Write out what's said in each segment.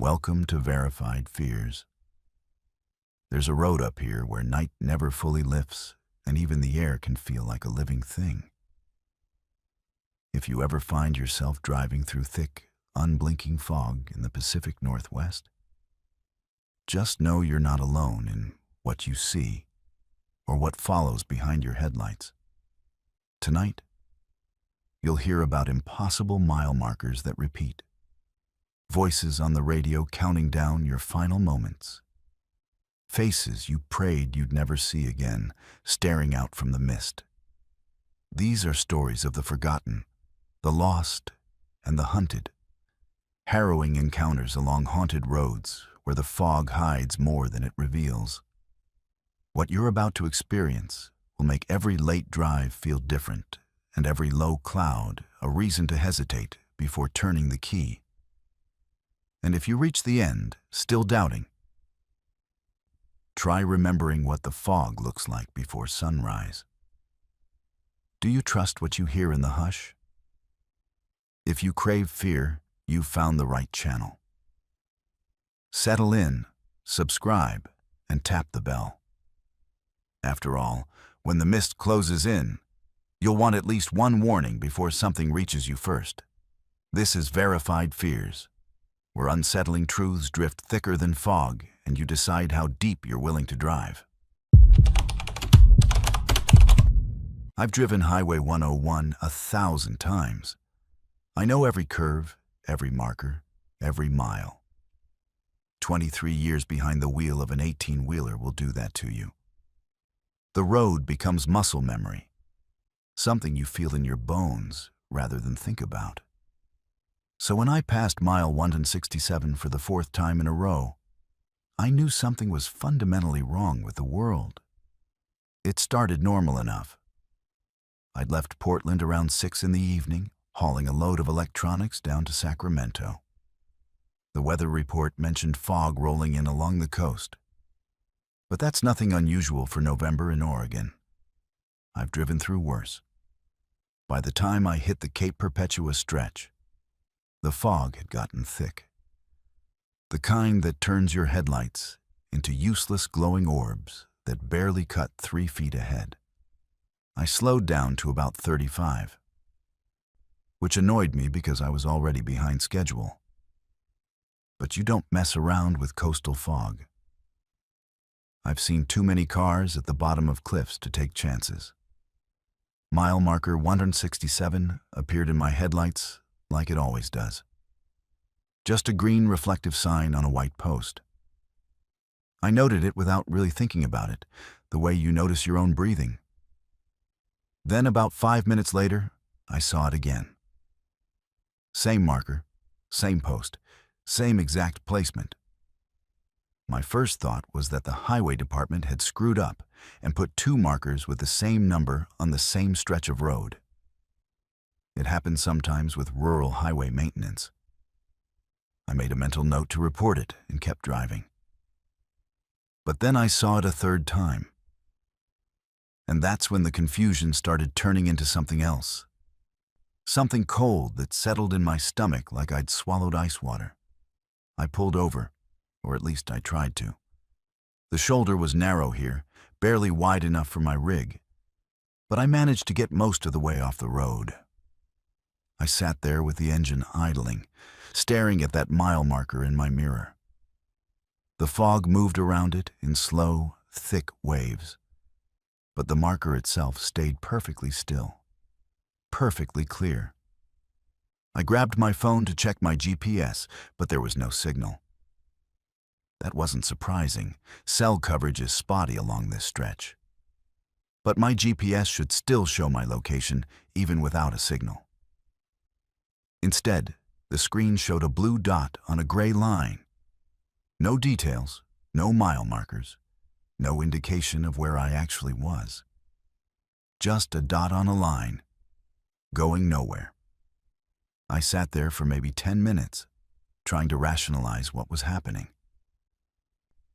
Welcome to Verified Fears. There's a road up here where night never fully lifts, and even the air can feel like a living thing. If you ever find yourself driving through thick, unblinking fog in the Pacific Northwest, just know you're not alone in what you see or what follows behind your headlights. Tonight, you'll hear about impossible mile markers that repeat, voices on the radio counting down your final moments, faces you prayed you'd never see again, staring out from the mist. These are stories of the forgotten, the lost, and the hunted. Harrowing encounters along haunted roads where the fog hides more than it reveals. What you're about to experience will make every late drive feel different, and every low cloud a reason to hesitate before turning the key. And if you reach the end, still doubting, try remembering what the fog looks like before sunrise. Do you trust what you hear in the hush? If you crave fear, you've found the right channel. Settle in, subscribe, and tap the bell. After all, when the mist closes in, you'll want at least one warning before something reaches you first. This is Verified Fears, where unsettling truths drift thicker than fog and you decide how deep you're willing to drive. I've driven Highway 101 1,000 times. I know every curve, every marker, every mile. 23 years behind the wheel of an 18-wheeler will do that to you. The road becomes muscle memory, something you feel in your bones rather than think about. So when I passed mile 167 for the fourth time in a row, I knew something was fundamentally wrong with the world. It started normal enough. I'd left Portland around 6 in the evening, hauling a load of electronics down to Sacramento. The weather report mentioned fog rolling in along the coast. But that's nothing unusual for November in Oregon. I've driven through worse. By the time I hit the Cape Perpetua stretch, the fog had gotten thick. The kind that turns your headlights into useless glowing orbs that barely cut 3 feet ahead. I slowed down to about 35, which annoyed me because I was already behind schedule. But you don't mess around with coastal fog. I've seen too many cars at the bottom of cliffs to take chances. Mile marker 167 appeared in my headlights like it always does. Just a green reflective sign on a white post. I noted it without really thinking about it, the way you notice your own breathing. Then about 5 minutes later, I saw it again. Same marker, same post, same exact placement. My first thought was that the highway department had screwed up and put 2 markers with the same number on the same stretch of road. It happens sometimes with rural highway maintenance. I made a mental note to report it and kept driving. But then I saw it a third time. And that's when the confusion started turning into something else. Something cold that settled in my stomach like I'd swallowed ice water. I pulled over, or at least I tried to. The shoulder was narrow here, barely wide enough for my rig, but I managed to get most of the way off the road. I sat there with the engine idling, staring at that mile marker in my mirror. The fog moved around it in slow, thick waves, but the marker itself stayed perfectly still, perfectly clear. I grabbed my phone to check my GPS, but there was no signal. That wasn't surprising. Cell coverage is spotty along this stretch. But my GPS should still show my location even without a signal. Instead, the screen showed a blue dot on a gray line. No details, no mile markers, no indication of where I actually was. Just a dot on a line, going nowhere. I sat there for maybe 10 minutes, trying to rationalize what was happening.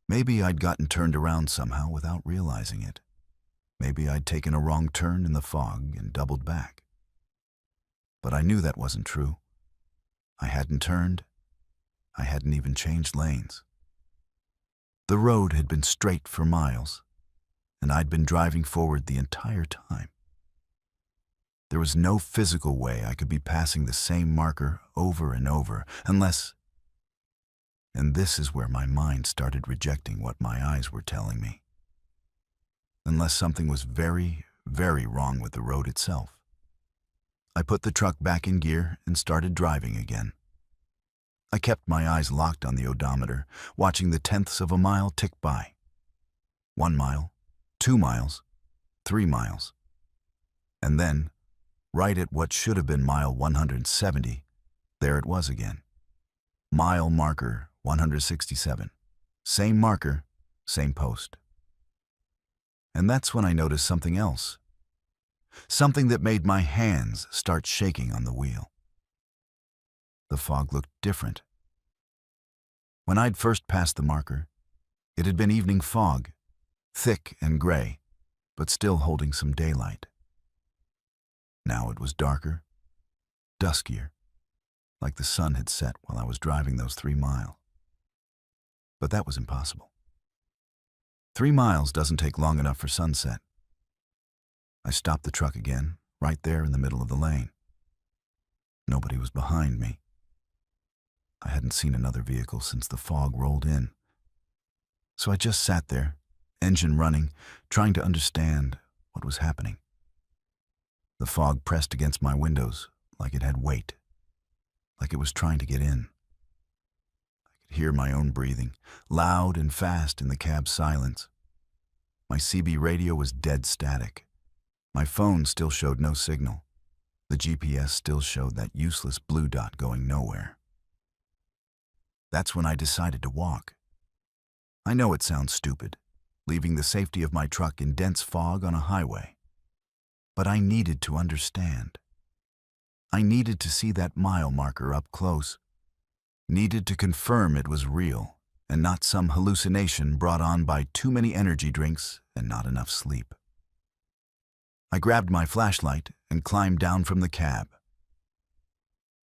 Maybe I'd gotten turned around somehow without realizing it. Maybe I'd taken a wrong turn in the fog and doubled back. But I knew that wasn't true. I hadn't turned, I hadn't even changed lanes. The road had been straight for miles, and I'd been driving forward the entire time. There was no physical way I could be passing the same marker over and over, unless... And this is where my mind started rejecting what my eyes were telling me. Unless something was very, very wrong with the road itself. I put the truck back in gear and started driving again. I kept my eyes locked on the odometer, watching the tenths of a mile tick by. 1 mile, 2 miles, 3 miles. And then, right at what should have been mile 170, there it was again. Mile marker 167. Same marker, same post. And that's when I noticed something else. Something that made my hands start shaking on the wheel. The fog looked different. When I'd first passed the marker, it had been evening fog, thick and gray, but still holding some daylight. Now it was darker, duskier, like the sun had set while I was driving those 3 miles. But that was impossible. 3 miles doesn't take long enough for sunset. I stopped the truck again, right there in the middle of the lane. Nobody was behind me. I hadn't seen another vehicle since the fog rolled in. So I just sat there, engine running, trying to understand what was happening. The fog pressed against my windows like it had weight, like it was trying to get in. I could hear my own breathing, loud and fast in the cab's silence. My CB radio was dead static. My phone still showed no signal. The GPS still showed that useless blue dot going nowhere. That's when I decided to walk. I know it sounds stupid, leaving the safety of my truck in dense fog on a highway. But I needed to understand. I needed to see that mile marker up close. Needed to confirm it was real and not some hallucination brought on by too many energy drinks and not enough sleep. I grabbed my flashlight and climbed down from the cab.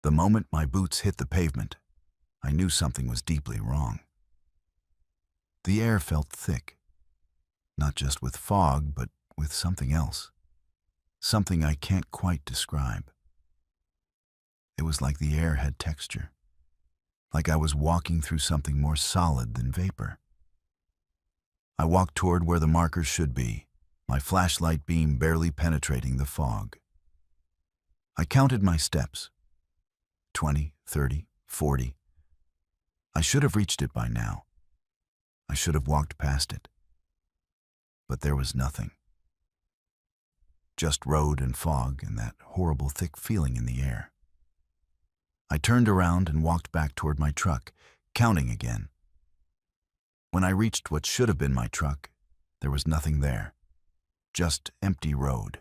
The moment my boots hit the pavement, I knew something was deeply wrong. The air felt thick, not just with fog, but with something else. Something I can't quite describe. It was like the air had texture, like I was walking through something more solid than vapor. I walked toward where the markers should be, my flashlight beam barely penetrating the fog. I counted my steps. 20, 30, 40. I should have reached it by now. I should have walked past it. But there was nothing. Just road and fog and that horrible thick feeling in the air. I turned around and walked back toward my truck, counting again. When I reached what should have been my truck, there was nothing there. Just empty road.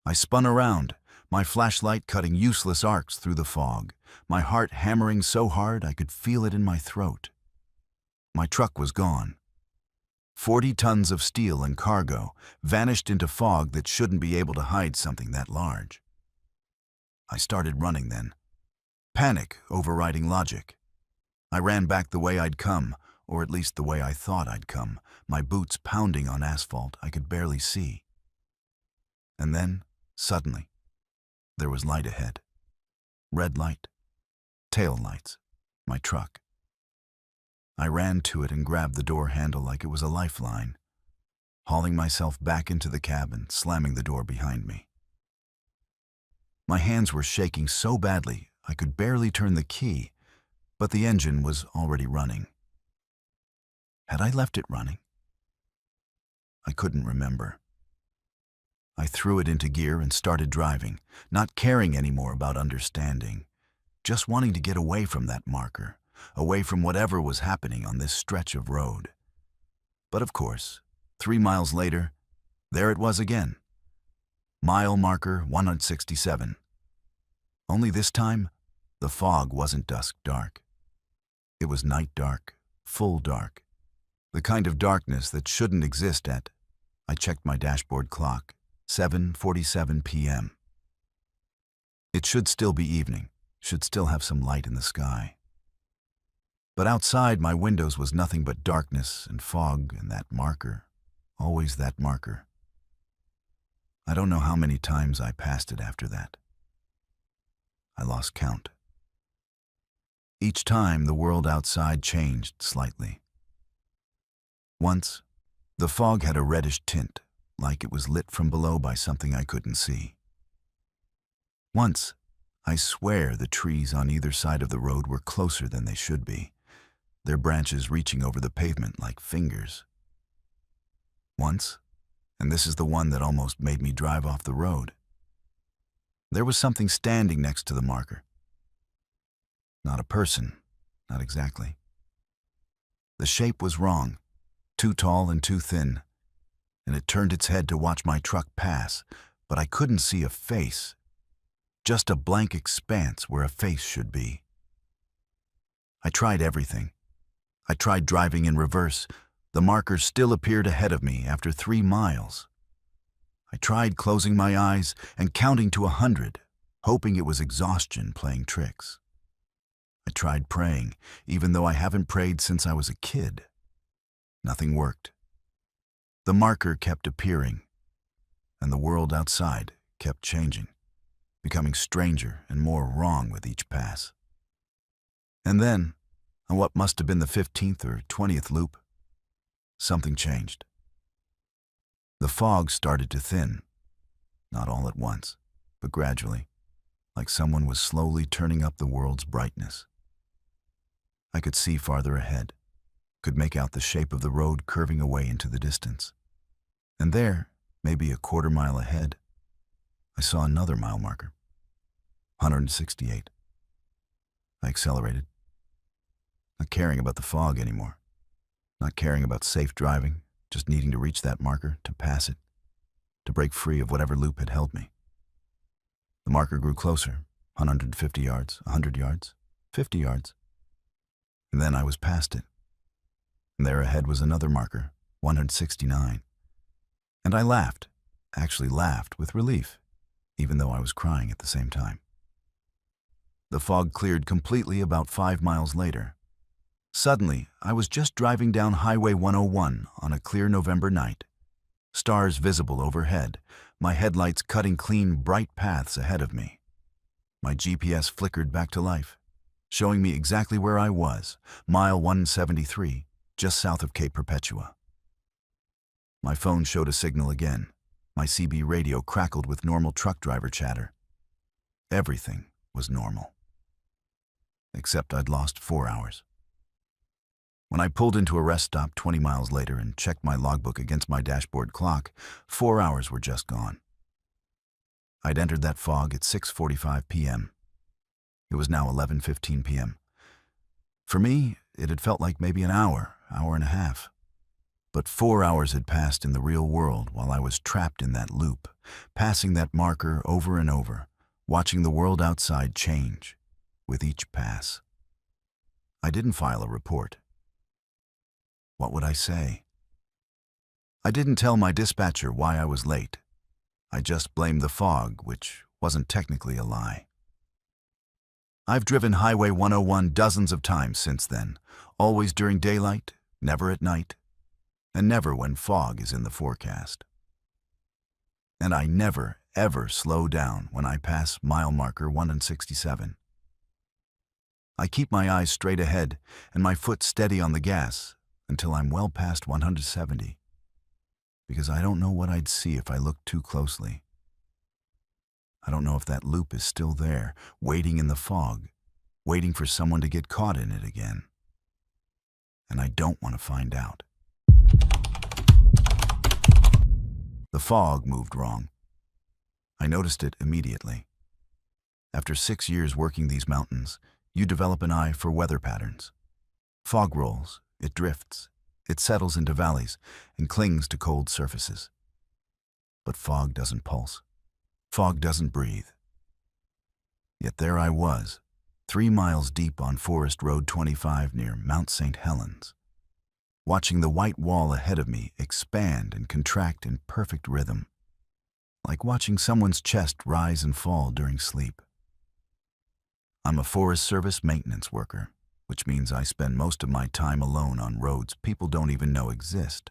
I spun around, my flashlight cutting useless arcs through the fog, my heart hammering so hard I could feel it in my throat. My truck was gone. 40 tons of steel and cargo vanished into fog that shouldn't be able to hide something that large. I started running then. Panic overriding logic. I ran back the way I'd come, or at least the way I thought I'd come, my boots pounding on asphalt I could barely see. And then, suddenly, there was light ahead. Red light, tail lights, my truck. I ran to it and grabbed the door handle like it was a lifeline, hauling myself back into the cabin, slamming the door behind me. My hands were shaking so badly I could barely turn the key, but the engine was already running. Had I left it running? I couldn't remember. I threw it into gear and started driving, not caring anymore about understanding, just wanting to get away from that marker, away from whatever was happening on this stretch of road. But of course, 3 miles later, there it was again. Mile marker 167. Only this time, the fog wasn't dusk dark. It was night dark, full dark. The kind of darkness that shouldn't exist at, I checked my dashboard clock, 7:47 p.m. It should still be evening, should still have some light in the sky. But outside my windows was nothing but darkness and fog and that marker, always that marker. I don't know how many times I passed it after that. I lost count. Each time the world outside changed slightly. Once, the fog had a reddish tint, like it was lit from below by something I couldn't see. Once, I swear the trees on either side of the road were closer than they should be, their branches reaching over the pavement like fingers. Once, and this is the one that almost made me drive off the road, there was something standing next to the marker. Not a person, not exactly. The shape was wrong, too tall and too thin, and it turned its head to watch my truck pass, but I couldn't see a face, just a blank expanse where a face should be. I tried everything. I tried driving in reverse. The marker still appeared ahead of me after 3 miles. I tried closing my eyes and counting to 100, hoping it was exhaustion playing tricks. I tried praying, even though I haven't prayed since I was a kid. Nothing worked. The marker kept appearing, and the world outside kept changing, becoming stranger and more wrong with each pass. And then, on what must have been the 15th or 20th loop, something changed. The fog started to thin, not all at once, but gradually, like someone was slowly turning up the world's brightness. I could see farther ahead, could make out the shape of the road curving away into the distance. And there, maybe a quarter mile ahead, I saw another mile marker, 168. I accelerated, not caring about the fog anymore, not caring about safe driving, just needing to reach that marker, to pass it, to break free of whatever loop had held me. The marker grew closer, 150 yards, 100 yards, 50 yards. And then I was past it. And there ahead was another marker, 169. And I laughed, actually laughed with relief, even though I was crying at the same time. The fog cleared completely about 5 miles later. Suddenly, I was just driving down Highway 101 on a clear November night. Stars visible overhead, my headlights cutting clean, bright paths ahead of me. My GPS flickered back to life, showing me exactly where I was, mile 173, just south of Cape Perpetua. My phone showed a signal again. My CB radio crackled with normal truck driver chatter. Everything was normal. Except I'd lost 4 hours. When I pulled into a rest stop 20 miles later and checked my logbook against my dashboard clock, 4 hours were just gone. I'd entered that fog at 6:45 p.m. It was now 11:15 p.m. For me, it had felt like maybe an hour, hour and a half. But 4 hours had passed in the real world while I was trapped in that loop, passing that marker over and over, watching the world outside change with each pass. I didn't file a report. What would I say? I didn't tell my dispatcher why I was late. I just blamed the fog, which wasn't technically a lie. I've driven Highway 101 dozens of times since then, always during daylight, never at night, and never when fog is in the forecast. And I never, ever slow down when I pass mile marker 167. I keep my eyes straight ahead and my foot steady on the gas until I'm well past 170, because I don't know what I'd see if I looked too closely. I don't know if that loop is still there, waiting in the fog, waiting for someone to get caught in it again. And I don't want to find out. The fog moved wrong. I noticed it immediately. After 6 years working these mountains, you develop an eye for weather patterns. Fog rolls, it drifts, it settles into valleys, and clings to cold surfaces. But fog doesn't pulse. Fog doesn't breathe. Yet there I was, 3 miles deep on Forest Road 25 near Mount St. Helens, watching the white wall ahead of me expand and contract in perfect rhythm, like watching someone's chest rise and fall during sleep. I'm a Forest Service maintenance worker which means I spend most of my time alone on roads people don't even know exist,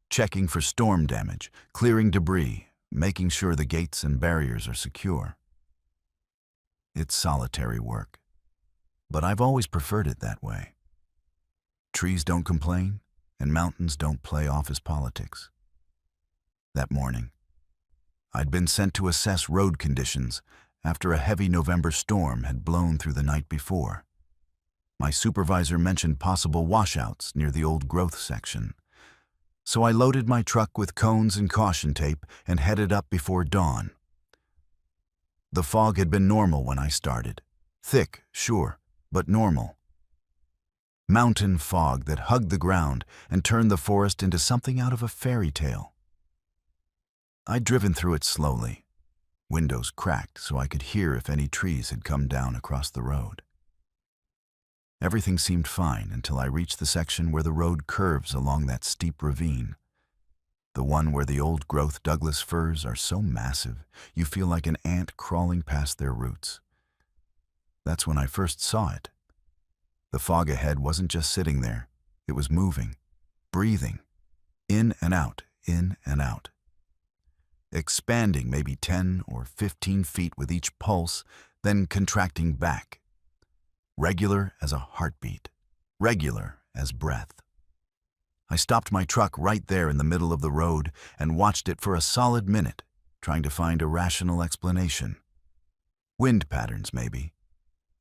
checking for storm damage, clearing debris, making sure the gates and barriers are secure. It's solitary work, but I've always preferred it that way. Trees don't complain, and mountains don't play office politics. That morning, I'd been sent to assess road conditions after a heavy November storm had blown through the night before. My supervisor mentioned possible washouts near the old growth section, so I loaded my truck with cones and caution tape and headed up before dawn. The fog had been normal when I started. Thick, sure, but normal. Mountain fog that hugged the ground and turned the forest into something out of a fairy tale. I'd driven through it slowly, windows cracked so I could hear if any trees had come down across the road. Everything seemed fine until I reached the section where the road curves along that steep ravine. The one where the old-growth Douglas firs are so massive, you feel like an ant crawling past their roots. That's when I first saw it. The fog ahead wasn't just sitting there. It was moving, breathing, in and out, in and out. Expanding maybe 10 or 15 feet with each pulse, then contracting back. Regular as a heartbeat, regular as breath. I stopped my truck right there in the middle of the road and watched it for a solid minute, trying to find a rational explanation. Wind patterns, maybe.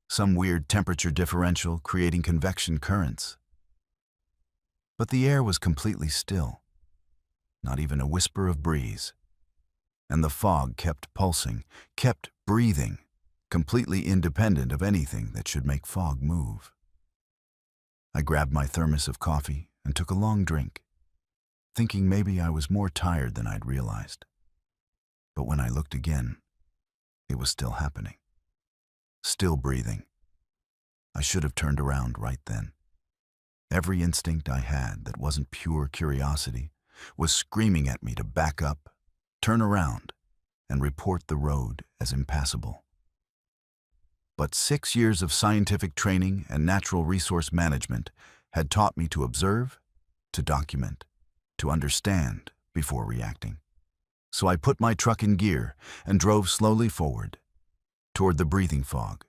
Some weird temperature differential creating convection currents. But the air was completely still. Not even a whisper of breeze. And the fog kept pulsing, kept breathing, completely independent of anything that should make fog move. I grabbed my thermos of coffee and took a long drink, thinking maybe I was more tired than I'd realized. But when I looked again, it was still happening. Still breathing. I should have turned around right then. Every instinct I had that wasn't pure curiosity was screaming at me to back up, turn around, and report the road as impassable. But 6 years of scientific training and natural resource management had taught me to observe, to document, to understand before reacting. So I put my truck in gear and drove slowly forward, toward the breathing fog,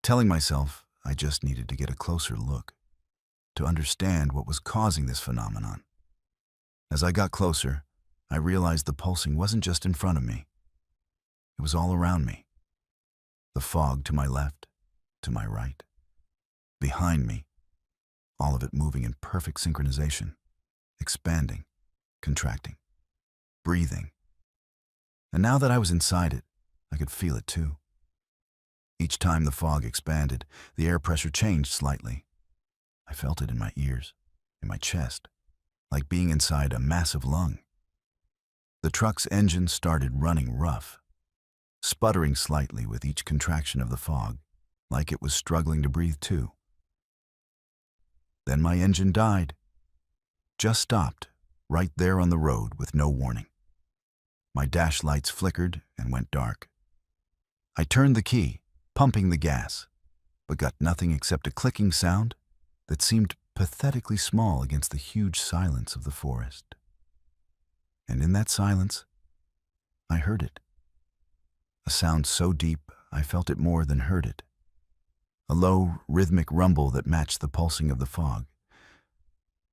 telling myself I just needed to get a closer look, to understand what was causing this phenomenon. As I got closer, I realized the pulsing wasn't just in front of me. It was all around me. The fog to my left, to my right, behind me, all of it moving in perfect synchronization, expanding, contracting, breathing. And now that I was inside it, I could feel it too. Each time the fog expanded, the air pressure changed slightly. I felt it in my ears, in my chest, like being inside a massive lung. The truck's engine started running rough, sputtering slightly with each contraction of the fog, like it was struggling to breathe too. Then my engine died. Just stopped, right there on the road with no warning. My dash lights flickered and went dark. I turned the key, pumping the gas, but got nothing except a clicking sound that seemed pathetically small against the huge silence of the forest. And in that silence, I heard it. A sound so deep I felt it more than heard it. A low, rhythmic rumble that matched the pulsing of the fog.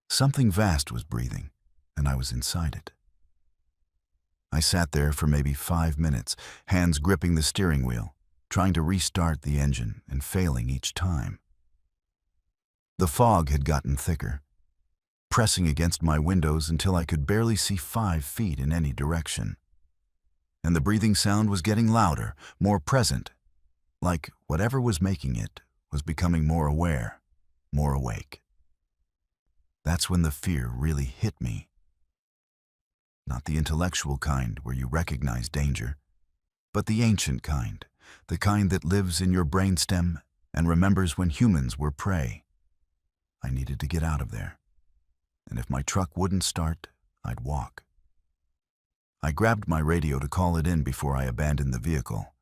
Something vast was breathing, and I was inside it. I sat there for maybe 5 minutes, hands gripping the steering wheel, trying to restart the engine and failing each time. The fog had gotten thicker, pressing against my windows until I could barely see 5 feet in any direction. And the breathing sound was getting louder, more present, like whatever was making it was becoming more aware, more awake. That's when the fear really hit me. Not the intellectual kind where you recognize danger, but the ancient kind, the kind that lives in your brainstem and remembers when humans were prey. I needed to get out of there, and if my truck wouldn't start, I'd walk. I grabbed my radio to call it in before I abandoned the vehicle,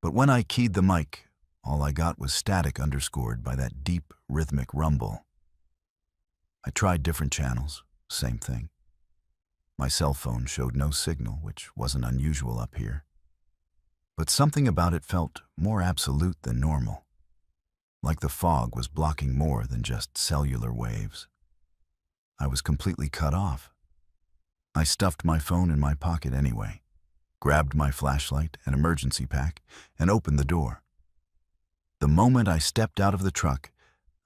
but when I keyed the mic, All I got was static underscored by that deep, rhythmic rumble. I tried different channels, same thing. My cell phone showed no signal, which wasn't unusual up here. But something about it felt more absolute than normal, like the fog was blocking more than just cellular waves. I was completely cut off. I stuffed my phone in my pocket anyway, grabbed my flashlight and emergency pack, and opened the door. The moment I stepped out of the truck,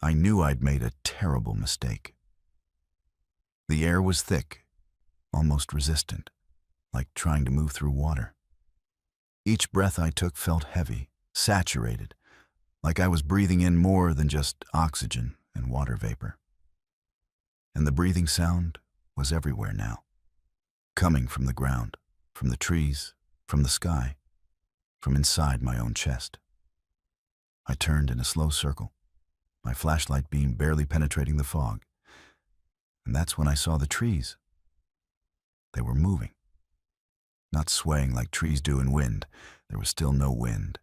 I knew I'd made a terrible mistake. The air was thick, almost resistant, like trying to move through water. Each breath I took felt heavy, saturated, like I was breathing in more than just oxygen and water vapor. And the breathing sound was everywhere now, coming from the ground, from the trees, from the sky, from inside my own chest. I turned in a slow circle, my flashlight beam barely penetrating the fog, and that's when I saw the trees. They were moving. Not swaying like trees do in wind, there was still no wind,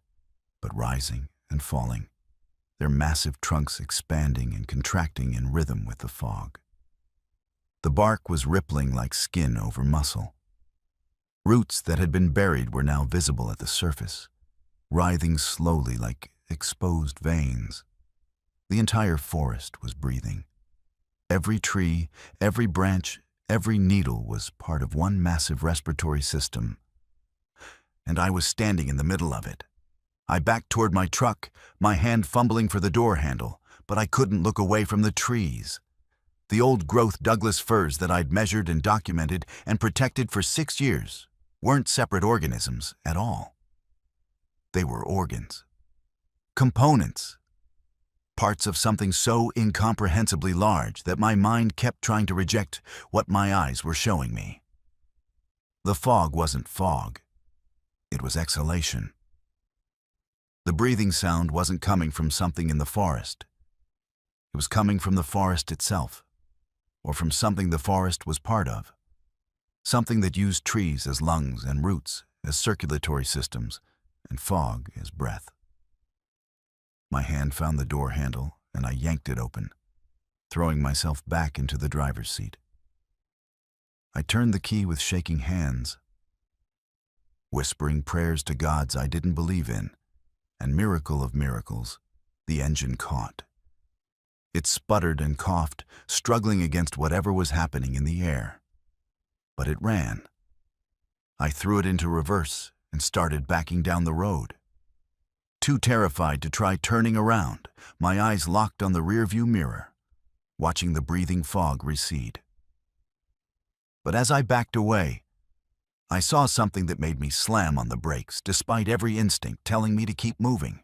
but rising and falling, their massive trunks expanding and contracting in rhythm with the fog. The bark was rippling like skin over muscle. Roots that had been buried were now visible at the surface, writhing slowly like exposed veins. The entire forest was breathing. Every tree, every branch, every needle was part of one massive respiratory system. And I was standing in the middle of it. I backed toward my truck, my hand fumbling for the door handle, but I couldn't look away from the trees. The old-growth Douglas firs that I'd measured and documented and protected for 6 years weren't separate organisms at all. They were organs. Components. Parts of something so incomprehensibly large that my mind kept trying to reject what my eyes were showing me. The fog wasn't fog. It was exhalation. The breathing sound wasn't coming from something in the forest. It was coming from the forest itself, or from something the forest was part of. Something that used trees as lungs and roots as circulatory systems, and fog as breath. My hand found the door handle, and I yanked it open, throwing myself back into the driver's seat. I turned the key with shaking hands, whispering prayers to gods I didn't believe in, and miracle of miracles, the engine caught. It sputtered and coughed, struggling against whatever was happening in the air. But it ran. I threw it into reverse and started backing down the road. Too terrified to try turning around, my eyes locked on the rearview mirror, watching the breathing fog recede. But as I backed away, I saw something that made me slam on the brakes, despite every instinct telling me to keep moving.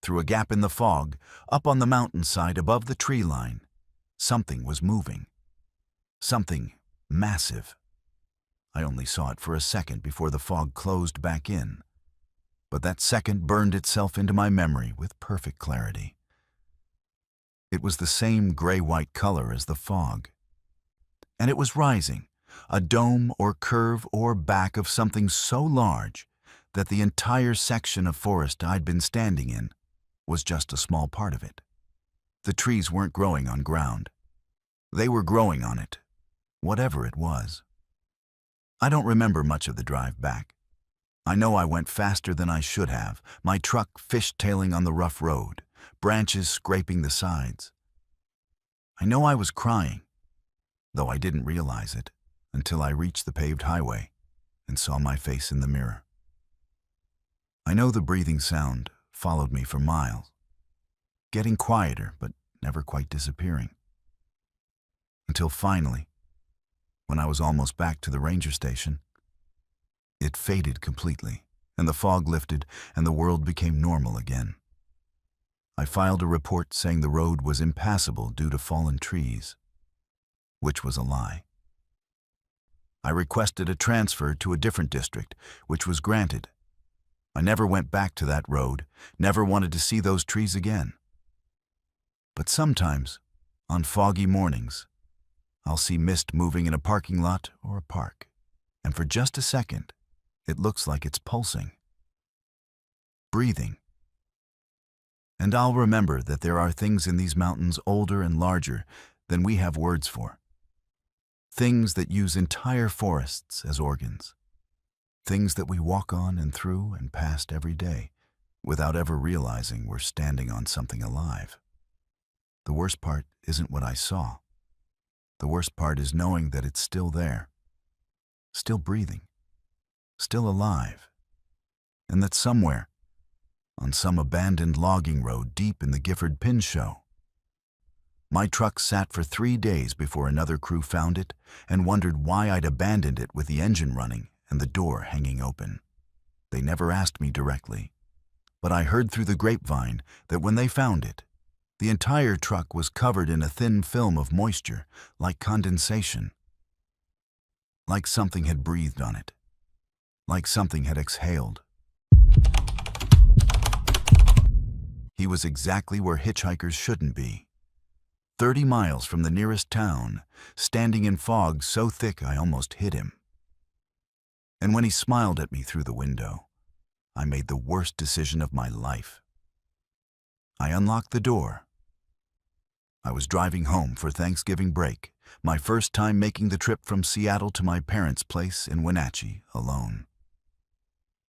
Through a gap in the fog, up on the mountainside above the tree line, something was moving. Something massive. I only saw it for a second before the fog closed back in. But that second burned itself into my memory with perfect clarity. It was the same gray-white color as the fog. And it was rising, a dome or curve or back of something so large that the entire section of forest I'd been standing in was just a small part of it. The trees weren't growing on ground. They were growing on it, whatever it was. I don't remember much of the drive back. I know I went faster than I should have, my truck fishtailing on the rough road, branches scraping the sides. I know I was crying, though I didn't realize it until I reached the paved highway and saw my face in the mirror. I know the breathing sound followed me for miles, getting quieter but never quite disappearing. Until finally, when I was almost back to the ranger station, it faded completely, and the fog lifted, and the world became normal again. I filed a report saying the road was impassable due to fallen trees, which was a lie. I requested a transfer to a different district, which was granted. I never went back to that road, never wanted to see those trees again. But sometimes, on foggy mornings, I'll see mist moving in a parking lot or a park, and for just a second, it looks like it's pulsing, breathing. And I'll remember that there are things in these mountains older and larger than we have words for. Things that use entire forests as organs. Things that we walk on and through and past every day without ever realizing we're standing on something alive. The worst part isn't what I saw. The worst part is knowing that it's still there, still breathing, still alive, and that somewhere, on some abandoned logging road deep in the Gifford Pin Show, my truck sat for 3 days before another crew found it and wondered why I'd abandoned it with the engine running and the door hanging open. They never asked me directly, but I heard through the grapevine that when they found it, the entire truck was covered in a thin film of moisture, like condensation. Like something had breathed on it. Like something had exhaled. He was exactly where hitchhikers shouldn't be. 30 miles from the nearest town, standing in fog so thick I almost hit him. And when he smiled at me through the window, I made the worst decision of my life. I unlocked the door. I was driving home for Thanksgiving break, my first time making the trip from Seattle to my parents' place in Wenatchee alone.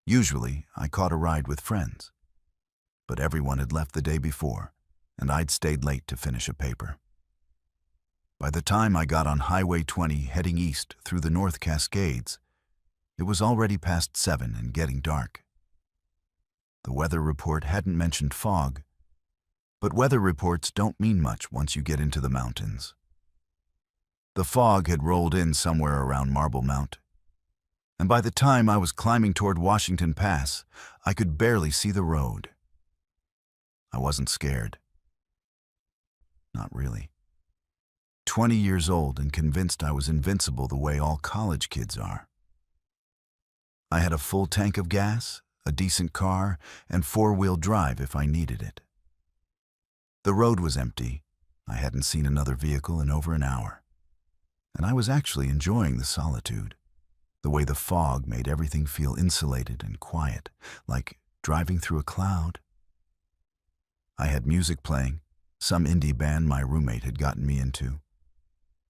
Usually, I caught a ride with friends, but everyone had left the day before, and I'd stayed late to finish a paper. By the time I got on Highway 20 heading east through the North Cascades, it was already past 7 and getting dark. The weather report hadn't mentioned fog, but weather reports don't mean much once you get into the mountains. The fog had rolled in somewhere around Marble Mount, and by the time I was climbing toward Washington Pass, I could barely see the road. I wasn't scared. Not really. 20 years old and convinced I was invincible the way all college kids are. I had a full tank of gas, a decent car, and 4-wheel drive if I needed it. The road was empty. I hadn't seen another vehicle in over an hour. And I was actually enjoying the solitude, the way the fog made everything feel insulated and quiet, like driving through a cloud. I had music playing, some indie band my roommate had gotten me into,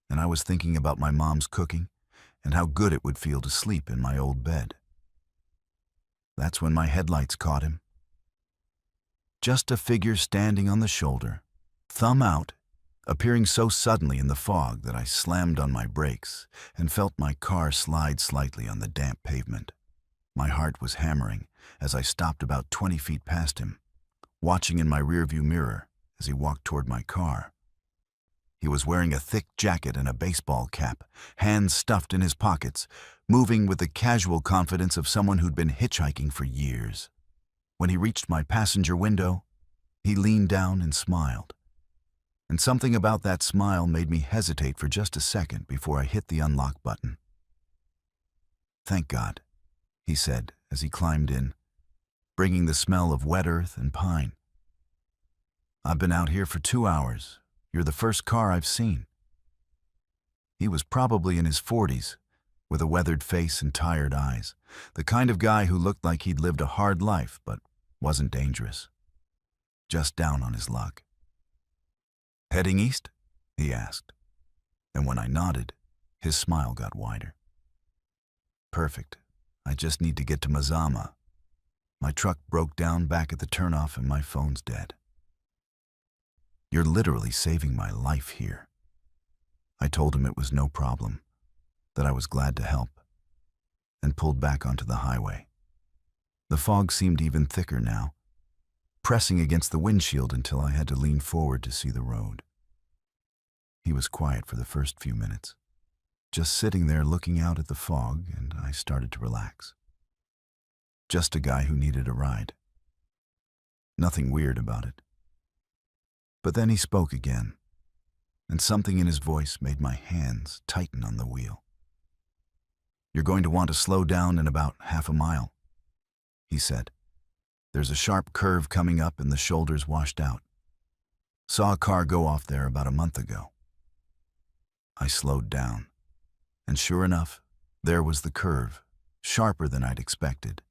and I was thinking about my mom's cooking and how good it would feel to sleep in my old bed. That's when my headlights caught him. Just a figure standing on the shoulder, thumb out, appearing so suddenly in the fog that I slammed on my brakes and felt my car slide slightly on the damp pavement. My heart was hammering as I stopped about 20 feet past him, watching in my rearview mirror as he walked toward my car. He was wearing a thick jacket and a baseball cap, hands stuffed in his pockets, moving with the casual confidence of someone who'd been hitchhiking for years. When he reached my passenger window, he leaned down and smiled. And something about that smile made me hesitate for just a second before I hit the unlock button. "Thank God," he said as he climbed in, bringing the smell of wet earth and pine. "I've been out here for 2 hours. You're the first car I've seen." He was probably in his 40s, with a weathered face and tired eyes, the kind of guy who looked like he'd lived a hard life but wasn't dangerous. Just down on his luck. "Heading east?" he asked, and when I nodded, his smile got wider. "Perfect. I just need to get to Mazama. My truck broke down back at the turnoff and my phone's dead." "You're literally saving my life here." I told him it was no problem, that I was glad to help, and pulled back onto the highway. The fog seemed even thicker now, pressing against the windshield until I had to lean forward to see the road. He was quiet for the first few minutes, just sitting there looking out at the fog, and I started to relax. Just a guy who needed a ride. Nothing weird about it. But then he spoke again, and something in his voice made my hands tighten on the wheel. "You're going to want to slow down in about half a mile," he said. "There's a sharp curve coming up and the shoulder's washed out. Saw a car go off there about a month ago." I slowed down, and sure enough, there was the curve, sharper than I'd expected,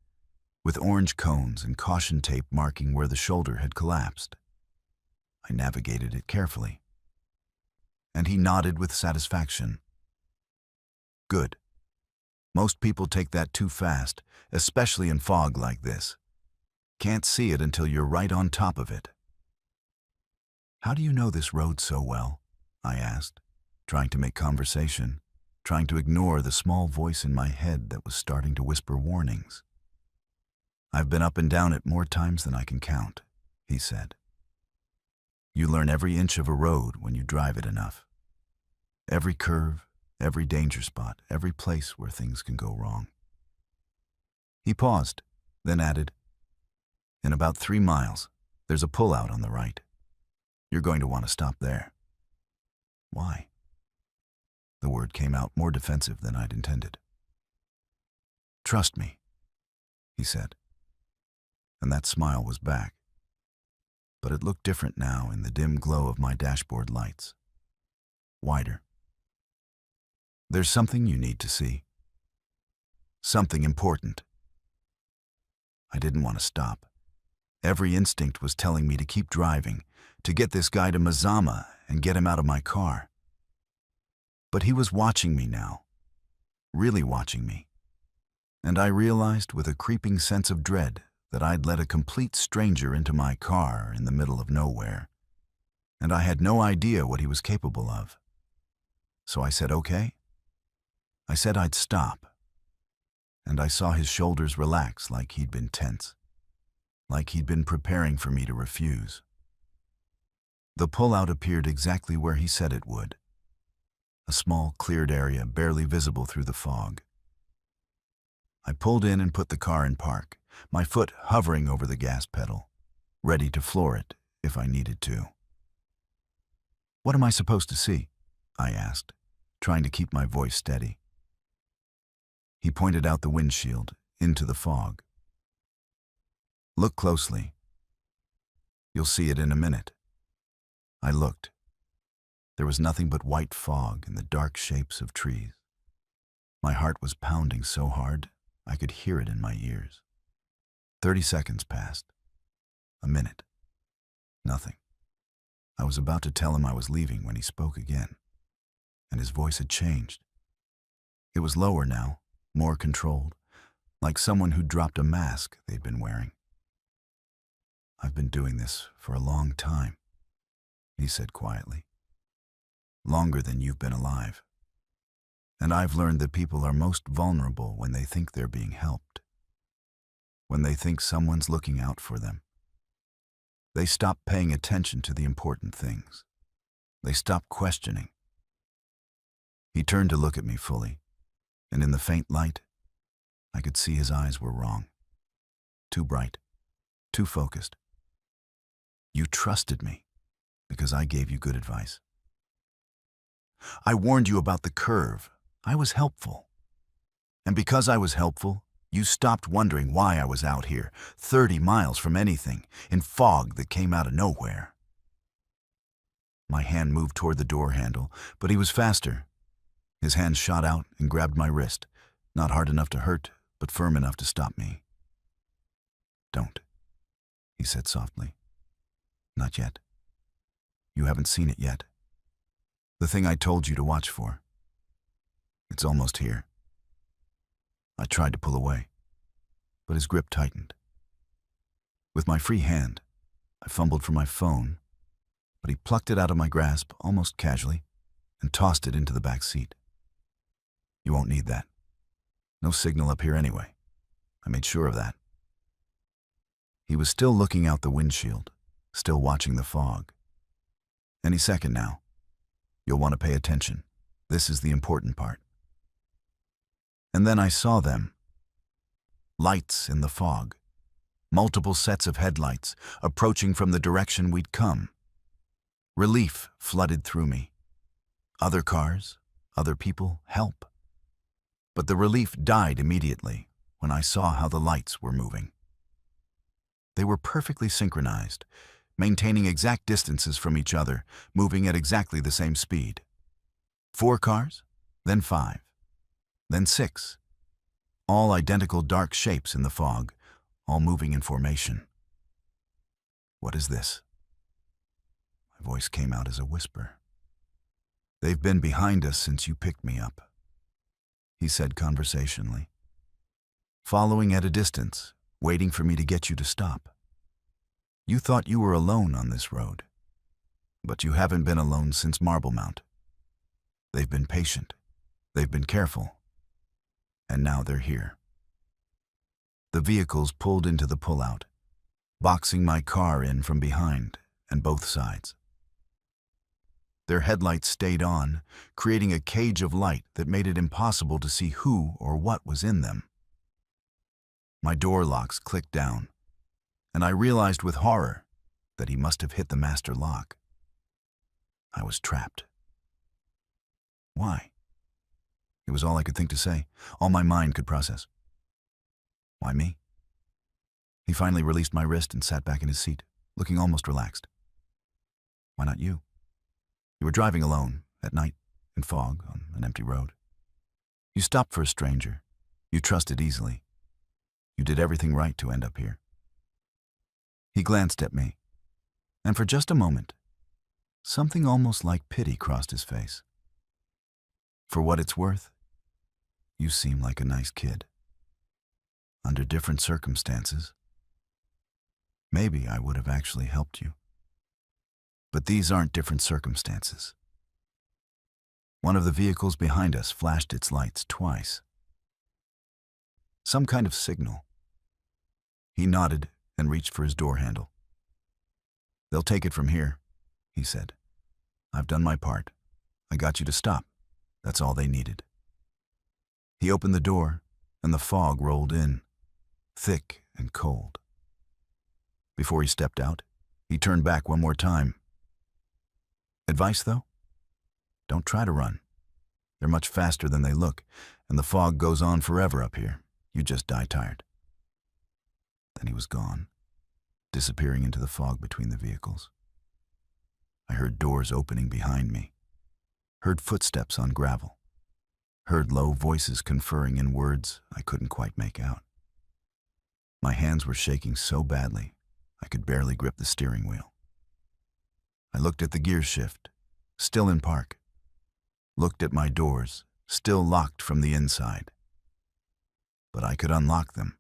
with orange cones and caution tape marking where the shoulder had collapsed. I navigated it carefully, and he nodded with satisfaction. Good. Most people take that too fast, especially in fog like this. Can't see it until you're right on top of it. How do you know this road so well? I asked, trying to make conversation, trying to ignore the small voice in my head that was starting to whisper warnings. I've been up and down it more times than I can count, he said. You learn every inch of a road when you drive it enough. Every curve, every danger spot, every place where things can go wrong. He paused, then added, in about 3 miles, there's a pullout on the right. You're going to want to stop there. Why? The word came out more defensive than I'd intended. Trust me, he said. And that smile was back. But it looked different now in the dim glow of my dashboard lights. Wider. There's something you need to see. Something important. I didn't want to stop. Every instinct was telling me to keep driving, to get this guy to Mazama and get him out of my car. But he was watching me now. Really watching me. And I realized with a creeping sense of dread that I'd let a complete stranger into my car in the middle of nowhere, and I had no idea what he was capable of. So I said, okay. I said I'd stop, and I saw his shoulders relax like he'd been tense, like he'd been preparing for me to refuse. The pullout appeared exactly where he said it would, a small cleared area barely visible through the fog. I pulled in and put the car in park, my foot hovering over the gas pedal, ready to floor it if I needed to. What am I supposed to see? I asked, trying to keep my voice steady. He pointed out the windshield, into the fog. Look closely. You'll see it in a minute. I looked. There was nothing but white fog and the dark shapes of trees. My heart was pounding so hard, I could hear it in my ears. 30 seconds passed. A minute. Nothing. I was about to tell him I was leaving when he spoke again, and his voice had changed. It was lower now, more controlled, like someone who dropped a mask they'd been wearing. I've been doing this for a long time, he said quietly. Longer than you've been alive. And I've learned that people are most vulnerable when they think they're being helped. When they think someone's looking out for them. They stop paying attention to the important things. They stop questioning. He turned to look at me fully, and in the faint light, I could see his eyes were wrong. Too bright, too focused. You trusted me because I gave you good advice. I warned you about the curve. I was helpful. And because I was helpful, you stopped wondering why I was out here, 30 miles from anything, in fog that came out of nowhere. My hand moved toward the door handle, but he was faster. His hand shot out and grabbed my wrist, not hard enough to hurt, but firm enough to stop me. Don't, he said softly. Not yet. You haven't seen it yet. The thing I told you to watch for. It's almost here. I tried to pull away, but his grip tightened. With my free hand, I fumbled for my phone, but he plucked it out of my grasp almost casually and tossed it into the back seat. You won't need that. No signal up here anyway. I made sure of that. He was still looking out the windshield, still watching the fog. Any second now. You'll want to pay attention. This is the important part. And then I saw them. Lights in the fog. Multiple sets of headlights approaching from the direction we'd come. Relief flooded through me. Other cars, other people, help. But the relief died immediately when I saw how the lights were moving. They were perfectly synchronized, maintaining exact distances from each other, moving at exactly the same speed. 4 cars, then 5, then 6. All identical dark shapes in the fog, all moving in formation. "What is this?" My voice came out as a whisper. "They've been behind us since you picked me up," he said conversationally. "Following at a distance, waiting for me to get you to stop. You thought you were alone on this road, but you haven't been alone since Marble Mount. They've been patient, they've been careful, and now they're here." The vehicles pulled into the pullout, boxing my car in from behind and both sides. Their headlights stayed on, creating a cage of light that made it impossible to see who or what was in them. My door locks clicked down, and I realized with horror that he must have hit the master lock. I was trapped. Why? It was all I could think to say, all my mind could process. Why me? He finally released my wrist and sat back in his seat, looking almost relaxed. Why not you? You were driving alone, at night, in fog, on an empty road. You stopped for a stranger. You trusted easily. You did everything right to end up here. He glanced at me, and for just a moment, something almost like pity crossed his face. For what it's worth, you seem like a nice kid. Under different circumstances, maybe I would have actually helped you. But these aren't different circumstances. One of the vehicles behind us flashed its lights twice. Some kind of signal. He nodded and reached for his door handle. "They'll take it from here," he said. "I've done my part. I got you to stop. That's all they needed." He opened the door, and the fog rolled in, thick and cold. Before he stepped out, he turned back one more time. "Advice, though? Don't try to run. They're much faster than they look, and the fog goes on forever up here. You just die tired." Then he was gone, disappearing into the fog between the vehicles. I heard doors opening behind me, heard footsteps on gravel, heard low voices conferring in words I couldn't quite make out. My hands were shaking so badly I could barely grip the steering wheel. I looked at the gear shift, still in park, looked at my doors, still locked from the inside. But I could unlock them,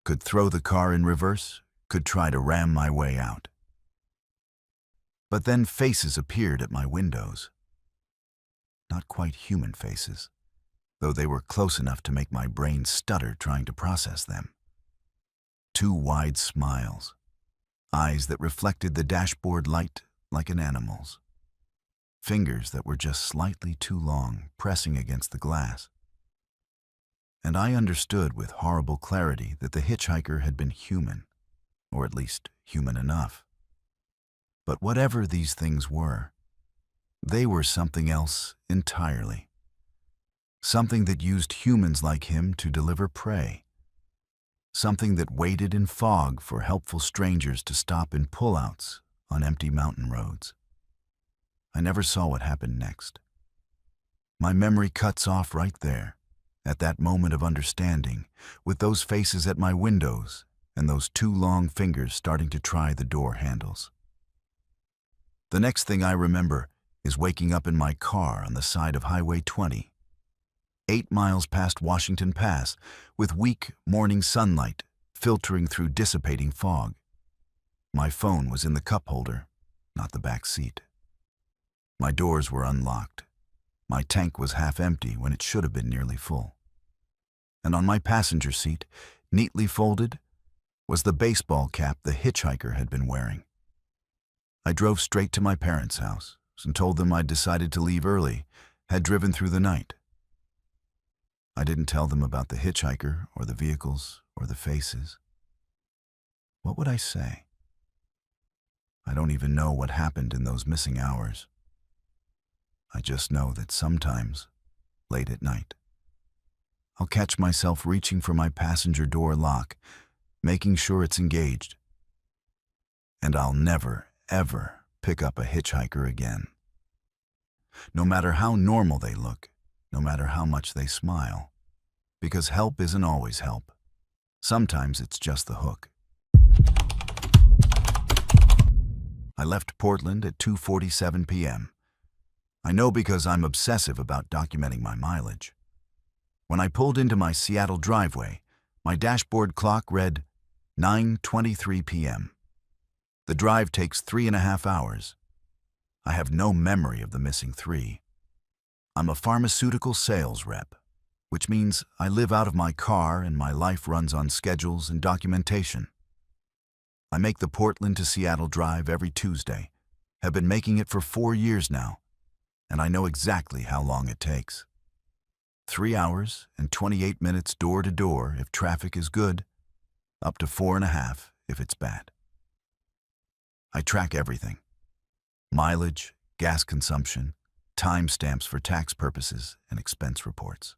could throw the car in reverse, could try to ram my way out. But then faces appeared at my windows. Not quite human faces, though they were close enough to make my brain stutter trying to process them. Two wide smiles, eyes that reflected the dashboard light like an animal's. Fingers that were just slightly too long, pressing against the glass. And I understood with horrible clarity that the hitchhiker had been human, or at least human enough. But whatever these things were, they were something else entirely. Something that used humans like him to deliver prey. Something that waited in fog for helpful strangers to stop in pullouts on empty mountain roads. I never saw what happened next. My memory cuts off right there, at that moment of understanding, with those faces at my windows and those two long fingers starting to try the door handles. The next thing I remember is waking up in my car on the side of Highway 20, 8 miles past Washington Pass, with weak morning sunlight filtering through dissipating fog. My phone was in the cup holder, not the back seat. My doors were unlocked. My tank was half empty when it should have been nearly full. And on my passenger seat, neatly folded, was the baseball cap the hitchhiker had been wearing. I drove straight to my parents' house and told them I'd decided to leave early, had driven through the night. I didn't tell them about the hitchhiker or the vehicles or the faces. What would I say? I don't even know what happened in those missing hours. I just know that sometimes, late at night, I'll catch myself reaching for my passenger door lock, making sure it's engaged. And I'll never, ever pick up a hitchhiker again. No matter how normal they look, no matter how much they smile, because help isn't always help. Sometimes it's just the hook. I left Portland at 2:47 p.m. I know because I'm obsessive about documenting my mileage. When I pulled into my Seattle driveway, my dashboard clock read 9:23 p.m. The drive takes 3.5 hours. I have no memory of the missing 3. I'm a pharmaceutical sales rep, which means I live out of my car and my life runs on schedules and documentation. I make the Portland to Seattle drive every Tuesday, have been making it for 4 years now, and I know exactly how long it takes. 3 hours and 28 minutes door to door if traffic is good, up to 4.5 if it's bad. I track everything: mileage, gas consumption, timestamps for tax purposes, and expense reports.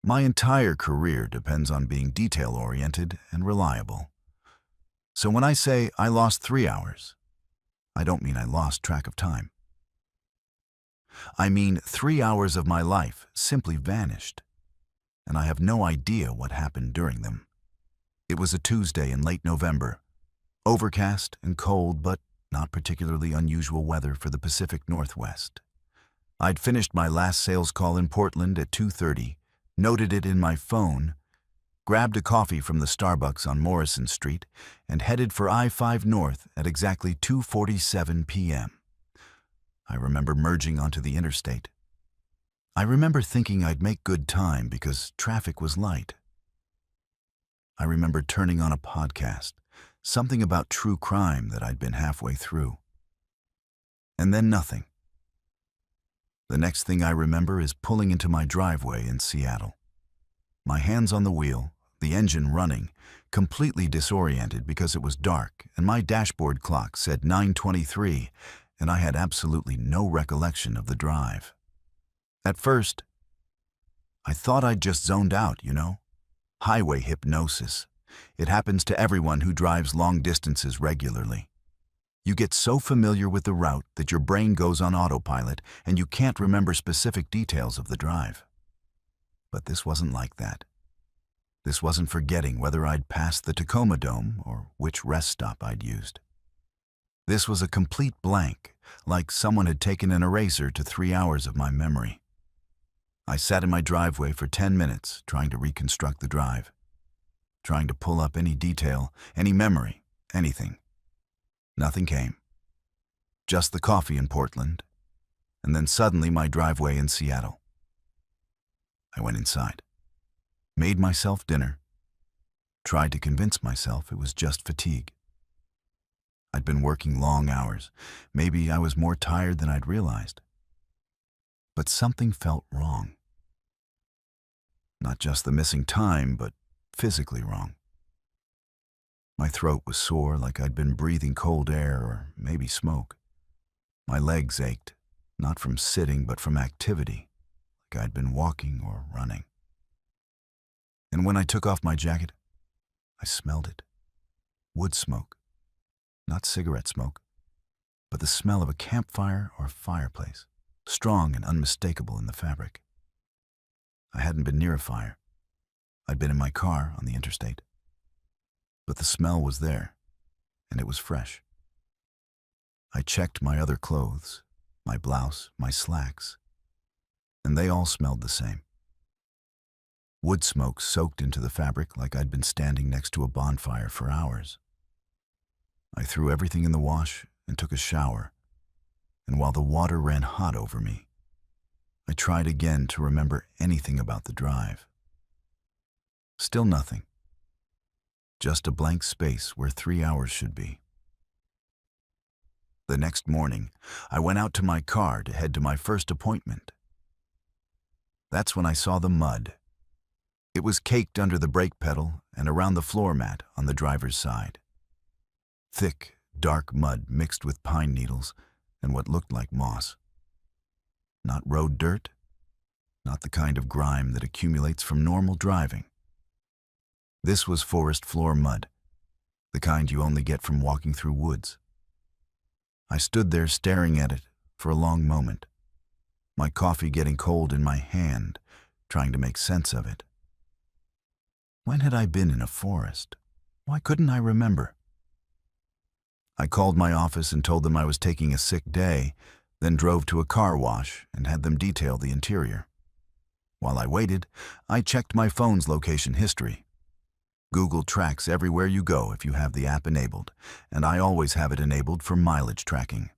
My entire career depends on being detail-oriented and reliable. So when I say I lost 3 hours, I don't mean I lost track of time. I mean 3 hours of my life simply vanished, and I have no idea what happened during them. It was a Tuesday in late November, overcast and cold, but not particularly unusual weather for the Pacific Northwest. I'd finished my last sales call in Portland at 2:30, noted it in my phone, grabbed a coffee from the Starbucks on Morrison Street, and headed for I-5 North at exactly 2:47 p.m. I remember merging onto the interstate. I remember thinking I'd make good time because traffic was light. I remember turning on a podcast, something about true crime that I'd been halfway through. And then nothing. The next thing I remember is pulling into my driveway in Seattle. My hands on the wheel, the engine running, completely disoriented because it was dark and my dashboard clock said 9:23, and I had absolutely no recollection of the drive. At first, I thought I'd just zoned out, Highway hypnosis. It happens to everyone who drives long distances regularly. You get so familiar with the route that your brain goes on autopilot and you can't remember specific details of the drive. But this wasn't like that. This wasn't forgetting whether I'd passed the Tacoma Dome or which rest stop I'd used. This was a complete blank, like someone had taken an eraser to 3 hours of my memory. I sat in my driveway for 10 minutes trying to reconstruct the drive, trying to pull up any detail, any memory, anything. Nothing came. Just the coffee in Portland, and then suddenly my driveway in Seattle. I went inside, made myself dinner, tried to convince myself it was just fatigue. I'd been working long hours. Maybe I was more tired than I'd realized. But something felt wrong. Not just the missing time, but physically wrong. My throat was sore, like I'd been breathing cold air or maybe smoke. My legs ached, not from sitting, but from activity, like I'd been walking or running. And when I took off my jacket, I smelled it. Wood smoke. Not cigarette smoke, but the smell of a campfire or fireplace, strong and unmistakable in the fabric. I hadn't been near a fire. I'd been in my car on the interstate. But the smell was there, and it was fresh. I checked my other clothes, my blouse, my slacks, and they all smelled the same. Wood smoke soaked into the fabric like I'd been standing next to a bonfire for hours. I threw everything in the wash and took a shower, and while the water ran hot over me, I tried again to remember anything about the drive. Still nothing. Just a blank space where 3 hours should be. The next morning, I went out to my car to head to my first appointment. That's when I saw the mud. It was caked under the brake pedal and around the floor mat on the driver's side. Thick, dark mud mixed with pine needles and what looked like moss. Not road dirt, not the kind of grime that accumulates from normal driving. This was forest floor mud, the kind you only get from walking through woods. I stood there staring at it for a long moment, my coffee getting cold in my hand, trying to make sense of it. When had I been in a forest? Why couldn't I remember? I called my office and told them I was taking a sick day, then drove to a car wash and had them detail the interior. While I waited, I checked my phone's location history. Google tracks everywhere you go if you have the app enabled, and I always have it enabled for mileage tracking.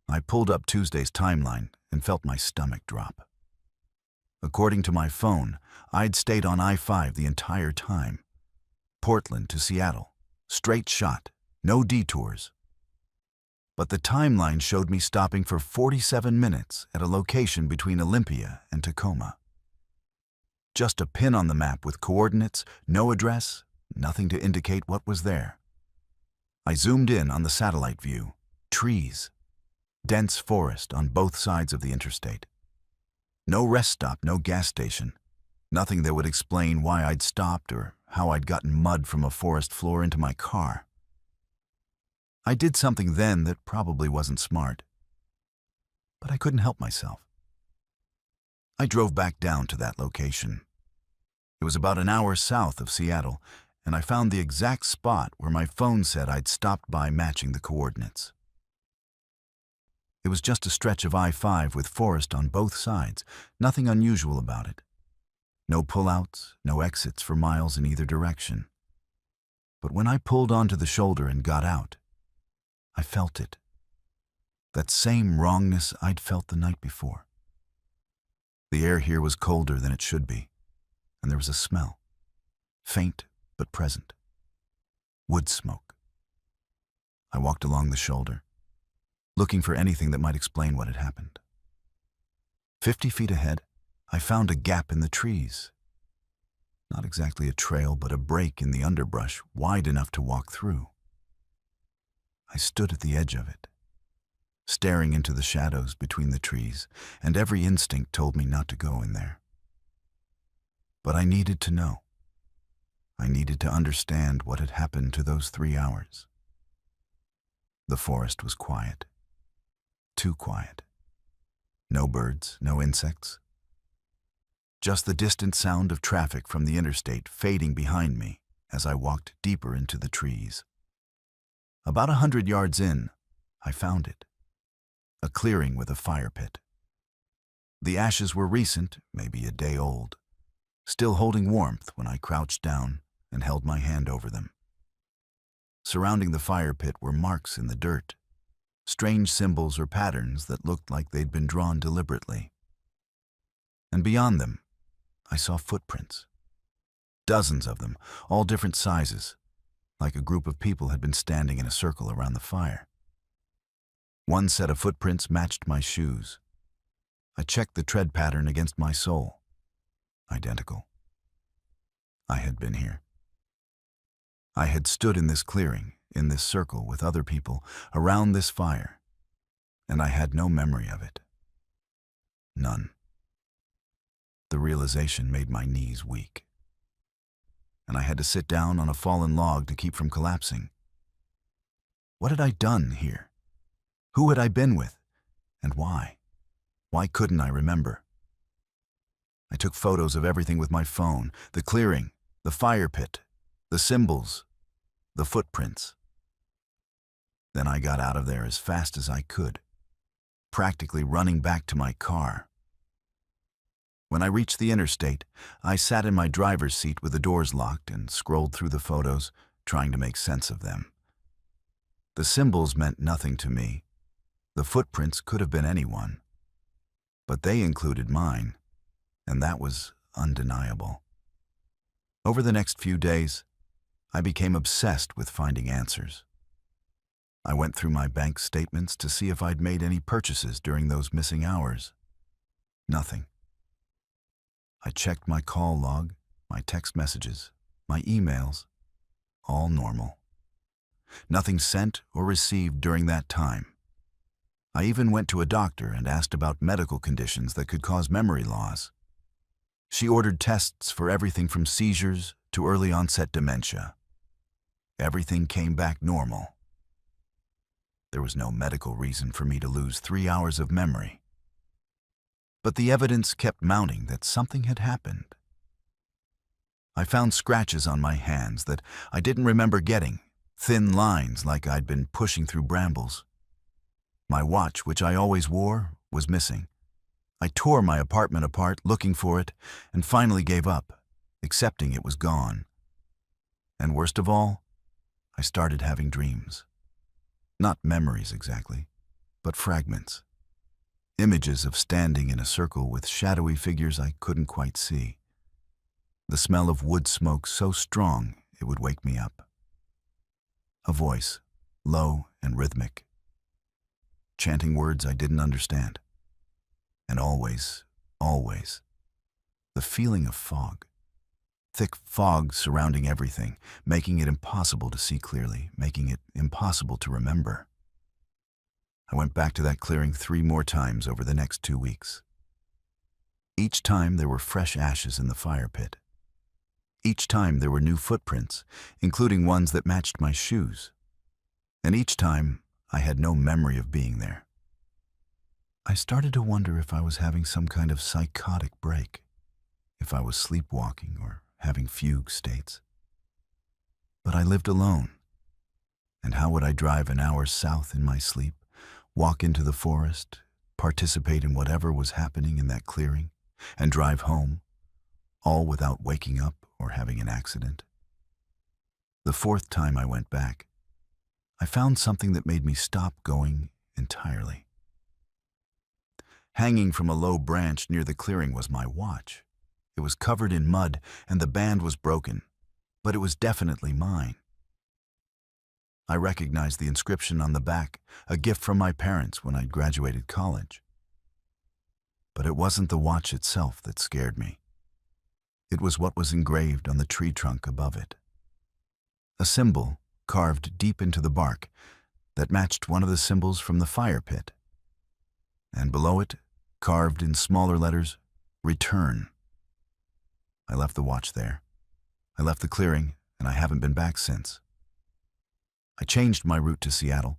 I pulled up Tuesday's timeline and felt my stomach drop. According to my phone, I'd stayed on I-5 the entire time. Portland to Seattle, straight shot, no detours. But the timeline showed me stopping for 47 minutes at a location between Olympia and Tacoma. Just a pin on the map with coordinates, no address, nothing to indicate what was there. I zoomed in on the satellite view. Trees. Dense forest on both sides of the interstate. No rest stop, no gas station. Nothing that would explain why I'd stopped or how I'd gotten mud from a forest floor into my car. I did something then that probably wasn't smart, but I couldn't help myself. I drove back down to that location. It was about an hour south of Seattle, and I found the exact spot where my phone said I'd stopped by matching the coordinates. It was just a stretch of I-5 with forest on both sides, nothing unusual about it. No pullouts, no exits for miles in either direction. But when I pulled onto the shoulder and got out, I felt it. That same wrongness I'd felt the night before. The air here was colder than it should be, and there was a smell, faint but present. Wood smoke. I walked along the shoulder, looking for anything that might explain what had happened. 50 feet ahead, I found a gap in the trees. Not exactly a trail, but a break in the underbrush wide enough to walk through. I stood at the edge of it, staring into the shadows between the trees, and every instinct told me not to go in there. But I needed to know. I needed to understand what had happened to those 3 hours. The forest was quiet. Too quiet. No birds, no insects. Just the distant sound of traffic from the interstate fading behind me as I walked deeper into the trees. About 100 yards in, I found it. A clearing with a fire pit. The ashes were recent, maybe a day old, still holding warmth when I crouched down and held my hand over them. Surrounding the fire pit were marks in the dirt, strange symbols or patterns that looked like they'd been drawn deliberately. And beyond them, I saw footprints. Dozens of them, all different sizes, like a group of people had been standing in a circle around the fire. One set of footprints matched my shoes. I checked the tread pattern against my sole. Identical. I had been here. I had stood in this clearing, in this circle with other people, around this fire, and I had no memory of it. None. The realization made my knees weak, and I had to sit down on a fallen log to keep from collapsing. What had I done here? Who had I been with, and why? Why couldn't I remember? I took photos of everything with my phone, the clearing, the fire pit, the symbols, the footprints. Then I got out of there as fast as I could, practically running back to my car. When I reached the interstate, I sat in my driver's seat with the doors locked and scrolled through the photos, trying to make sense of them. The symbols meant nothing to me. The footprints could have been anyone, but they included mine, and that was undeniable. Over the next few days, I became obsessed with finding answers. I went through my bank statements to see if I'd made any purchases during those missing hours. Nothing. I checked my call log, my text messages, my emails, all normal. Nothing sent or received during that time. I even went to a doctor and asked about medical conditions that could cause memory loss. She ordered tests for everything from seizures to early onset dementia. Everything came back normal. There was no medical reason for me to lose 3 hours of memory. But the evidence kept mounting that something had happened. I found scratches on my hands that I didn't remember getting, thin lines like I'd been pushing through brambles. My watch, which I always wore, was missing. I tore my apartment apart looking for it and finally gave up, accepting it was gone. And worst of all, I started having dreams. Not memories exactly, but fragments. Images of standing in a circle with shadowy figures I couldn't quite see. The smell of wood smoke so strong it would wake me up. A voice, low and rhythmic, chanting words I didn't understand. And always, always, the feeling of fog. Thick fog surrounding everything, making it impossible to see clearly, making it impossible to remember. I went back to that clearing 3 more times over the next 2 weeks. Each time there were fresh ashes in the fire pit. Each time there were new footprints, including ones that matched my shoes. And each time I had no memory of being there. I started to wonder if I was having some kind of psychotic break, if I was sleepwalking or having fugue states. But I lived alone, and how would I drive an hour south in my sleep, walk into the forest, participate in whatever was happening in that clearing, and drive home, all without waking up or having an accident? The 4th time I went back, I found something that made me stop going entirely. Hanging from a low branch near the clearing was my watch. It was covered in mud and the band was broken, but it was definitely mine. I recognized the inscription on the back, a gift from my parents when I'd graduated college. But it wasn't the watch itself that scared me. It was what was engraved on the tree trunk above it. A symbol carved deep into the bark that matched one of the symbols from the fire pit. And below it, carved in smaller letters, return. I left the watch there. I left the clearing, and I haven't been back since. I changed my route to Seattle.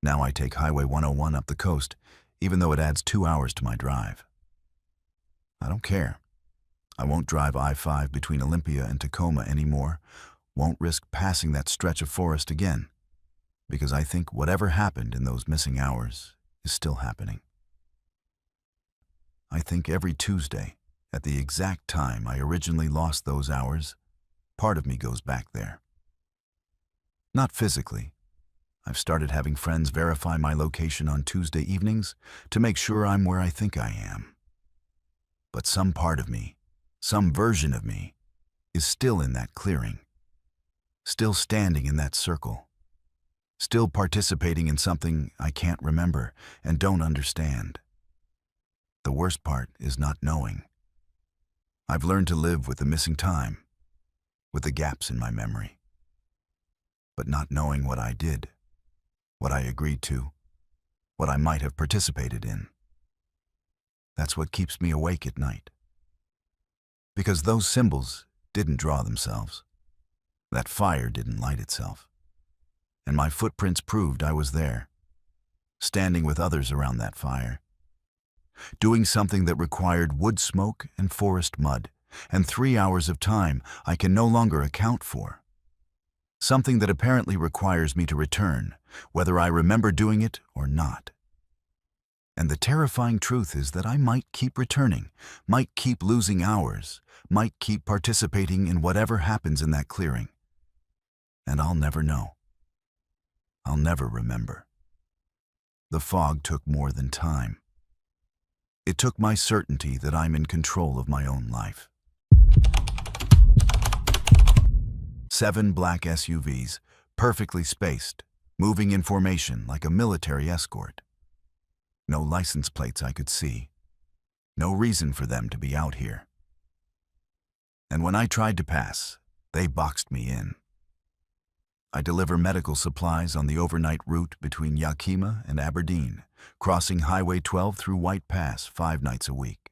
Now I take Highway 101 up the coast, even though it adds 2 hours to my drive. I don't care. I won't drive I-5 between Olympia and Tacoma anymore, won't risk passing that stretch of forest again, because I think whatever happened in those missing hours is still happening. I think every Tuesday, at the exact time I originally lost those hours, part of me goes back there. Not physically. I've started having friends verify my location on Tuesday evenings to make sure I'm where I think I am. But some part of me, some version of me, is still in that clearing, still standing in that circle, still participating in something I can't remember and don't understand. The worst part is not knowing. I've learned to live with the missing time, with the gaps in my memory. But not knowing what I did, what I agreed to, what I might have participated in. That's what keeps me awake at night. Because those symbols didn't draw themselves. That fire didn't light itself. And my footprints proved I was there, standing with others around that fire, doing something that required wood smoke and forest mud, and 3 hours of time I can no longer account for. Something that apparently requires me to return, whether I remember doing it or not. And the terrifying truth is that I might keep returning, might keep losing hours, might keep participating in whatever happens in that clearing. And I'll never know. I'll never remember. The fog took more than time. It took my certainty that I'm in control of my own life. 7 black SUVs, perfectly spaced, moving in formation like a military escort. No license plates I could see. No reason for them to be out here. And when I tried to pass, they boxed me in. I deliver medical supplies on the overnight route between Yakima and Aberdeen, crossing Highway 12 through White Pass 5 nights a week.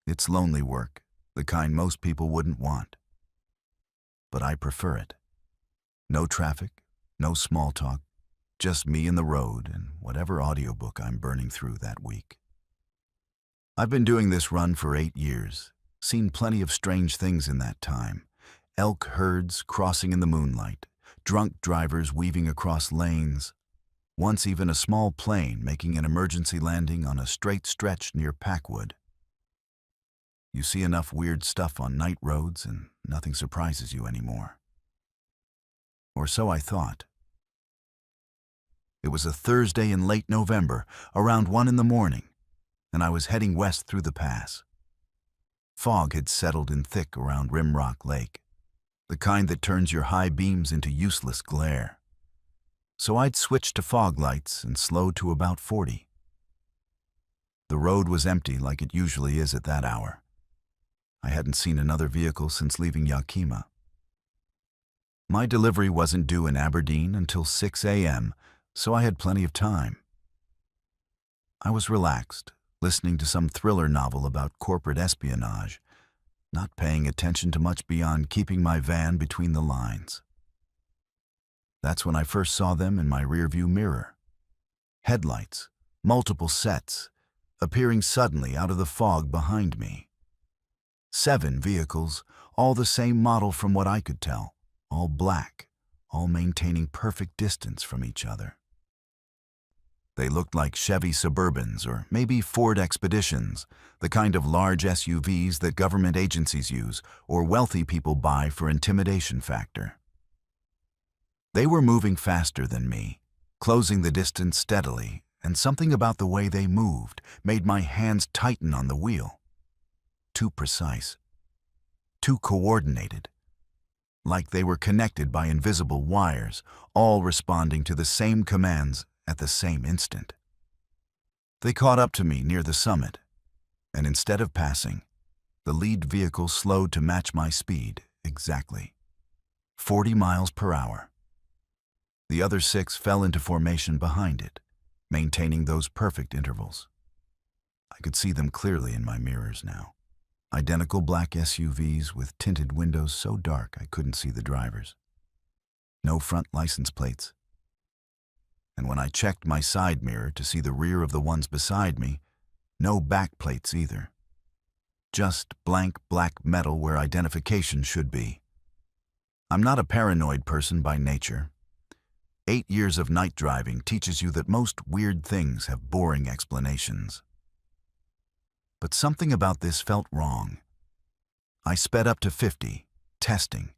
It's lonely work, the kind most people wouldn't want. But I prefer it. No traffic, no small talk, just me and the road and whatever audiobook I'm burning through that week. I've been doing this run for 8 years, Seen plenty of strange things in that time. Elk herds crossing in the moonlight, drunk drivers weaving across lanes, once even a small plane making an emergency landing on a straight stretch near Packwood. You see enough weird stuff on night roads and nothing surprises you anymore. Or so I thought. It was a Thursday in late November, around 1 in the morning, and I was heading west through the pass. Fog had settled in thick around Rimrock Lake, the kind that turns your high beams into useless glare. So I'd switched to fog lights and slowed to about 40. The road was empty like it usually is at that hour. I hadn't seen another vehicle since leaving Yakima. My delivery wasn't due in Aberdeen until 6 a.m., so I had plenty of time. I was relaxed, listening to some thriller novel about corporate espionage, not paying attention to much beyond keeping my van between the lines. That's when I first saw them in my rearview mirror. Headlights, multiple sets, appearing suddenly out of the fog behind me. 7 vehicles, all the same model from what I could tell, all black, all maintaining perfect distance from each other. They looked like Chevy Suburbans or maybe Ford Expeditions, the kind of large SUVs that government agencies use or wealthy people buy for intimidation factor. They were moving faster than me, closing the distance steadily, and something about the way they moved made my hands tighten on the wheel. Too precise, too coordinated, like they were connected by invisible wires, all responding to the same commands at the same instant. They caught up to me near the summit, and instead of passing, the lead vehicle slowed to match my speed exactly, 40 miles per hour. The other 6 fell into formation behind it, maintaining those perfect intervals. I could see them clearly in my mirrors now. Identical black SUVs with tinted windows so dark I couldn't see the drivers. No front license plates. And when I checked my side mirror to see the rear of the ones beside me, no back plates either. Just blank black metal where identification should be. I'm not a paranoid person by nature. 8 years of night driving teaches you that most weird things have boring explanations. But something about this felt wrong. I sped up to 50, testing.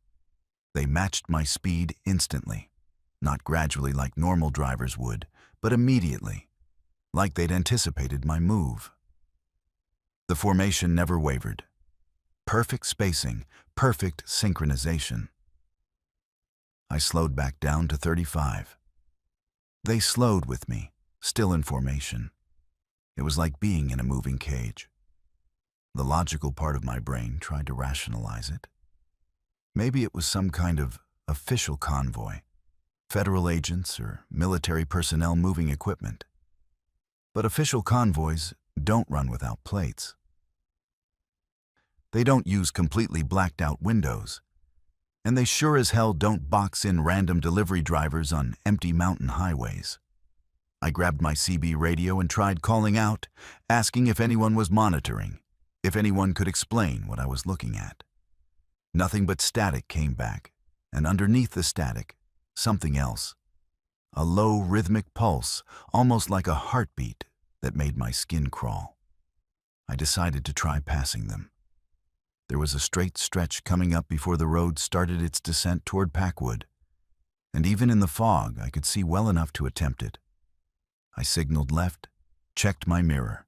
They matched my speed instantly. Not gradually like normal drivers would, but immediately, like they'd anticipated my move. The formation never wavered. Perfect spacing, perfect synchronization. I slowed back down to 35. They slowed with me, still in formation. It was like being in a moving cage. The logical part of my brain tried to rationalize it. Maybe it was some kind of official convoy. Federal agents or military personnel moving equipment. But official convoys don't run without plates. They don't use completely blacked out windows. And they sure as hell don't box in random delivery drivers on empty mountain highways. I grabbed my CB radio and tried calling out, asking if anyone was monitoring, if anyone could explain what I was looking at. Nothing but static came back, and underneath the static, something else. A low rhythmic pulse, almost like a heartbeat, that made my skin crawl. I decided to try passing them. There was a straight stretch coming up before the road started its descent toward Packwood, and even in the fog I could see well enough to attempt it. I signaled left, checked my mirror,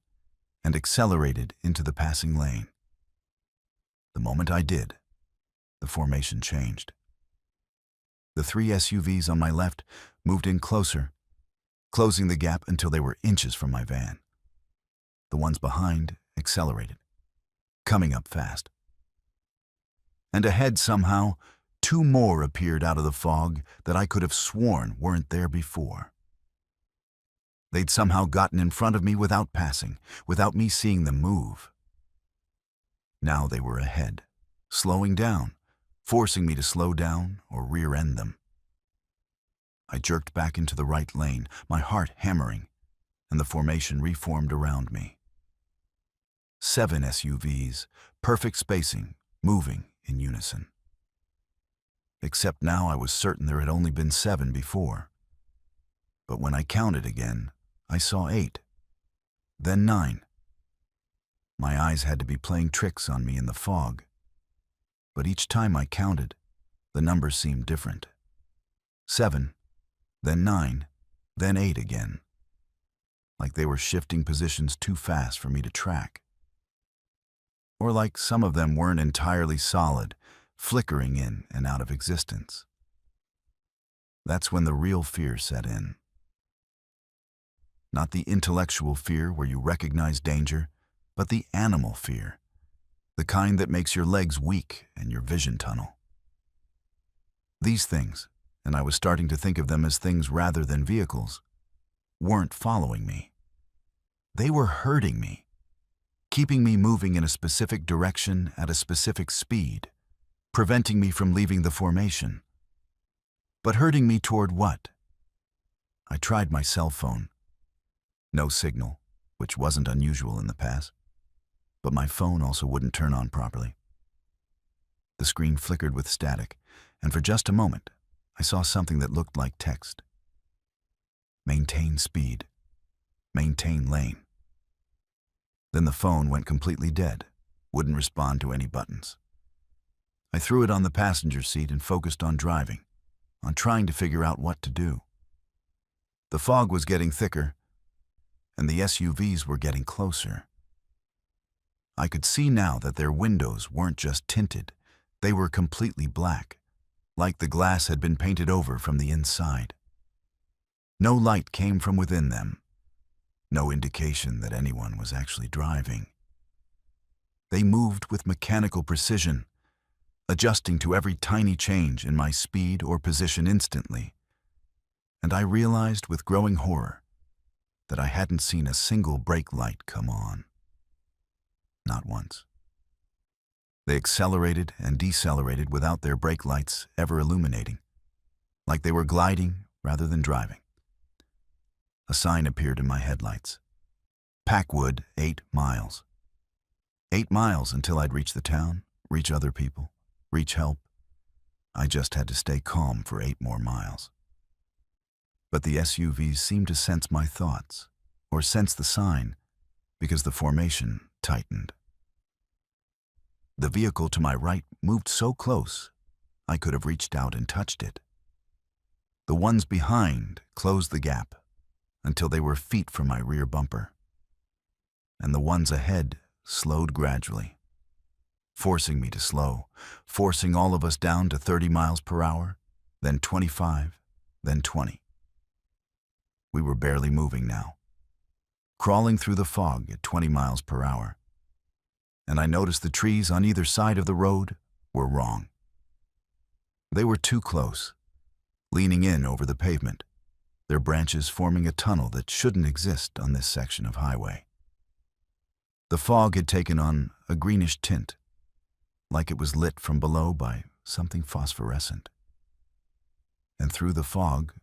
and accelerated into the passing lane. The moment I did, the formation changed. The 3 SUVs on my left moved in closer, closing the gap until they were inches from my van. The ones behind accelerated, coming up fast. And ahead somehow, 2 more appeared out of the fog that I could have sworn weren't there before. They'd somehow gotten in front of me without passing, without me seeing them move. Now they were ahead, slowing down, forcing me to slow down or rear-end them. I jerked back into the right lane, my heart hammering, and the formation reformed around me. 7 SUVs, perfect spacing, moving in unison. Except now I was certain there had only been 7 before. But when I counted again, I saw 8, then 9. My eyes had to be playing tricks on me in the fog. But each time I counted, the numbers seemed different. 7, then 9, then 8 again. Like they were shifting positions too fast for me to track. Or like some of them weren't entirely solid, flickering in and out of existence. That's when the real fear set in. Not the intellectual fear where you recognize danger, but the animal fear, the kind that makes your legs weak and your vision tunnel. These things, and I was starting to think of them as things rather than vehicles, weren't following me. They were hurting me, keeping me moving in a specific direction at a specific speed, preventing me from leaving the formation. But hurting me toward what? I tried my cell phone. No signal, which wasn't unusual in the past, but my phone also wouldn't turn on properly. The screen flickered with static, and for just a moment, I saw something that looked like text. Maintain speed. Maintain lane. Then the phone went completely dead, wouldn't respond to any buttons. I threw it on the passenger seat and focused on driving, on trying to figure out what to do. The fog was getting thicker, and the SUVs were getting closer. I could see now that their windows weren't just tinted, they were completely black, like the glass had been painted over from the inside. No light came from within them, no indication that anyone was actually driving. They moved with mechanical precision, adjusting to every tiny change in my speed or position instantly, and I realized with growing horror that I hadn't seen a single brake light come on. Not once. They accelerated and decelerated without their brake lights ever illuminating, like they were gliding rather than driving. A sign appeared in my headlights. Packwood, 8 miles. 8 miles until I'd reach the town, reach other people, reach help. I just had to stay calm for 8 more miles. But the SUVs seemed to sense my thoughts, or sense the sign, because the formation tightened. The vehicle to my right moved so close, I could have reached out and touched it. The ones behind closed the gap until they were feet from my rear bumper. And the ones ahead slowed gradually, forcing me to slow, forcing all of us down to 30 miles per hour, then 25, then 20. We were barely moving now, crawling through the fog at 20 miles per hour. And I noticed the trees on either side of the road were wrong. They were too close, leaning in over the pavement, their branches forming a tunnel that shouldn't exist on this section of highway. The fog had taken on a greenish tint, like it was lit from below by something phosphorescent. And through the fog,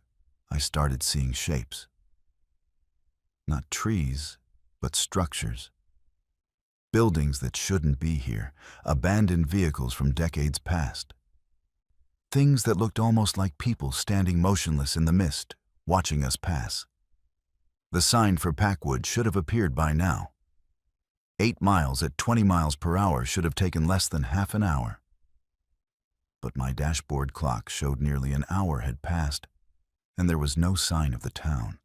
I started seeing shapes. Not trees, but structures. Buildings that shouldn't be here, abandoned vehicles from decades past. Things that looked almost like people standing motionless in the mist, watching us pass. The sign for Packwood should have appeared by now. 8 miles at 20 miles per hour should have taken less than half an hour. But my dashboard clock showed nearly an hour had passed, and there was no sign of the town.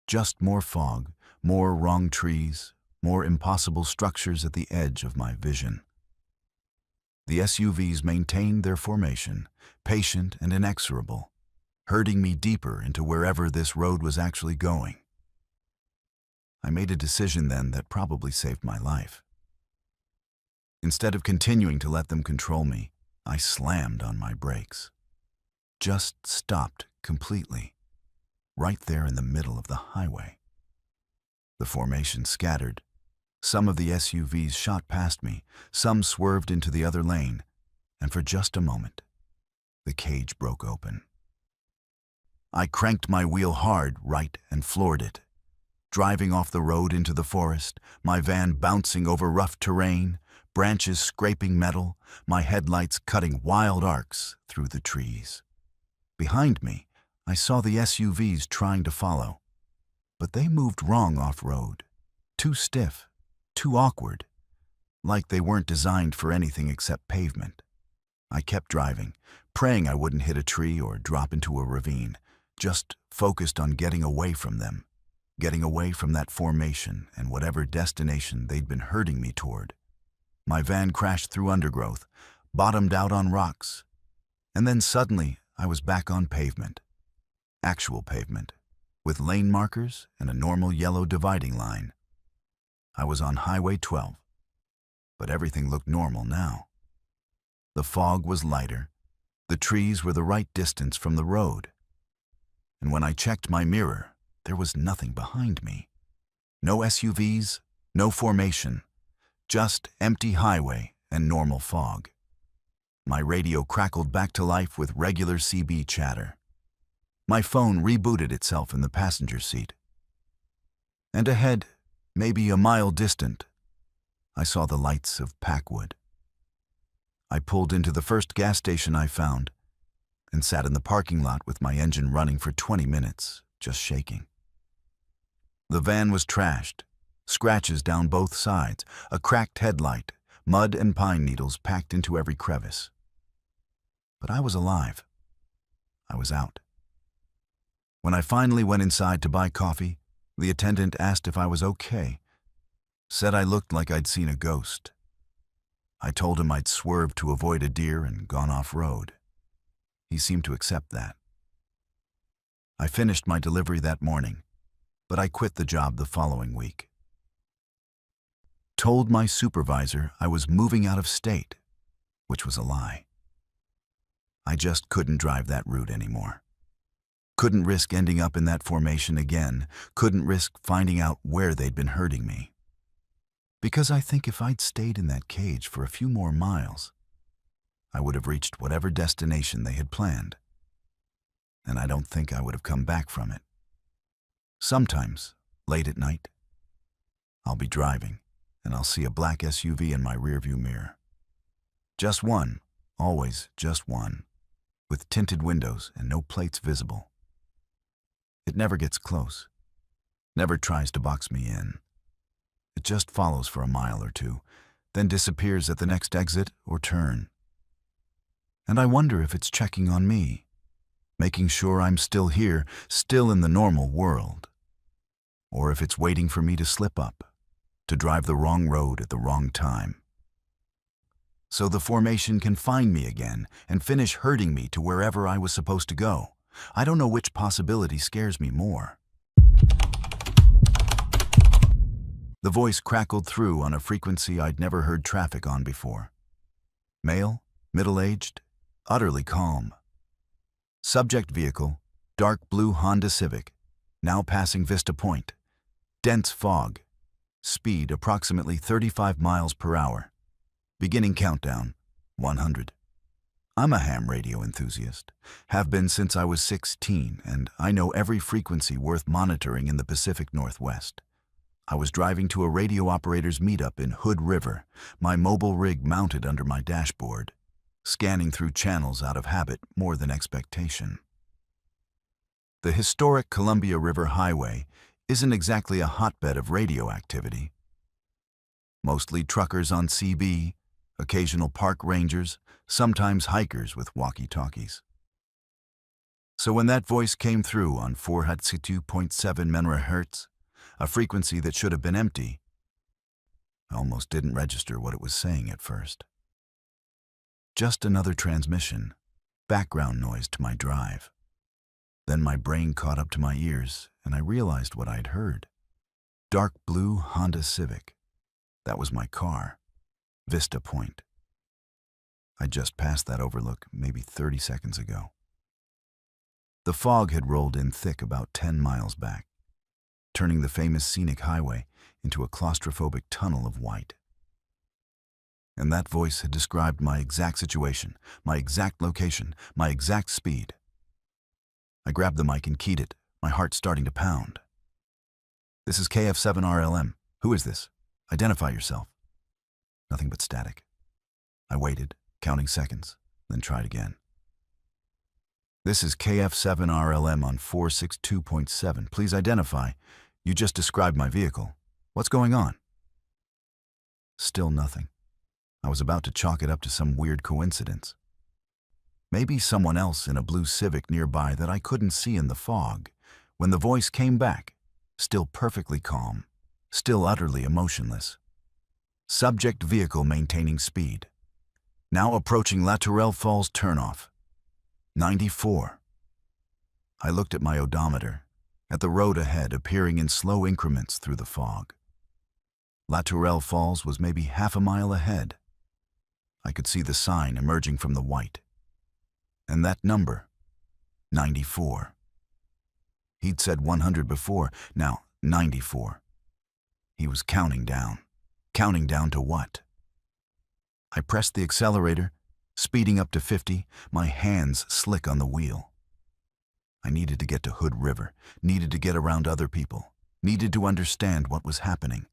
Just more fog, more wrong trees, more impossible structures at the edge of my vision. The SUVs maintained their formation, patient and inexorable, herding me deeper into wherever this road was actually going. I made a decision then that probably saved my life. Instead of continuing to let them control me, I slammed on my brakes. Just stopped completely, right there in the middle of the highway. The formation scattered. Some of the SUVs shot past me, some swerved into the other lane, and for just a moment, the cage broke open. I cranked my wheel hard right and floored it, driving off the road into the forest, my van bouncing over rough terrain, branches scraping metal, my headlights cutting wild arcs through the trees. Behind me, I saw the SUVs trying to follow, but they moved wrong off-road. Too stiff, too awkward, like they weren't designed for anything except pavement. I kept driving, praying I wouldn't hit a tree or drop into a ravine, just focused on getting away from them, getting away from that formation and whatever destination they'd been herding me toward. My van crashed through undergrowth, bottomed out on rocks, and then suddenly I was back on pavement. Actual pavement, with lane markers and a normal yellow dividing line. I was on Highway 12, but everything looked normal now. The fog was lighter, the trees were the right distance from the road, and when I checked my mirror, there was nothing behind me. No SUVs, no formation, just empty highway and normal fog. My radio crackled back to life with regular CB chatter. My phone rebooted itself in the passenger seat. And ahead, maybe a mile distant, I saw the lights of Packwood. I pulled into the first gas station I found and sat in the parking lot with my engine running for 20 minutes, just shaking. The van was trashed, scratches down both sides, a cracked headlight, mud and pine needles packed into every crevice. But I was alive. I was out. When I finally went inside to buy coffee, the attendant asked if I was okay, said I looked like I'd seen a ghost. I told him I'd swerved to avoid a deer and gone off-road. He seemed to accept that. I finished my delivery that morning, but I quit the job the following week. Told my supervisor I was moving out of state, which was a lie. I just couldn't drive that route anymore. Couldn't risk ending up in that formation again, couldn't risk finding out where they'd been hurting me. Because I think if I'd stayed in that cage for a few more miles, I would have reached whatever destination they had planned. And I don't think I would have come back from it. Sometimes, late at night, I'll be driving and I'll see a black SUV in my rearview mirror. Just one, always just one, with tinted windows and no plates visible. It never gets close, never tries to box me in. It just follows for a mile or two, then disappears at the next exit or turn. And I wonder if it's checking on me, making sure I'm still here, still in the normal world. Or if it's waiting for me to slip up, to drive the wrong road at the wrong time. So the formation can find me again and finish herding me to wherever I was supposed to go. I don't know which possibility scares me more. The voice crackled through on a frequency I'd never heard traffic on before. Male, middle-aged, utterly calm. Subject vehicle, dark blue Honda Civic, now passing Vista Point. Dense fog. Speed approximately 35 miles per hour. Beginning countdown, 100. I'm a ham radio enthusiast, have been since I was 16, and I know every frequency worth monitoring in the Pacific Northwest. I was driving to a radio operator's meetup in Hood River, my mobile rig mounted under my dashboard, scanning through channels out of habit more than expectation. The historic Columbia River Highway isn't exactly a hotbed of radio activity. Mostly truckers on CB, occasional park rangers, sometimes hikers with walkie-talkies. So when that voice came through on 402.7 MHz, a frequency that should have been empty, I almost didn't register what it was saying at first. Just another transmission, background noise to my drive. Then my brain caught up to my ears and I realized what I'd heard. Dark blue Honda Civic. That was my car. Vista Point. I just passed that overlook maybe 30 seconds ago. The fog had rolled in thick about 10 miles back, turning the famous scenic highway into a claustrophobic tunnel of white. And that voice had described my exact situation, my exact location, my exact speed. I grabbed the mic and keyed it, my heart starting to pound. This is KF7RLM. Who is this? Identify yourself. Nothing but static. I waited, counting seconds, then tried again. This is KF7RLM on 462.7. Please identify. You just described my vehicle. What's going on? Still nothing. I was about to chalk it up to some weird coincidence. Maybe someone else in a blue Civic nearby that I couldn't see in the fog, when the voice came back, still perfectly calm, still utterly emotionless. Subject vehicle maintaining speed. Now approaching La Tourelle Falls turnoff. 94. I looked at my odometer, at the road ahead appearing in slow increments through the fog. La Tourelle Falls was maybe half a mile ahead. I could see the sign emerging from the white. And that number, 94. He'd said 100 before, now 94. He was counting down. Counting down to what? I pressed the accelerator, speeding up to 50, my hands slick on the wheel. I needed to get to Hood River, needed to get around other people, needed to understand what was happening.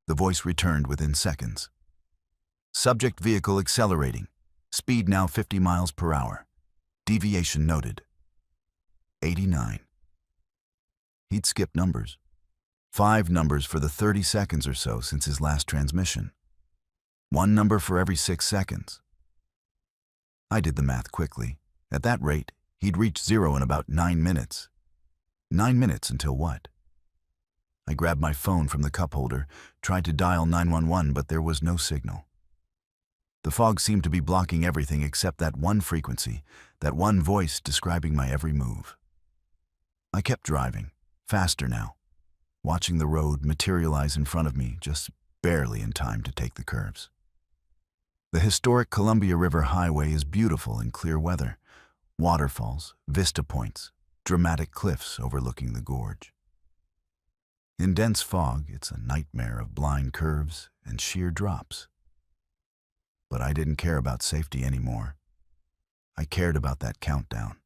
The voice returned within seconds. Subject vehicle accelerating. Speed now 50 miles per hour. Deviation noted. 89. He'd skipped numbers. 5 numbers for the 30 seconds or so since his last transmission. 1 number for every 6 seconds. I did the math quickly. At that rate, he'd reach 0 in about 9 minutes. 9 minutes until what? I grabbed my phone from the cup holder, tried to dial 911, but there was no signal. The fog seemed to be blocking everything except that one frequency, that one voice describing my every move. I kept driving, faster now, watching the road materialize in front of me, just barely in time to take the curves. The historic Columbia River Highway is beautiful in clear weather. Waterfalls, vista points, dramatic cliffs overlooking the gorge. In dense fog, it's a nightmare of blind curves and sheer drops. But I didn't care about safety anymore. I cared about that countdown.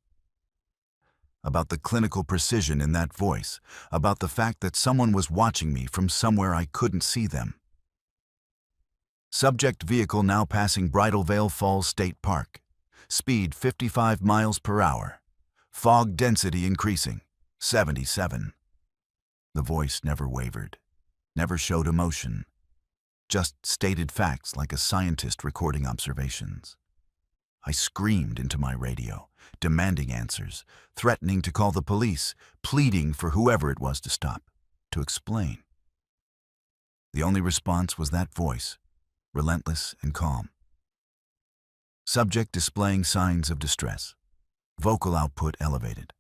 About the clinical precision in that voice, about the fact that someone was watching me from somewhere I couldn't see them. Subject vehicle now passing Bridal Veil Falls State Park. Speed 55 miles per hour. Fog density increasing, 77. The voice never wavered, never showed emotion, just stated facts like a scientist recording observations. I screamed into my radio, demanding answers, threatening to call the police, pleading for whoever it was to stop, to explain. The only response was that voice, relentless and calm. Subject displaying signs of distress. Vocal output elevated.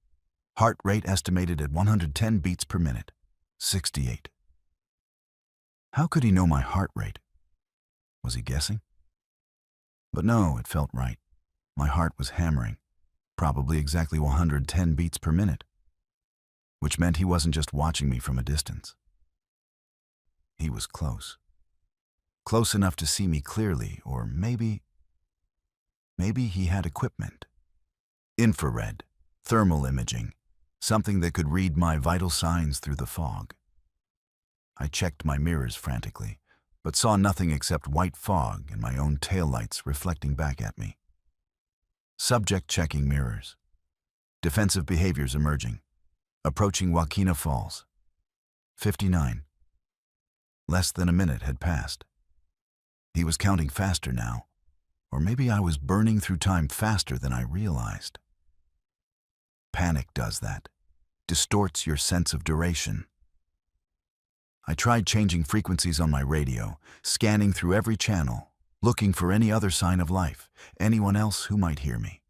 Heart rate estimated at 110 beats per minute. 68. How could he know my heart rate? Was he guessing? But no, it felt right. My heart was hammering, probably exactly 110 beats per minute, which meant he wasn't just watching me from a distance. He was close. Close enough to see me clearly, or maybe he had equipment. Infrared, thermal imaging, something that could read my vital signs through the fog. I checked my mirrors frantically, but saw nothing except white fog and my own taillights reflecting back at me. Subject checking mirrors. Defensive behaviors emerging. Approaching Joaquina Falls. 59. Less than a minute had passed. He was counting faster now, or maybe I was burning through time faster than I realized. Panic does that, distorts your sense of duration. I tried changing frequencies on my radio, scanning through every channel, looking for any other sign of life, anyone else who might hear me.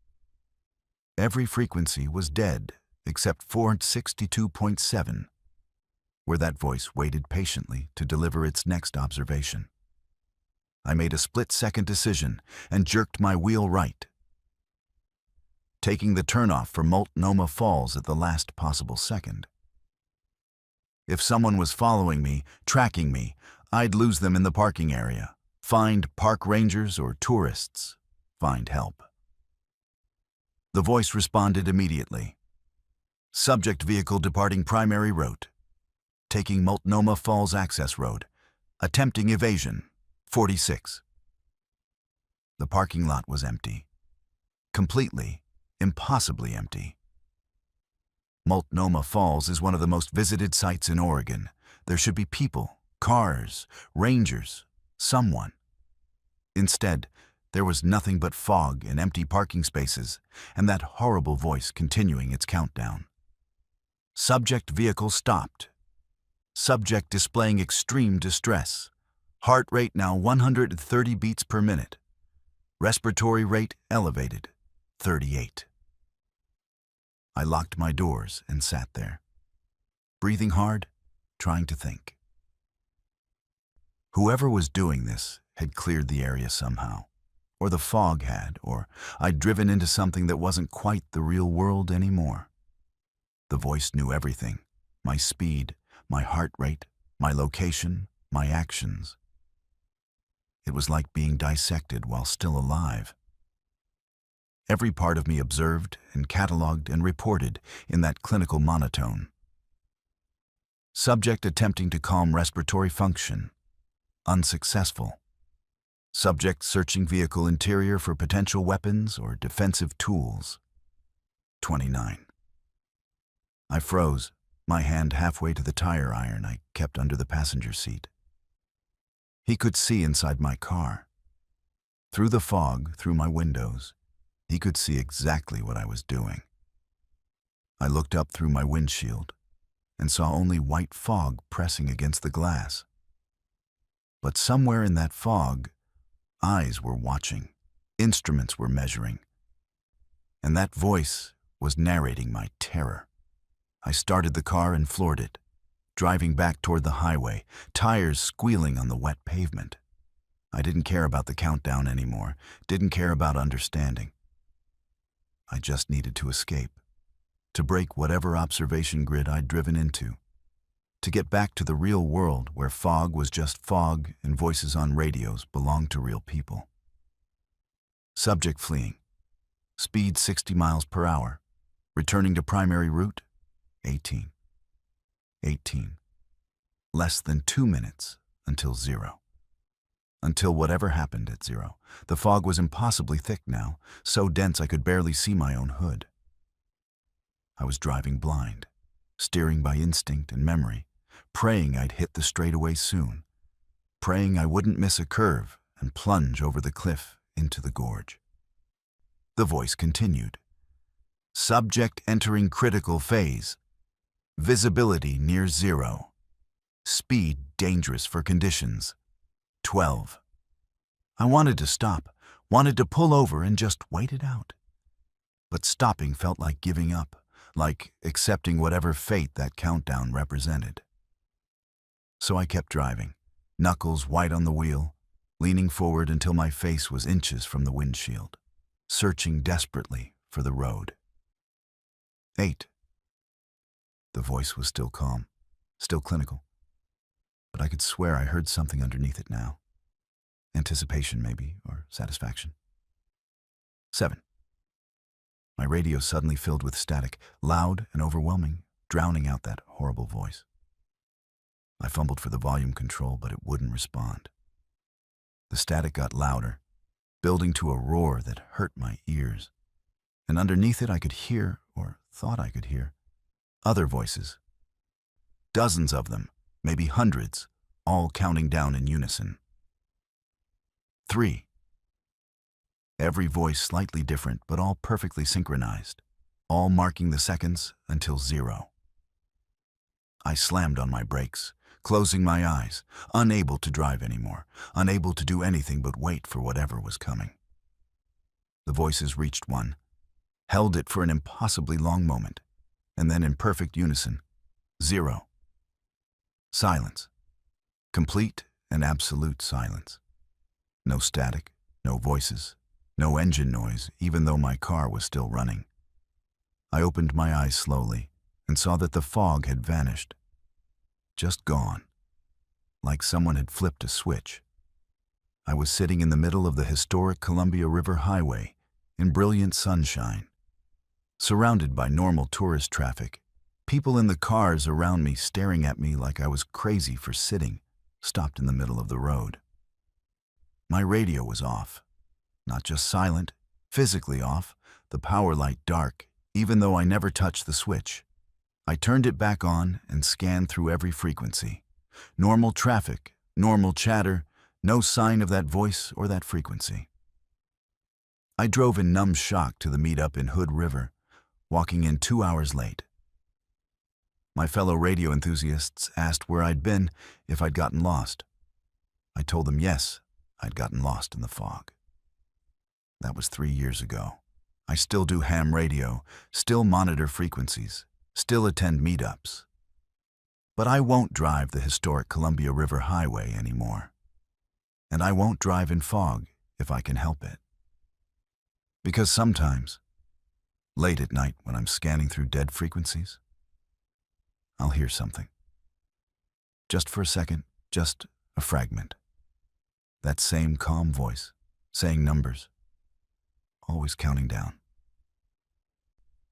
Every frequency was dead except 462.7, where that voice waited patiently to deliver its next observation. I made a split-second decision and jerked my wheel right, taking the turnoff for Multnomah Falls at the last possible second. If someone was following me, tracking me, I'd lose them in the parking area, find park rangers or tourists, find help. The voice responded immediately. Subject vehicle departing primary route. taking Multnomah Falls Access Road. Attempting evasion. 46. The parking lot was empty. Completely, impossibly empty. Multnomah Falls is one of the most visited sites in Oregon. There should be people, cars, rangers, someone. Instead, there was nothing but fog and empty parking spaces, and that horrible voice continuing its countdown. Subject vehicle stopped. Subject displaying extreme distress. Heart rate now 130 beats per minute. Respiratory rate elevated, 38. I locked my doors and sat there, breathing hard, trying to think. Whoever was doing this had cleared the area somehow, or the fog had, or I'd driven into something that wasn't quite the real world anymore. The voice knew everything, my speed, my heart rate, my location, my actions. It was like being dissected while still alive. Every part of me observed and catalogued and reported in that clinical monotone. Subject attempting to calm respiratory function. Unsuccessful. Subject searching vehicle interior for potential weapons or defensive tools. 29. I froze, my hand halfway to the tire iron I kept under the passenger seat. He could see inside my car. Through the fog, through my windows, he could see exactly what I was doing. I looked up through my windshield and saw only white fog pressing against the glass. But somewhere in that fog, eyes were watching, instruments were measuring, and that voice was narrating my terror. I started the car and floored it, driving back toward the highway, tires squealing on the wet pavement. I didn't care about the countdown anymore, didn't care about understanding. I just needed to escape, to break whatever observation grid I'd driven into, to get back to the real world where fog was just fog and voices on radios belonged to real people. Subject fleeing. Speed 60 miles per hour. Returning to primary route, 18. 18. Less than 2 minutes until 0. Until whatever happened at 0. The fog was impossibly thick now, so dense I could barely see my own hood. I was driving blind, steering by instinct and memory, praying I'd hit the straightaway soon, praying I wouldn't miss a curve and plunge over the cliff into the gorge. The voice continued. Subject entering critical phase. Visibility near 0. Speed dangerous for conditions. 12. I wanted to stop, wanted to pull over and just wait it out. But stopping felt like giving up, like accepting whatever fate that countdown represented. So I kept driving, knuckles white on the wheel, leaning forward until my face was inches from the windshield, searching desperately for the road. 8. The voice was still calm, still clinical, but I could swear I heard something underneath it now. Anticipation, maybe, or satisfaction. 7. My radio suddenly filled with static, loud and overwhelming, drowning out that horrible voice. I fumbled for the volume control, but it wouldn't respond. The static got louder, building to a roar that hurt my ears. And underneath it I could hear, or thought I could hear, other voices. Dozens of them, maybe hundreds, all counting down in unison. 3. Every voice slightly different, but all perfectly synchronized, all marking the seconds until 0. I slammed on my brakes, closing my eyes, unable to drive anymore, unable to do anything but wait for whatever was coming. The voices reached 1, held it for an impossibly long moment, and then in perfect unison, 0. Silence. Complete and absolute silence. No static, no voices, no engine noise, even though my car was still running. I opened my eyes slowly and saw that the fog had vanished. Just gone, like someone had flipped a switch. I was sitting in the middle of the historic Columbia River Highway in brilliant sunshine, surrounded by normal tourist traffic, People in the cars around me staring at me like I was crazy for sitting, stopped in the middle of the road. My radio was off. Not just silent, physically off, the power light dark, even though I never touched the switch. I turned it back on and scanned through every frequency. Normal traffic, normal chatter, no sign of that voice or that frequency. I drove in numb shock to the meetup in Hood River, walking in 2 hours late. My fellow radio enthusiasts asked where I'd been, if I'd gotten lost. I told them yes, I'd gotten lost in the fog. That was 3 years ago. I still do ham radio, still monitor frequencies, still attend meetups. But I won't drive the historic Columbia River Highway anymore. And I won't drive in fog if I can help it. Because sometimes, late at night when I'm scanning through dead frequencies, I'll hear something. Just for a second, just a fragment. That same calm voice, saying numbers, always counting down.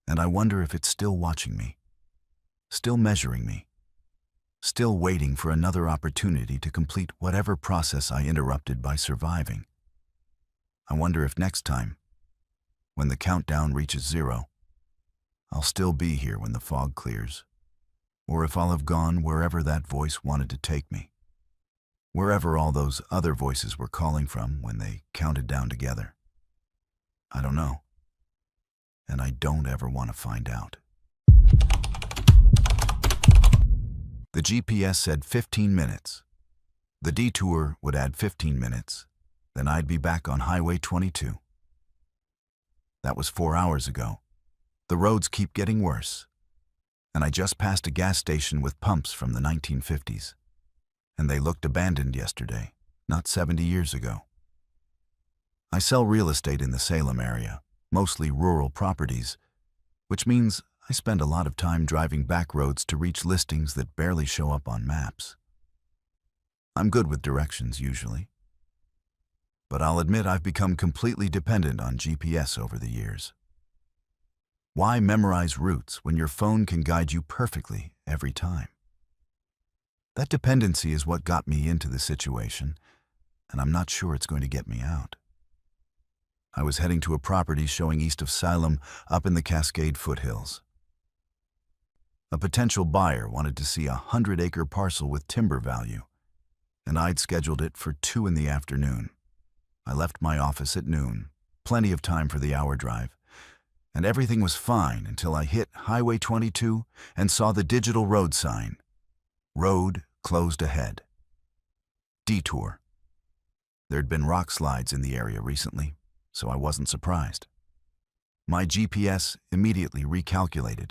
And I wonder if it's still watching me, still measuring me, still waiting for another opportunity to complete whatever process I interrupted by surviving. I wonder if next time, when the countdown reaches 0, I'll still be here when the fog clears, or if I'll have gone wherever that voice wanted to take me, wherever all those other voices were calling from when they counted down together. I don't know, and I don't ever want to find out. The GPS said 15 minutes. The detour would add 15 minutes, then I'd be back on Highway 22. That was 4 hours ago. The roads keep getting worse, and I just passed a gas station with pumps from the 1950s, and they looked abandoned yesterday, not 70 years ago. I sell real estate in the Salem area, mostly rural properties, which means I spend a lot of time driving back roads to reach listings that barely show up on maps. I'm good with directions usually, but I'll admit I've become completely dependent on GPS over the years. Why memorize routes when your phone can guide you perfectly every time? That dependency is what got me into the situation, and I'm not sure it's going to get me out. I was heading to a property showing east of Salem up in the Cascade foothills. A potential buyer wanted to see a 100-acre parcel with timber value, and I'd scheduled it for 2 in the afternoon. I left my office at noon, plenty of time for the hour drive, and everything was fine until I hit Highway 22 and saw the digital road sign. Road closed ahead. Detour. There'd been rock slides in the area recently, so I wasn't surprised. My GPS immediately recalculated,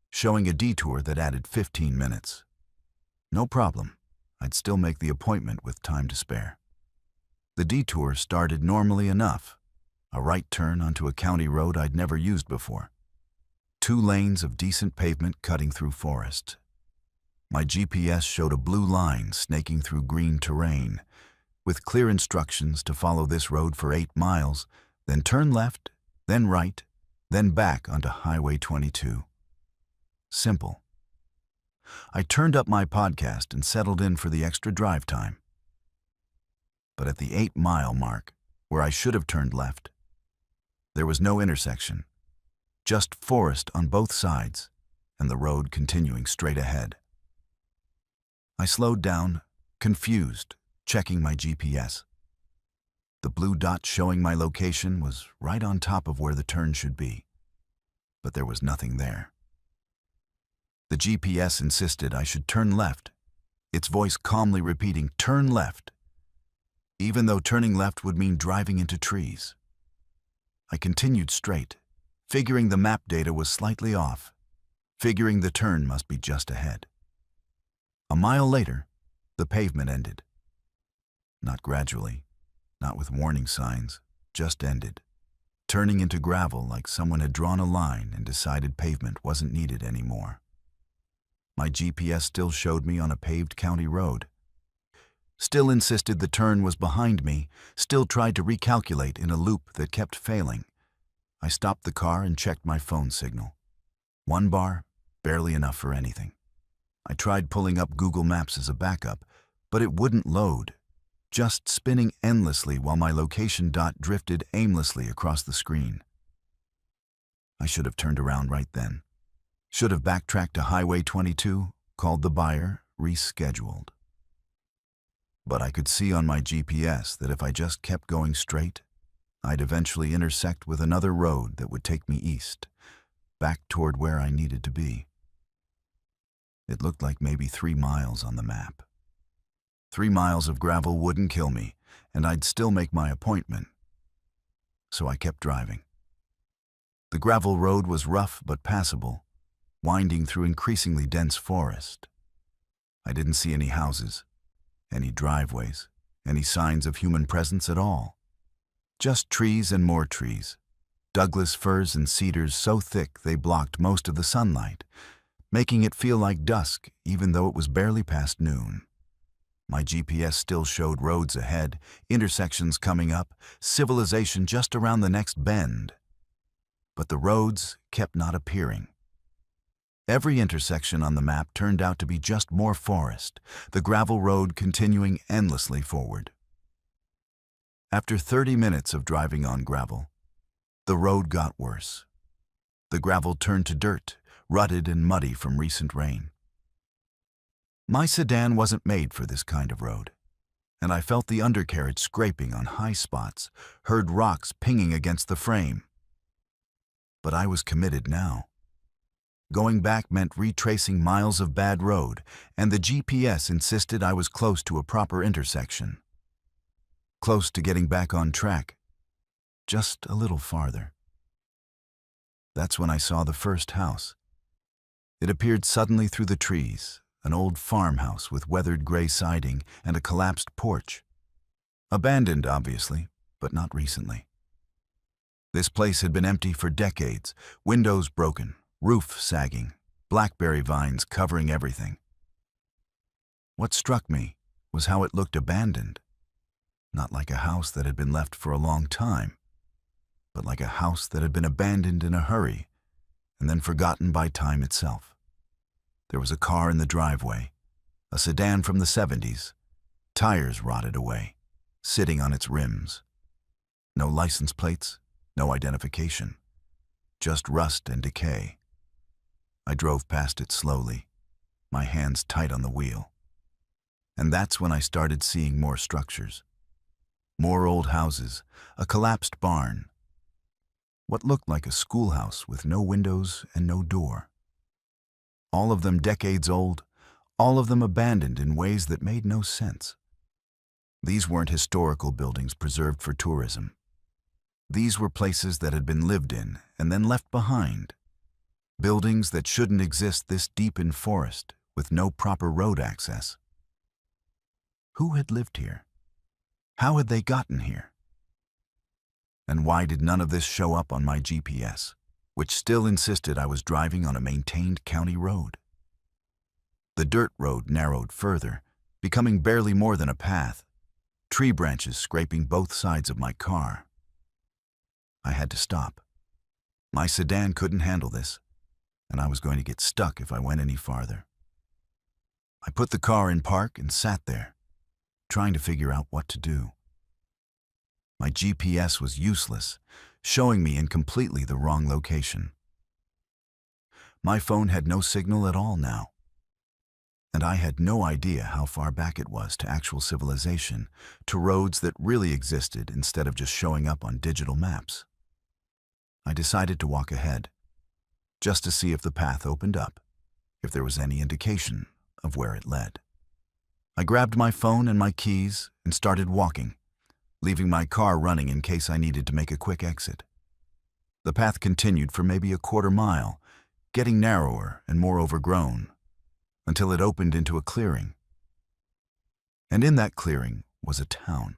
showing a detour that added 15 minutes. No problem. I'd still make the appointment with time to spare. The detour started normally enough, a right turn onto a county road I'd never used before. 2 lanes of decent pavement cutting through forest. My GPS showed a blue line snaking through green terrain, with clear instructions to follow this road for 8 miles, then turn left, then right, then back onto Highway 22. Simple. I turned up my podcast and settled in for the extra drive time. But at the 8-mile mark, where I should have turned left, there was no intersection, just forest on both sides and the road continuing straight ahead. I slowed down, confused, checking my GPS. The blue dot showing my location was right on top of where the turn should be, but there was nothing there. The GPS insisted I should turn left, its voice calmly repeating, "Turn left," even though turning left would mean driving into trees. I continued straight, figuring the map data was slightly off, figuring the turn must be just ahead. A mile later, the pavement ended. Not gradually, not with warning signs, just ended, turning into gravel like someone had drawn a line and decided pavement wasn't needed anymore. My GPS still showed me on a paved county road, still insisted the turn was behind me, still tried to recalculate in a loop that kept failing. I stopped the car and checked my phone signal. 1 bar, barely enough for anything. I tried pulling up Google Maps as a backup, but it wouldn't load, just spinning endlessly while my location dot drifted aimlessly across the screen. I should have turned around right then. Should have backtracked to Highway 22, called the buyer, rescheduled. But I could see on my GPS that if I just kept going straight, I'd eventually intersect with another road that would take me east, back toward where I needed to be. It looked like maybe 3 miles on the map. 3 miles of gravel wouldn't kill me, and I'd still make my appointment. So I kept driving. The gravel road was rough but passable, winding through increasingly dense forest. I didn't see any houses, any driveways, any signs of human presence at all. Just trees and more trees, Douglas firs and cedars so thick they blocked most of the sunlight, making it feel like dusk even though it was barely past noon. My GPS still showed roads ahead, intersections coming up, civilization just around the next bend. But the roads kept not appearing. Every intersection on the map turned out to be just more forest, the gravel road continuing endlessly forward. After 30 minutes of driving on gravel, the road got worse. The gravel turned to dirt, rutted and muddy from recent rain. My sedan wasn't made for this kind of road, and I felt the undercarriage scraping on high spots, heard rocks pinging against the frame. But I was committed now. Going back meant retracing miles of bad road, and the GPS insisted I was close to a proper intersection. Close to getting back on track, just a little farther. That's when I saw the first house. It appeared suddenly through the trees, an old farmhouse with weathered gray siding and a collapsed porch. Abandoned, obviously, but not recently. This place had been empty for decades, windows broken, roof sagging, blackberry vines covering everything. What struck me was how it looked abandoned. Not like a house that had been left for a long time, but like a house that had been abandoned in a hurry and then forgotten by time itself. There was a car in the driveway, a sedan from the 70s, tires rotted away, sitting on its rims. No license plates, no identification, just rust and decay. I drove past it slowly, my hands tight on the wheel. And that's when I started seeing more structures. More old houses, a collapsed barn. What looked like a schoolhouse with no windows and no door. All of them decades old, all of them abandoned in ways that made no sense. These weren't historical buildings preserved for tourism. These were places that had been lived in and then left behind. Buildings that shouldn't exist this deep in forest with no proper road access. Who had lived here? How had they gotten here? And why did none of this show up on my GPS, which still insisted I was driving on a maintained county road? The dirt road narrowed further, becoming barely more than a path, tree branches scraping both sides of my car. I had to stop. My sedan couldn't handle this, and I was going to get stuck if I went any farther. I put the car in park and sat there, trying to figure out what to do. My GPS was useless, showing me in completely the wrong location. My phone had no signal at all now, and I had no idea how far back it was to actual civilization, to roads that really existed instead of just showing up on digital maps. I decided to walk ahead, just to see if the path opened up, if there was any indication of where it led. I grabbed my phone and my keys and started walking, leaving my car running in case I needed to make a quick exit. The path continued for maybe a quarter mile, getting narrower and more overgrown, until it opened into a clearing. And in that clearing was a town.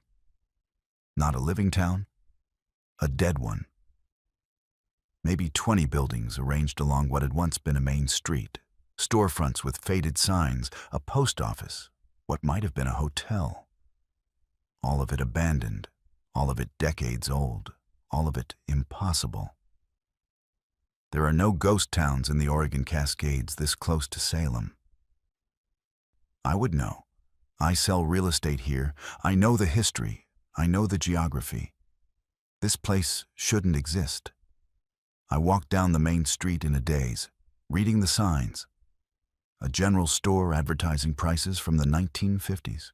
Not a living town, a dead one. Maybe 20 buildings arranged along what had once been a main street, storefronts with faded signs, a post office, what might have been a hotel. All of it abandoned, all of it decades old, all of it impossible. There are no ghost towns in the Oregon Cascades this close to Salem. I would know. I sell real estate here. I know the history. I know the geography. This place shouldn't exist. I walked down the main street in a daze, reading the signs. A general store advertising prices from the 1950s.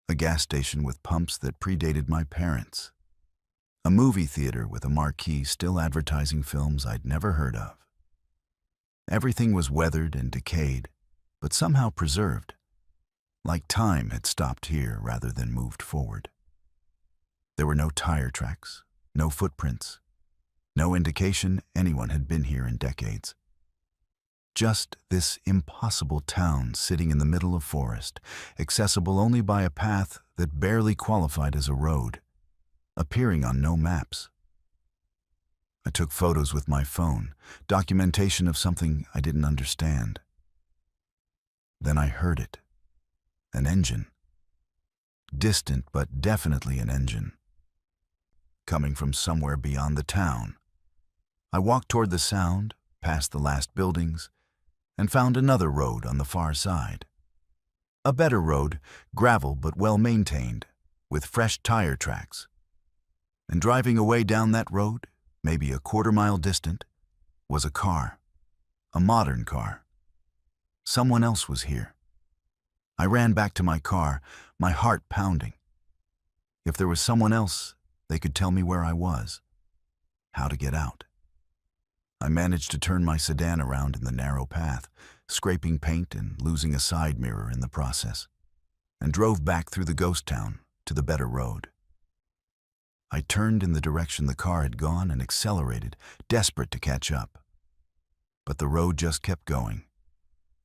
A gas station with pumps that predated my parents. A movie theater with a marquee still advertising films I'd never heard of. Everything was weathered and decayed, but somehow preserved, like time had stopped here rather than moved forward. There were no tire tracks, no footprints, no indication anyone had been here in decades. Just this impossible town sitting in the middle of forest, accessible only by a path that barely qualified as a road, appearing on no maps. I took photos with my phone, documentation of something I didn't understand. Then I heard it. An engine. Distant, but definitely an engine. Coming from somewhere beyond the town. I walked toward the sound, past the last buildings, and found another road on the far side. A better road, gravel but well-maintained, with fresh tire tracks. And driving away down that road, maybe a quarter-mile distant, was a car. A modern car. Someone else was here. I ran back to my car, my heart pounding. If there was someone else, they could tell me where I was, how to get out. I managed to turn my sedan around in the narrow path, scraping paint and losing a side mirror in the process, and drove back through the ghost town to the better road. I turned in the direction the car had gone and accelerated, desperate to catch up. But the road just kept going.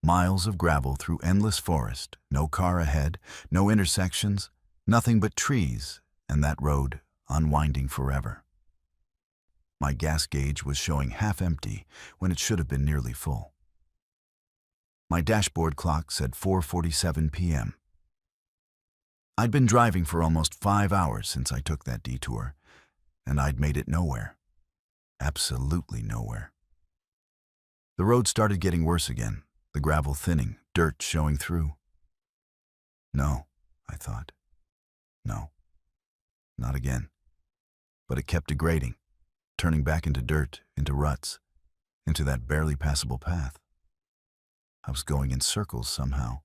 Miles of gravel through endless forest, no car ahead, no intersections, nothing but trees, and that road unwinding forever. My gas gauge was showing half empty when it should have been nearly full. My dashboard clock said 4:47 p.m. I'd been driving for almost 5 hours since I took that detour, and I'd made it nowhere. Absolutely nowhere. The road started getting worse again, the gravel thinning, dirt showing through. No, I thought. No, not again. But it kept degrading, turning back into dirt, into ruts, into that barely passable path. I was going in circles somehow,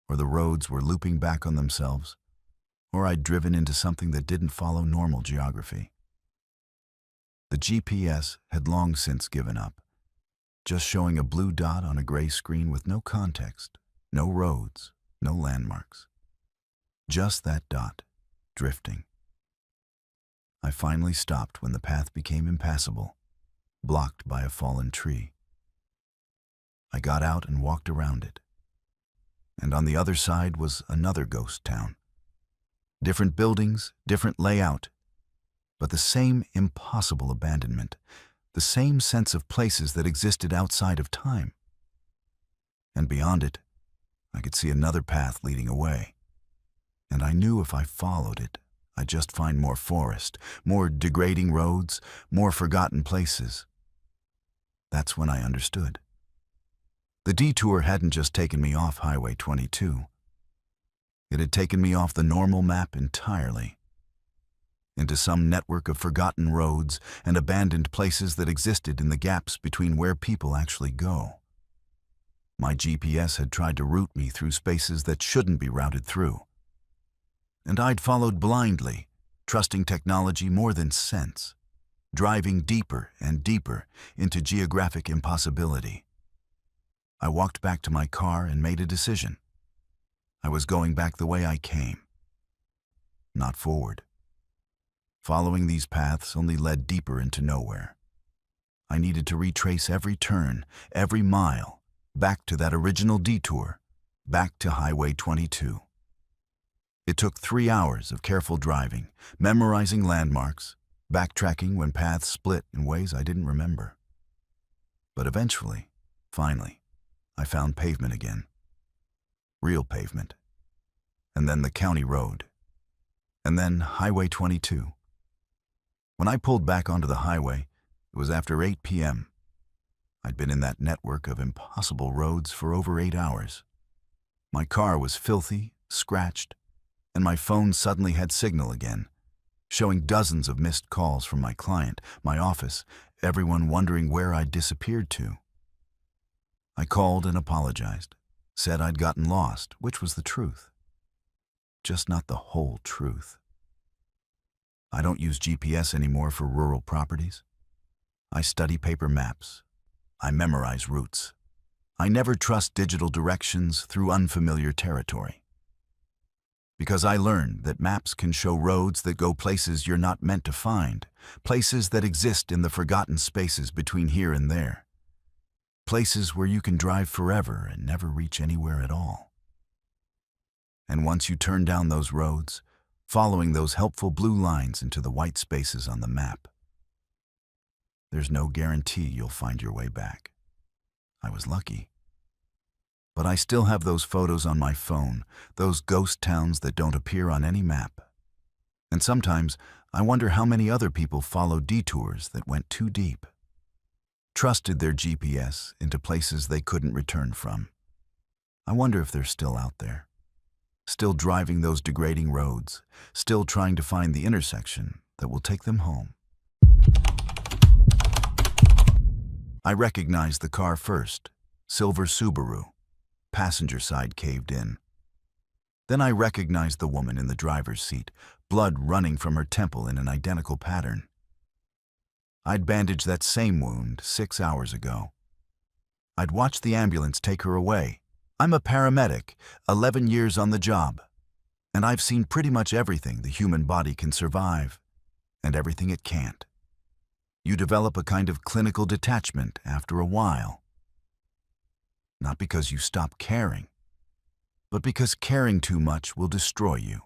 or the roads were looping back on themselves, or I'd driven into something that didn't follow normal geography. The GPS had long since given up, just showing a blue dot on a gray screen with no context, no roads, no landmarks. Just that dot, drifting. I finally stopped when the path became impassable, blocked by a fallen tree. I got out and walked around it. And on the other side was another ghost town. Different buildings, different layout, but the same impossible abandonment, the same sense of places that existed outside of time. And beyond it, I could see another path leading away. And I knew if I followed it, I'd just find more forest, more degrading roads, more forgotten places. That's when I understood. The detour hadn't just taken me off Highway 22. It had taken me off the normal map entirely, into some network of forgotten roads and abandoned places that existed in the gaps between where people actually go. My GPS had tried to route me through spaces that shouldn't be routed through. And I'd followed blindly, trusting technology more than sense, driving deeper and deeper into geographic impossibility. I walked back to my car and made a decision. I was going back the way I came, not forward. Following these paths only led deeper into nowhere. I needed to retrace every turn, every mile, back to that original detour, back to Highway 22. It took 3 hours of careful driving, memorizing landmarks, backtracking when paths split in ways I didn't remember. But eventually, finally, I found pavement again. Real pavement. And then the county road. And then Highway 22. When I pulled back onto the highway, it was after 8 p.m., I'd been in that network of impossible roads for over 8 hours. My car was filthy, scratched, and my phone suddenly had signal again, showing dozens of missed calls from my client, my office, everyone wondering where I'd disappeared to. I called and apologized, said I'd gotten lost, which was the truth. Just not the whole truth. I don't use GPS anymore for rural properties. I study paper maps. I memorize routes. I never trust digital directions through unfamiliar territory. Because I learned that maps can show roads that go places you're not meant to find, places that exist in the forgotten spaces between here and there, places where you can drive forever and never reach anywhere at all. And once you turn down those roads, following those helpful blue lines into the white spaces on the map, there's no guarantee you'll find your way back. I was lucky. But I still have those photos on my phone, those ghost towns that don't appear on any map. And sometimes I wonder how many other people followed detours that went too deep, trusted their GPS into places they couldn't return from. I wonder if they're still out there, still driving those degrading roads, still trying to find the intersection that will take them home. I recognized the car first, silver Subaru, passenger side caved in. Then I recognized the woman in the driver's seat, blood running from her temple in an identical pattern. I'd bandaged that same wound 6 hours ago. I'd watched the ambulance take her away. I'm a paramedic, 11 years on the job, and I've seen pretty much everything the human body can survive, and everything it can't. You develop a kind of clinical detachment after a while. Not because you stop caring, but because caring too much will destroy you.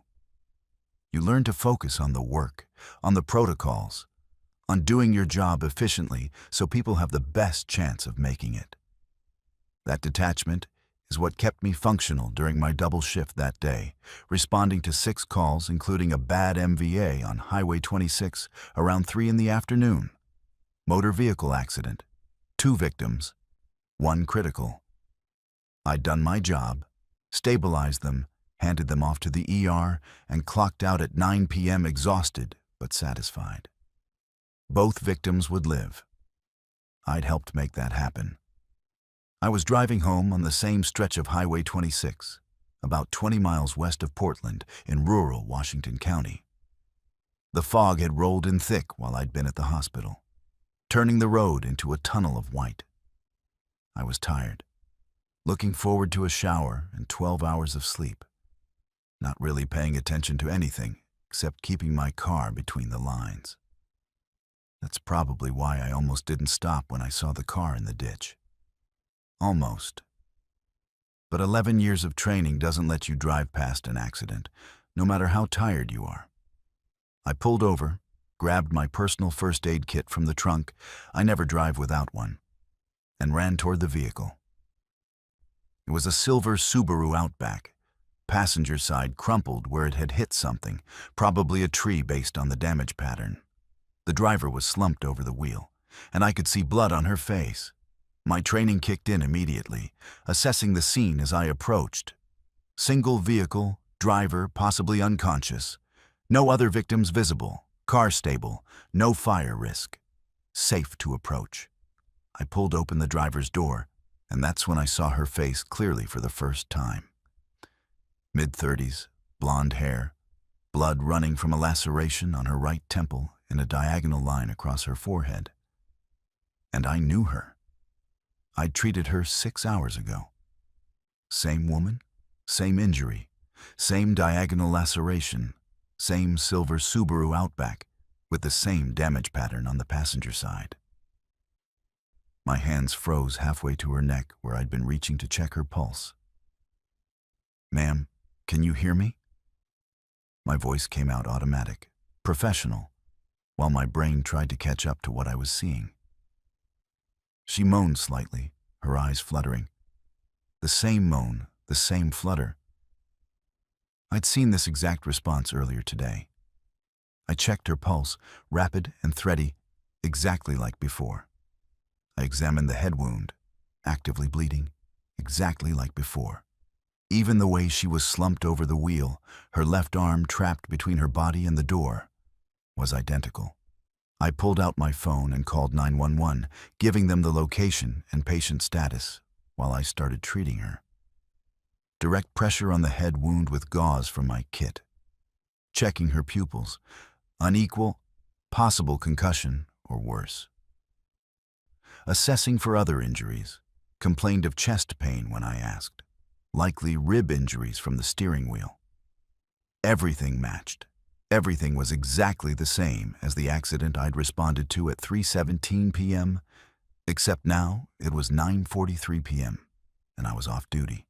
You learn to focus on the work, on the protocols, on doing your job efficiently so people have the best chance of making it. That detachment is what kept me functional during my double shift that day, responding to 6 calls including a bad MVA on Highway 26 around 3 in the afternoon. Motor vehicle accident, 2 victims, 1 critical. I'd done my job, stabilized them, handed them off to the ER, and clocked out at 9 p.m. exhausted but satisfied. Both victims would live. I'd helped make that happen. I was driving home on the same stretch of Highway 26, about 20 miles west of Portland in rural Washington County. The fog had rolled in thick while I'd been at the hospital, turning the road into a tunnel of white. I was tired, looking forward to a shower and 12 hours of sleep, not really paying attention to anything except keeping my car between the lines. That's probably why I almost didn't stop when I saw the car in the ditch. Almost. But 11 years of training doesn't let you drive past an accident, no matter how tired you are. I pulled over, grabbed my personal first aid kit from the trunk — I never drive without one — and ran toward the vehicle. It was a silver Subaru Outback, passenger side crumpled where it had hit something, probably a tree based on the damage pattern. The driver was slumped over the wheel, and I could see blood on her face. My training kicked in immediately, assessing the scene as I approached. Single vehicle, driver possibly unconscious, no other victims visible, car stable, no fire risk, safe to approach. I pulled open the driver's door, and that's when I saw her face clearly for the first time. Mid-30s, blonde hair, blood running from a laceration on her right temple in a diagonal line across her forehead. And I knew her. I'd treated her 6 hours ago. Same woman, same injury, same diagonal laceration, same silver Subaru Outback with the same damage pattern on the passenger side. My hands froze halfway to her neck where I'd been reaching to check her pulse. "Ma'am, can you hear me?" My voice came out automatic, professional, while my brain tried to catch up to what I was seeing. She moaned slightly, her eyes fluttering. The same moan, the same flutter. I'd seen this exact response earlier today. I checked her pulse, rapid and thready, exactly like before. I examined the head wound, actively bleeding, exactly like before. Even the way she was slumped over the wheel, her left arm trapped between her body and the door, was identical. I pulled out my phone and called 911, giving them the location and patient status while I started treating her. Direct pressure on the head wound with gauze from my kit. Checking her pupils. Unequal, possible concussion, or worse. Assessing for other injuries. Complained of chest pain when I asked. Likely rib injuries from the steering wheel. Everything matched. Everything was exactly the same as the accident I'd responded to at 3:17 p.m., except now it was 9:43 p.m., and I was off duty.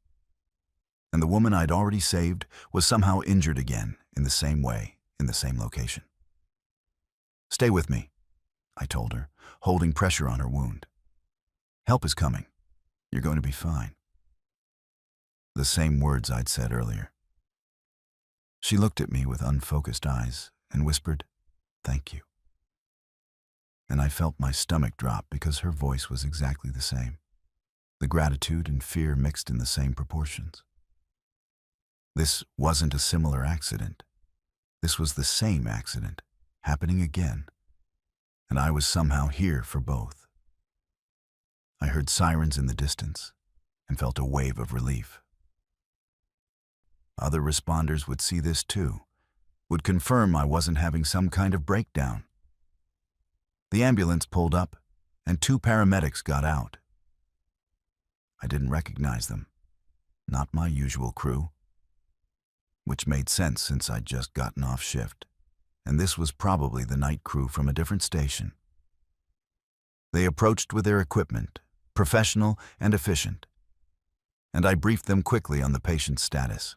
And the woman I'd already saved was somehow injured again in the same way, in the same location. "Stay with me," I told her, holding pressure on her wound. "Help is coming. You're going to be fine." The same words I'd said earlier. She looked at me with unfocused eyes and whispered, "Thank you." And I felt my stomach drop because her voice was exactly the same. The gratitude and fear mixed in the same proportions. This wasn't a similar accident. This was the same accident, happening again. And I was somehow here for both. I heard sirens in the distance and felt a wave of relief. Other responders would see this too, would confirm I wasn't having some kind of breakdown. The ambulance pulled up, and 2 paramedics got out. I didn't recognize them, not my usual crew, which made sense since I'd just gotten off shift, and this was probably the night crew from a different station. They approached with their equipment, professional and efficient, and I briefed them quickly on the patient's status.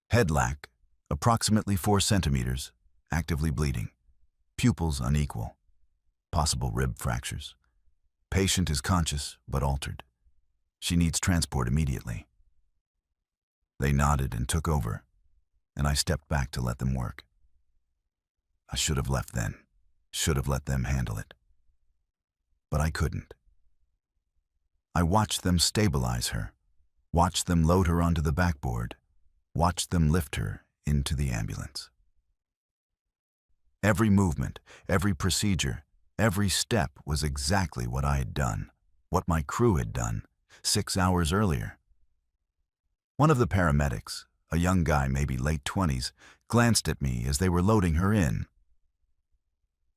Head lack, approximately 4 centimeters, actively bleeding. Pupils unequal. Possible rib fractures. Patient is conscious but altered. She needs transport immediately. They nodded and took over, and I stepped back to let them work. I should have left then, should have let them handle it. But I couldn't. I watched them stabilize her, watched them load her onto the backboard, watched them lift her into the ambulance. Every movement, every procedure, every step was exactly what I had done, what my crew had done, 6 hours earlier. One of the paramedics, a young guy maybe late 20s, glanced at me as they were loading her in.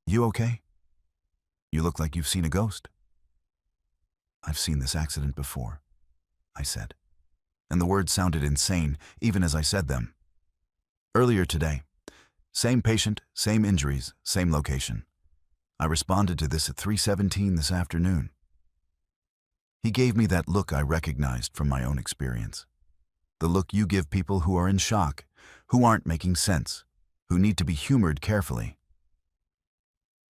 "You okay? You look like you've seen a ghost." "I've seen this accident before," I said, and the words sounded insane even as I said them. "Earlier today, same patient, same injuries, same location. I responded to this at 3:17 this afternoon." He gave me that look I recognized from my own experience. The look you give people who are in shock, who aren't making sense, who need to be humored carefully.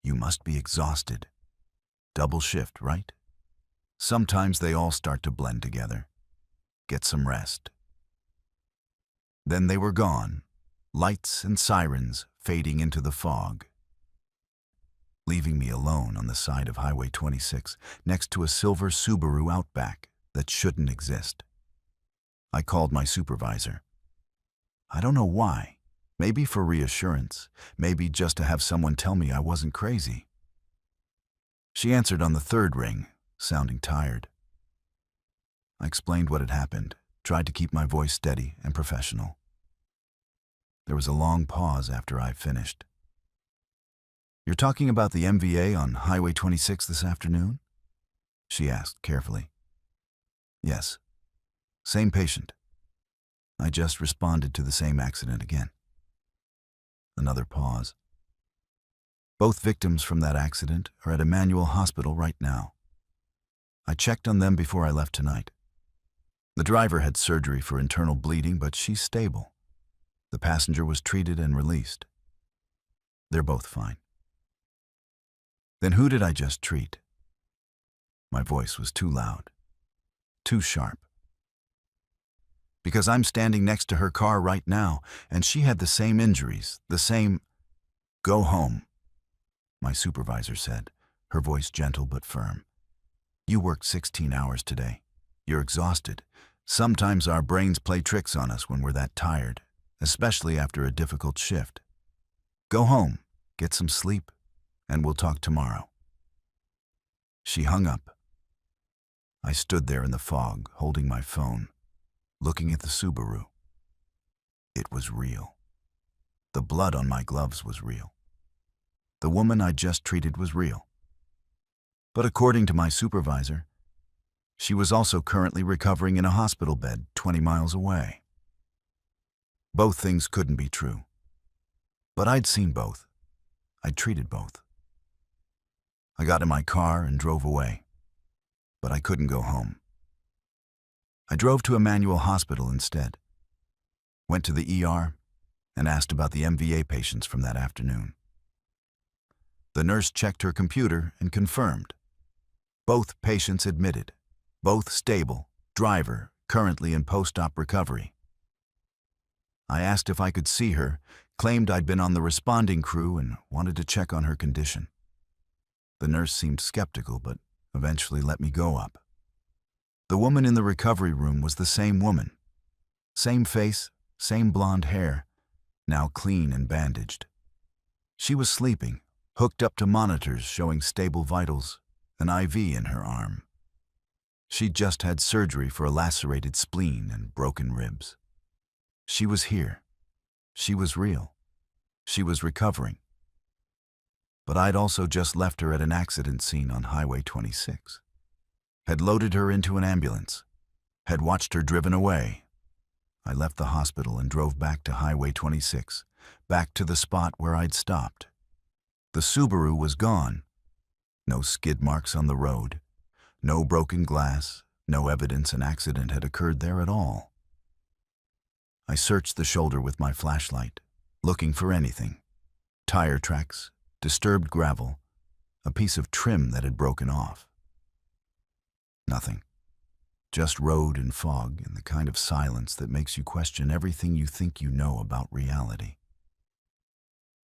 You must be exhausted. Double shift, right? Sometimes they all start to blend together. Get some rest. Then they were gone, lights and sirens fading into the fog, leaving me alone on the side of Highway 26 next to a silver Subaru Outback that shouldn't exist. I called my supervisor. I don't know why. Maybe for reassurance, maybe just to have someone tell me I wasn't crazy. She answered on the 3rd ring, sounding tired. I explained what had happened, tried to keep my voice steady and professional. There was a long pause after I finished. "You're talking about the MVA on Highway 26 this afternoon?" she asked carefully. "Yes. Same patient. I just responded to the same accident again." Another pause. "Both victims from that accident are at Emmanuel Hospital right now. I checked on them before I left tonight. The driver had surgery for internal bleeding, but she's stable. The passenger was treated and released. They're both fine." "Then who did I just treat?" My voice was too loud, too sharp. "Because I'm standing next to her car right now, and she had the same injuries, the same—" "Go home," my supervisor said, her voice gentle but firm. "You worked 16 hours today. You're exhausted. Sometimes our brains play tricks on us when we're that tired, especially after a difficult shift. Go home, get some sleep, and we'll talk tomorrow." She hung up. I stood there in the fog, holding my phone, looking at the Subaru. It was real. The blood on my gloves was real. The woman I'd just treated was real. But according to my supervisor, she was also currently recovering in a hospital bed 20 miles away. Both things couldn't be true. But I'd seen both. I'd treated both. I got in my car and drove away. But I couldn't go home. I drove to Emmanuel Hospital instead. Went to the ER and asked about the MVA patients from that afternoon. The nurse checked her computer and confirmed. Both patients admitted. Both stable. Driver, currently in post-op recovery. I asked if I could see her, claimed I'd been on the responding crew and wanted to check on her condition. The nurse seemed skeptical, but eventually let me go up. The woman in the recovery room was the same woman. Same face, same blonde hair, now clean and bandaged. She was sleeping, hooked up to monitors showing stable vitals, an IV in her arm. She'd just had surgery for a lacerated spleen and broken ribs. She was here. She was real. She was recovering. But I'd also just left her at an accident scene on Highway 26. Had loaded her into an ambulance. Had watched her driven away. I left the hospital and drove back to Highway 26, back to the spot where I'd stopped. The Subaru was gone. No skid marks on the road. No broken glass. No evidence an accident had occurred there at all. I searched the shoulder with my flashlight, looking for anything. Tire tracks, disturbed gravel, a piece of trim that had broken off. Nothing. Just road and fog and the kind of silence that makes you question everything you think you know about reality.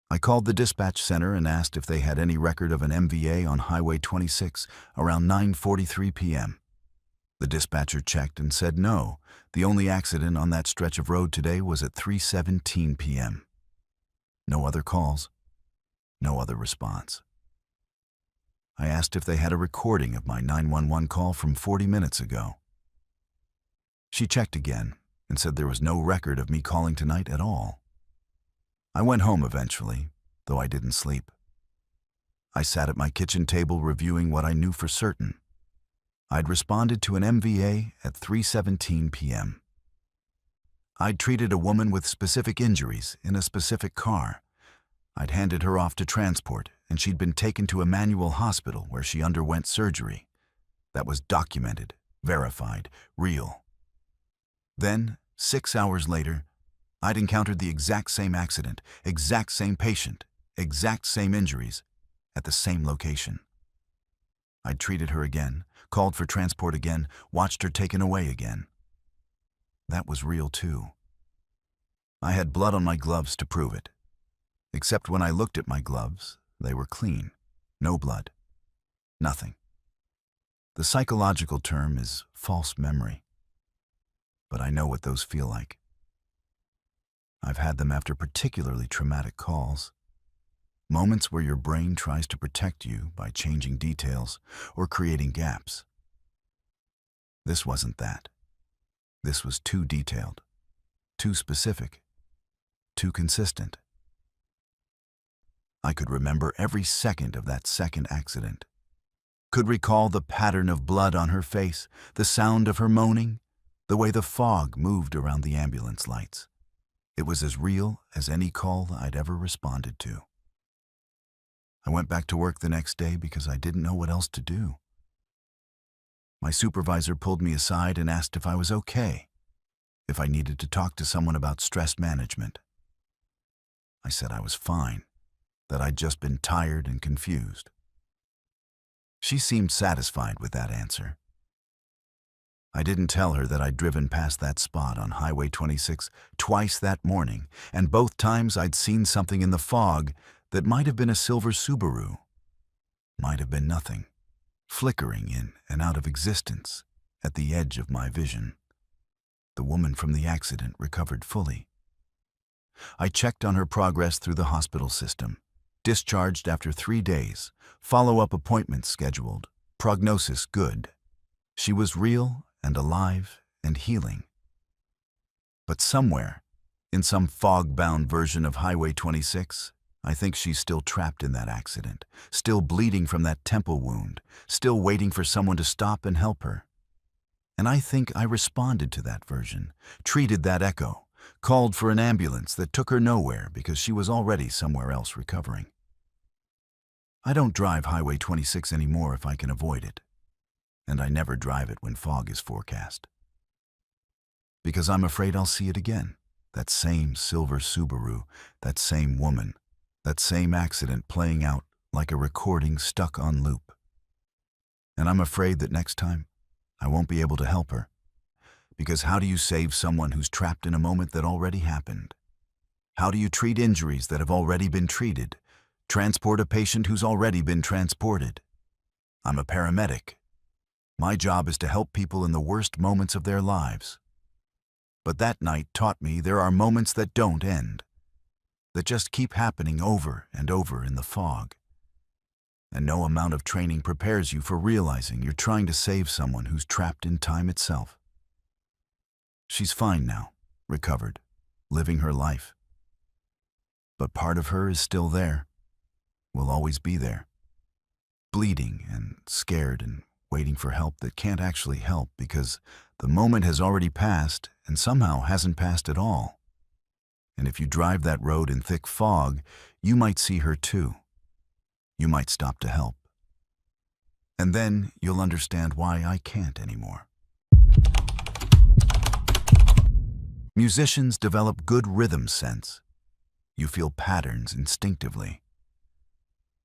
I called the dispatch center and asked if they had any record of an MVA on Highway 26 around 9:43 p.m. The dispatcher checked and said no, the only accident on that stretch of road today was at 3:17 p.m. No other calls, no other response. I asked if they had a recording of my 911 call from 40 minutes ago. She checked again and said there was no record of me calling tonight at all. I went home eventually, though I didn't sleep. I sat at my kitchen table reviewing what I knew for certain. I'd responded to an MVA at 3:17 p.m. I'd treated a woman with specific injuries in a specific car. I'd handed her off to transport, and she'd been taken to Emmanuel Hospital where she underwent surgery. That was documented, verified, real. Then, 6 hours later, I'd encountered the exact same accident, exact same patient, exact same injuries, at the same location. I'd treated her again, called for transport again, watched her taken away again. That was real too. I had blood on my gloves to prove it. Except when I looked at my gloves, they were clean. No blood. Nothing. The psychological term is false memory. But I know what those feel like. I've had them after particularly traumatic calls. Moments where your brain tries to protect you by changing details or creating gaps. This wasn't that. This was too detailed, too specific, too consistent. I could remember every second of that second accident. Could recall the pattern of blood on her face, the sound of her moaning, the way the fog moved around the ambulance lights. It was as real as any call I'd ever responded to. I went back to work the next day because I didn't know what else to do. My supervisor pulled me aside and asked if I was okay, if I needed to talk to someone about stress management. I said I was fine, that I'd just been tired and confused. She seemed satisfied with that answer. I didn't tell her that I'd driven past that spot on Highway 26 twice that morning, and both times I'd seen something in the fog that might have been a silver Subaru. might have been nothing, flickering in and out of existence at the edge of my vision. The woman from the accident recovered fully. I checked on her progress through the hospital system. Discharged after 3 days, follow-up appointments scheduled, prognosis good. She was real and alive and healing. But somewhere, in some fog-bound version of Highway 26, I think she's still trapped in that accident, still bleeding from that temple wound, still waiting for someone to stop and help her. And I think I responded to that version, treated that echo, called for an ambulance that took her nowhere because she was already somewhere else recovering. I don't drive Highway 26 anymore if I can avoid it, and I never drive it when fog is forecast. Because I'm afraid I'll see it again, that same silver Subaru, that same woman, that same accident playing out like a recording stuck on loop. And I'm afraid that next time, I won't be able to help her. Because how do you save someone who's trapped in a moment that already happened? How do you treat injuries that have already been treated? Transport a patient who's already been transported? I'm a paramedic. My job is to help people in the worst moments of their lives. But that night taught me there are moments that don't end, that just keep happening over and over in the fog. And no amount of training prepares you for realizing you're trying to save someone who's trapped in time itself. She's fine now, recovered, living her life. But part of her is still there, will always be there, bleeding and scared and waiting for help that can't actually help because the moment has already passed and somehow hasn't passed at all. And if you drive that road in thick fog, you might see her too. You might stop to help. And then you'll understand why I can't anymore. Musicians develop good rhythm sense. You feel patterns instinctively.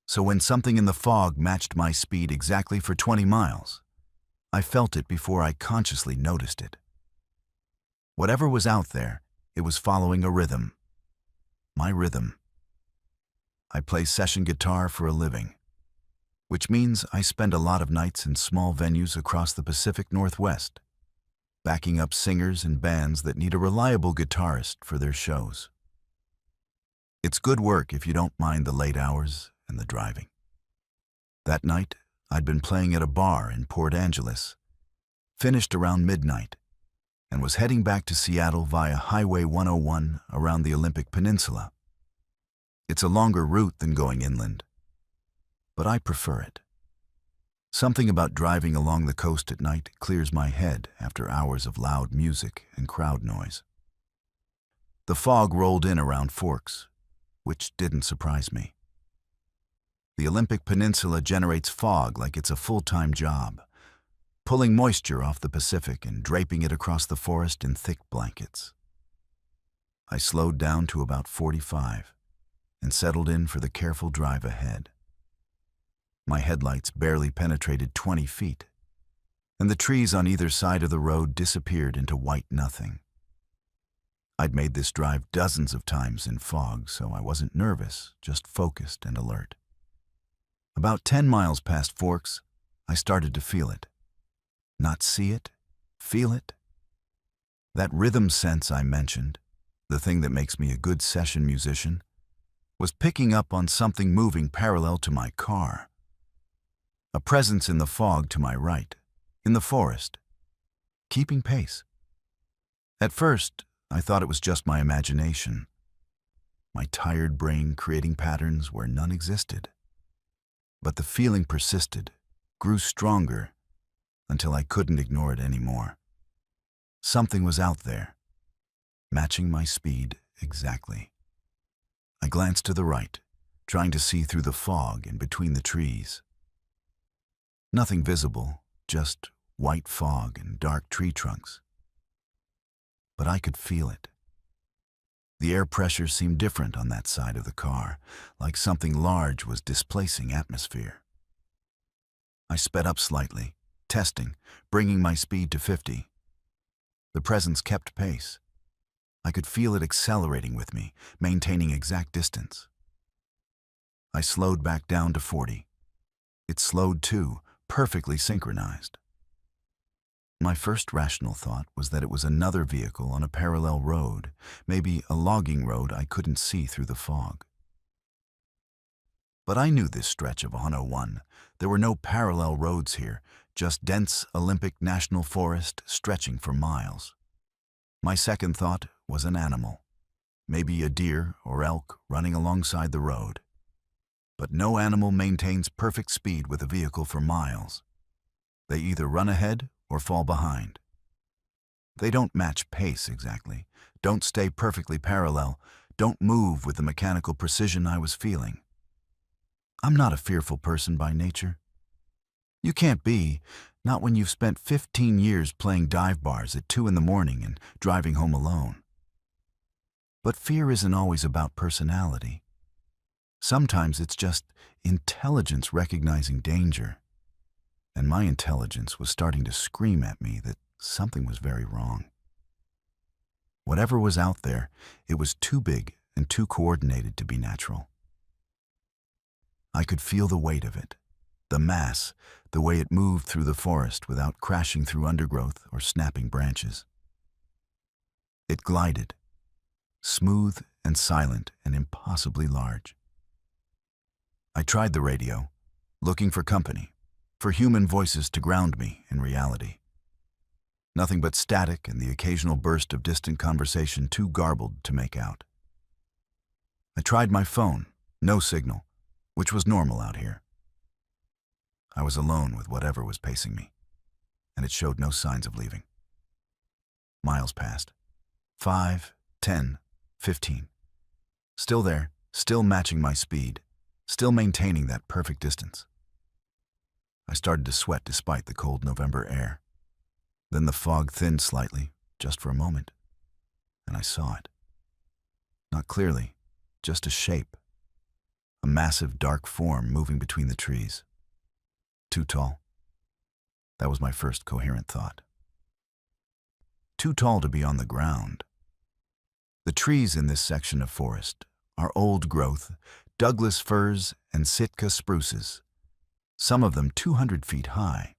So when something in the fog matched my speed exactly for 20 miles, I felt it before I consciously noticed it. Whatever was out there, it was following a rhythm. My rhythm. I play session guitar for a living, which means I spend a lot of nights in small venues across the Pacific Northwest, backing up singers and bands that need a reliable guitarist for their shows. It's good work if you don't mind the late hours and the driving. That night, I'd been playing at a bar in Port Angeles, finished around midnight, and was heading back to Seattle via Highway 101 around the Olympic Peninsula. It's a longer route than going inland, but I prefer it. Something about driving along the coast at night clears my head after hours of loud music and crowd noise. The fog rolled in around Forks, which didn't surprise me. The Olympic Peninsula generates fog like it's a full-time job, pulling moisture off the Pacific and draping it across the forest in thick blankets. I slowed down to about 45 and settled in for the careful drive ahead. My headlights barely penetrated 20 feet, and the trees on either side of the road disappeared into white nothing. I'd made this drive dozens of times in fog, so I wasn't nervous, just focused and alert. About 10 miles past Forks, I started to feel it. Not see it, feel it. That rhythm sense I mentioned, the thing that makes me a good session musician, was picking up on something moving parallel to my car. A presence in the fog to my right, in the forest, keeping pace. At first, I thought it was just my imagination, my tired brain creating patterns where none existed. But the feeling persisted, grew stronger, until I couldn't ignore it anymore. Something was out there, matching my speed exactly. I glanced to the right, trying to see through the fog and between the trees. Nothing visible, just white fog and dark tree trunks. But I could feel it. The air pressure seemed different on that side of the car, like something large was displacing atmosphere. I sped up slightly, testing, bringing my speed to 50. The presence kept pace. I could feel it accelerating with me, maintaining exact distance. I slowed back down to 40. It slowed too, perfectly synchronized. My first rational thought was that it was another vehicle on a parallel road, maybe a logging road I couldn't see through the fog. But I knew this stretch of 101. There were no parallel roads here, just dense Olympic National Forest stretching for miles. My second thought was an animal, maybe a deer or elk running alongside the road. But no animal maintains perfect speed with a vehicle for miles. They either run ahead or fall behind. They don't match pace exactly, don't stay perfectly parallel, don't move with the mechanical precision I was feeling. I'm not a fearful person by nature. You can't be, not when you've spent 15 years playing dive bars at 2 in the morning and driving home alone. But fear isn't always about personality. Sometimes it's just intelligence recognizing danger. And my intelligence was starting to scream at me that something was very wrong. Whatever was out there, it was too big and too coordinated to be natural. I could feel the weight of it, the mass, the way it moved through the forest without crashing through undergrowth or snapping branches. It glided, smooth and silent and impossibly large. I tried the radio, looking for company, for human voices to ground me in reality. Nothing but static and the occasional burst of distant conversation too garbled to make out. I tried my phone, no signal, which was normal out here. I was alone with whatever was pacing me, and it showed no signs of leaving. Miles passed. 5, 10, 15. Still there, still matching my speed, still maintaining that perfect distance. I started to sweat despite the cold November air. Then the fog thinned slightly, just for a moment, and I saw it. Not clearly, just a shape. A massive dark form moving between the trees. Too tall. That was my first coherent thought. Too tall to be on the ground. The trees in this section of forest are old growth, Douglas firs and Sitka spruces, some of them 200 feet high.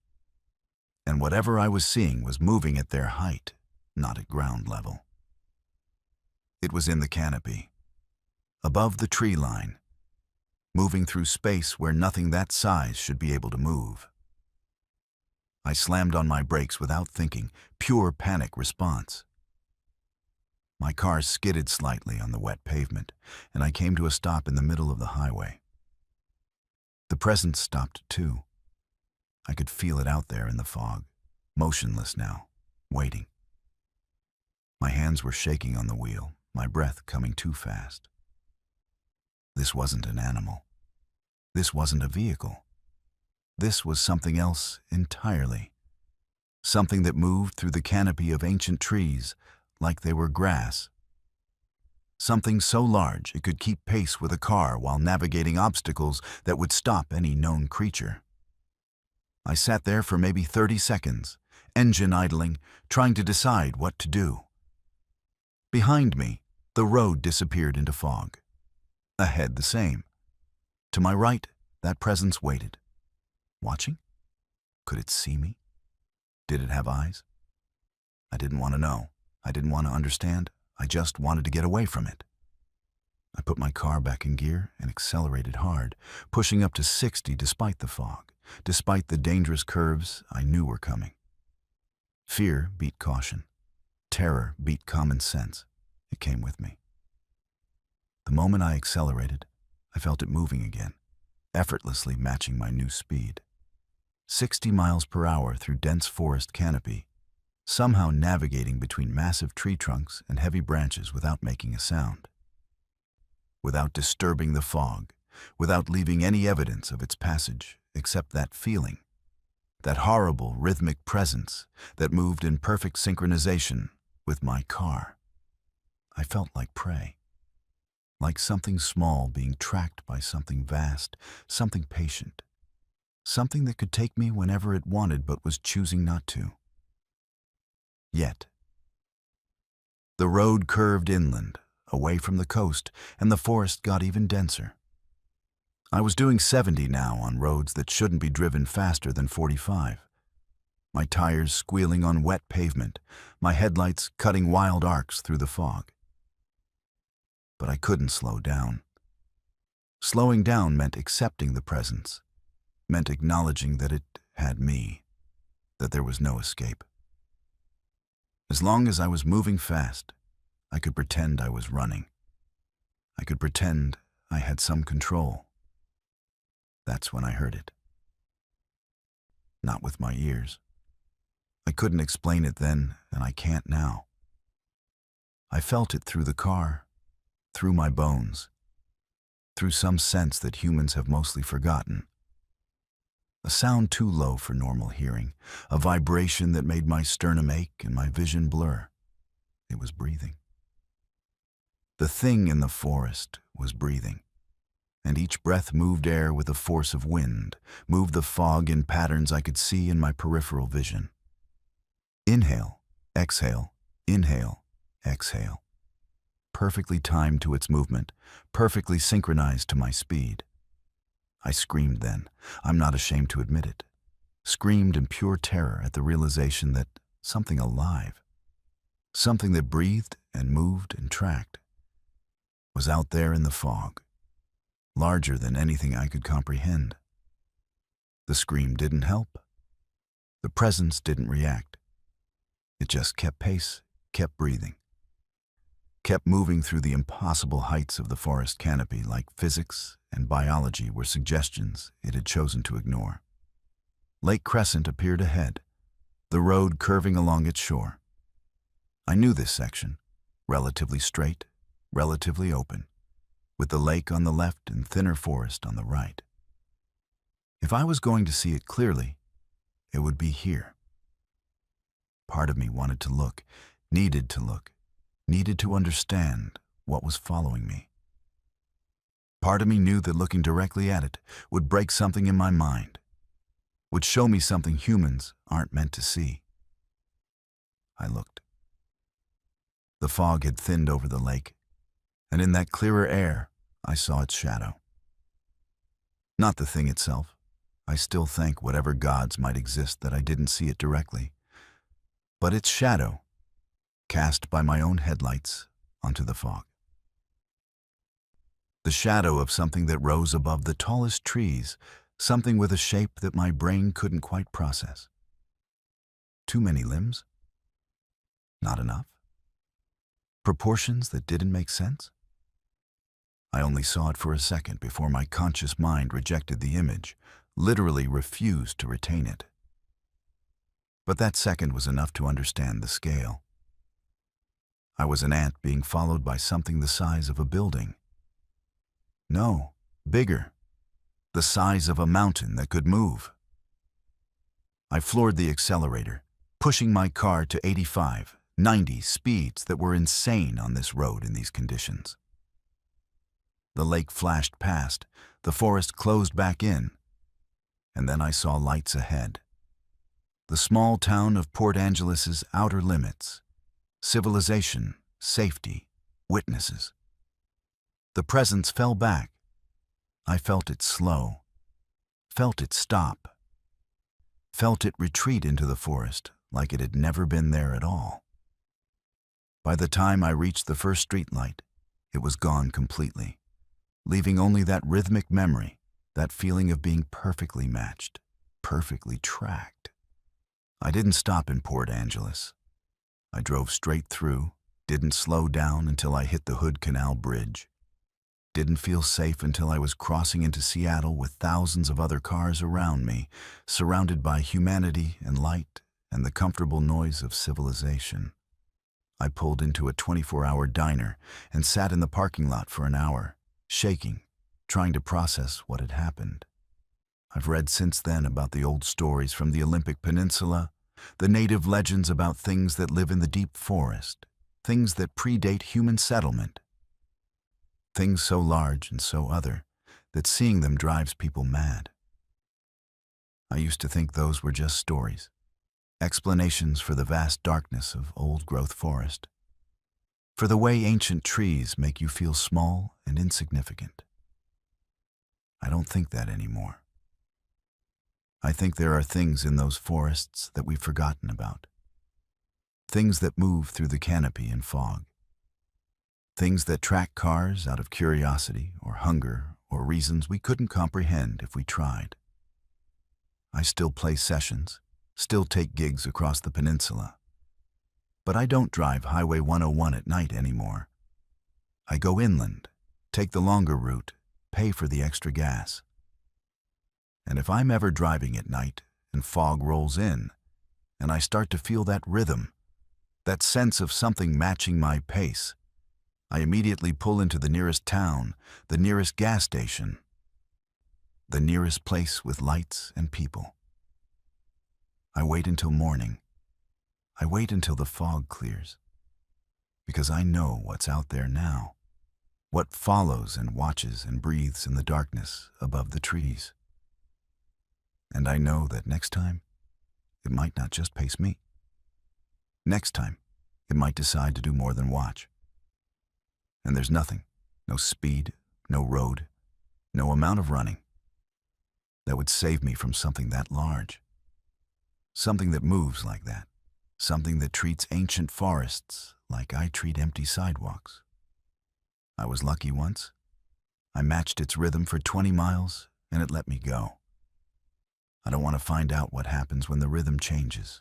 And whatever I was seeing was moving at their height, not at ground level. It was in the canopy, above the tree line, moving through space where nothing that size should be able to move. I slammed on my brakes without thinking, pure panic response. My car skidded slightly on the wet pavement, and I came to a stop in the middle of the highway. The presence stopped too. I could feel it out there in the fog, motionless now, waiting. My hands were shaking on the wheel, my breath coming too fast. This wasn't an animal. This wasn't a vehicle. This was something else entirely. Something that moved through the canopy of ancient trees like they were grass. Something so large it could keep pace with a car while navigating obstacles that would stop any known creature. I sat there for maybe 30 seconds, engine idling, trying to decide what to do. Behind me, the road disappeared into fog. Ahead, the same. To my right, that presence waited. Watching? Could it see me? Did it have eyes? I didn't want to know. I didn't want to understand. I just wanted to get away from it. I put my car back in gear and accelerated hard, pushing up to 60 despite the fog, despite the dangerous curves I knew were coming. Fear beat caution. Terror beat common sense. It came with me. The moment I accelerated, I felt it moving again, effortlessly matching my new speed. 60 miles per hour through dense forest canopy, somehow navigating between massive tree trunks and heavy branches without making a sound. Without disturbing the fog, without leaving any evidence of its passage except that feeling, that horrible rhythmic presence that moved in perfect synchronization with my car. I felt like prey. Like something small being tracked by something vast, something patient, something that could take me whenever it wanted but was choosing not to. Yet. The road curved inland, away from the coast, and the forest got even denser. I was doing 70 now on roads that shouldn't be driven faster than 45. My tires squealing on wet pavement, my headlights cutting wild arcs through the fog. But I couldn't slow down. Slowing down meant accepting the presence, meant acknowledging that it had me, that there was no escape. As long as I was moving fast, I could pretend I was running. I could pretend I had some control. That's when I heard it. Not with my ears. I couldn't explain it then, and I can't now. I felt it through the car, through my bones, through some sense that humans have mostly forgotten. A sound too low for normal hearing, a vibration that made my sternum ache and my vision blur. It was breathing. The thing in the forest was breathing, and each breath moved air with the force of wind, moved the fog in patterns I could see in my peripheral vision. Inhale, exhale, inhale, exhale. Perfectly timed to its movement, perfectly synchronized to my speed. I screamed then, I'm not ashamed to admit it. Screamed in pure terror at the realization that something alive, something that breathed and moved and tracked, was out there in the fog, larger than anything I could comprehend. The scream didn't help. The presence didn't react. It just kept pace, kept breathing, kept moving through the impossible heights of the forest canopy like physics and biology were suggestions it had chosen to ignore. Lake Crescent appeared ahead, the road curving along its shore. I knew this section, relatively straight, relatively open, with the lake on the left and thinner forest on the right. If I was going to see it clearly, it would be here. Part of me wanted to look, needed to understand what was following me. Part of me knew that looking directly at it would break something in my mind, would show me something humans aren't meant to see. I looked. The fog had thinned over the lake, and in that clearer air, I saw its shadow. Not the thing itself. I still thank whatever gods might exist that I didn't see it directly, but its shadow, cast by my own headlights onto the fog. The shadow of something that rose above the tallest trees, something with a shape that my brain couldn't quite process. Too many limbs? Not enough? Proportions that didn't make sense? I only saw it for a second before my conscious mind rejected the image, literally refused to retain it. But that second was enough to understand the scale. I was an ant being followed by something the size of a building. No, bigger. The size of a mountain that could move. I floored the accelerator, pushing my car to 85, 90 speeds that were insane on this road in these conditions. The lake flashed past, the forest closed back in, and then I saw lights ahead. The small town of Port Angeles' outer limits, civilization, safety, witnesses. The presence fell back. I felt it slow, felt it stop, felt it retreat into the forest like it had never been there at all. By the time I reached the first streetlight, it was gone completely, leaving only that rhythmic memory, that feeling of being perfectly matched, perfectly tracked. I didn't stop in Port Angeles. I drove straight through, didn't slow down until I hit the Hood Canal Bridge. Didn't feel safe until I was crossing into Seattle with thousands of other cars around me, surrounded by humanity and light and the comfortable noise of civilization. I pulled into a 24-hour diner and sat in the parking lot for an hour, shaking, trying to process what had happened. I've read since then about the old stories from the Olympic Peninsula, the native legends about things that live in the deep forest, things that predate human settlement. Things so large and so other that seeing them drives people mad. I used to think those were just stories, explanations for the vast darkness of old-growth forest, for the way ancient trees make you feel small and insignificant. I don't think that anymore. I think there are things in those forests that we've forgotten about. Things that move through the canopy in fog. Things that track cars out of curiosity or hunger or reasons we couldn't comprehend if we tried. I still play sessions, still take gigs across the peninsula. But I don't drive Highway 101 at night anymore. I go inland, take the longer route, pay for the extra gas. And if I'm ever driving at night and fog rolls in, and I start to feel that rhythm, that sense of something matching my pace, I immediately pull into the nearest town, the nearest gas station, the nearest place with lights and people. I wait until morning. I wait until the fog clears, because I know what's out there now, what follows and watches and breathes in the darkness above the trees. And I know that next time, it might not just pace me. Next time, it might decide to do more than watch. And there's nothing, no speed, no road, no amount of running, that would save me from something that large. Something that moves like that. Something that treats ancient forests like I treat empty sidewalks. I was lucky once. I matched its rhythm for 20 miles and it let me go. I don't want to find out what happens when the rhythm changes.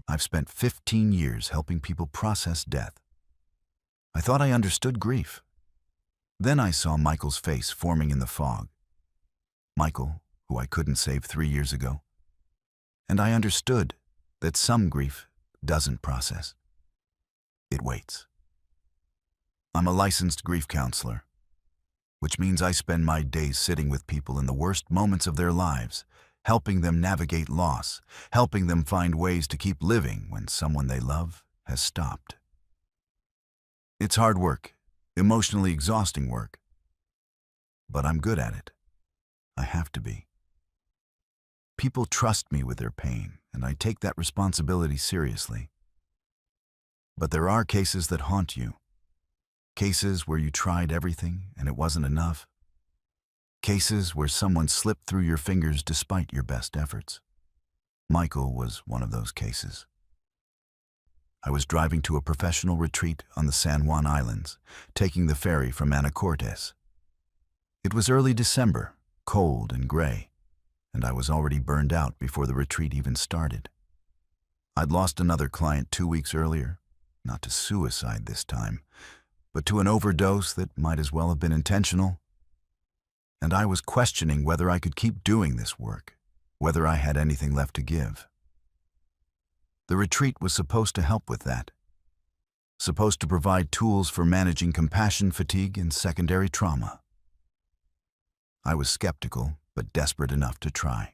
I've spent 15 years helping people process death. I thought I understood grief. Then I saw Michael's face forming in the fog. Michael, who I couldn't save 3 years ago. And I understood that some grief doesn't process. It waits. I'm a licensed grief counselor, which means I spend my days sitting with people in the worst moments of their lives, helping them navigate loss, helping them find ways to keep living when someone they love has stopped. It's hard work, emotionally exhausting work, but I'm good at it. I have to be. People trust me with their pain, and I take that responsibility seriously. But there are cases that haunt you. Cases where you tried everything and it wasn't enough. Cases where someone slipped through your fingers despite your best efforts. Michael was one of those cases. I was driving to a professional retreat on the San Juan Islands, taking the ferry from Anacortes. It was early December, cold and gray, and I was already burned out before the retreat even started. I'd lost another client 2 weeks earlier, not to suicide this time, but to an overdose that might as well have been intentional. And I was questioning whether I could keep doing this work, whether I had anything left to give. The retreat was supposed to help with that, supposed to provide tools for managing compassion fatigue and secondary trauma. I was skeptical, but desperate enough to try.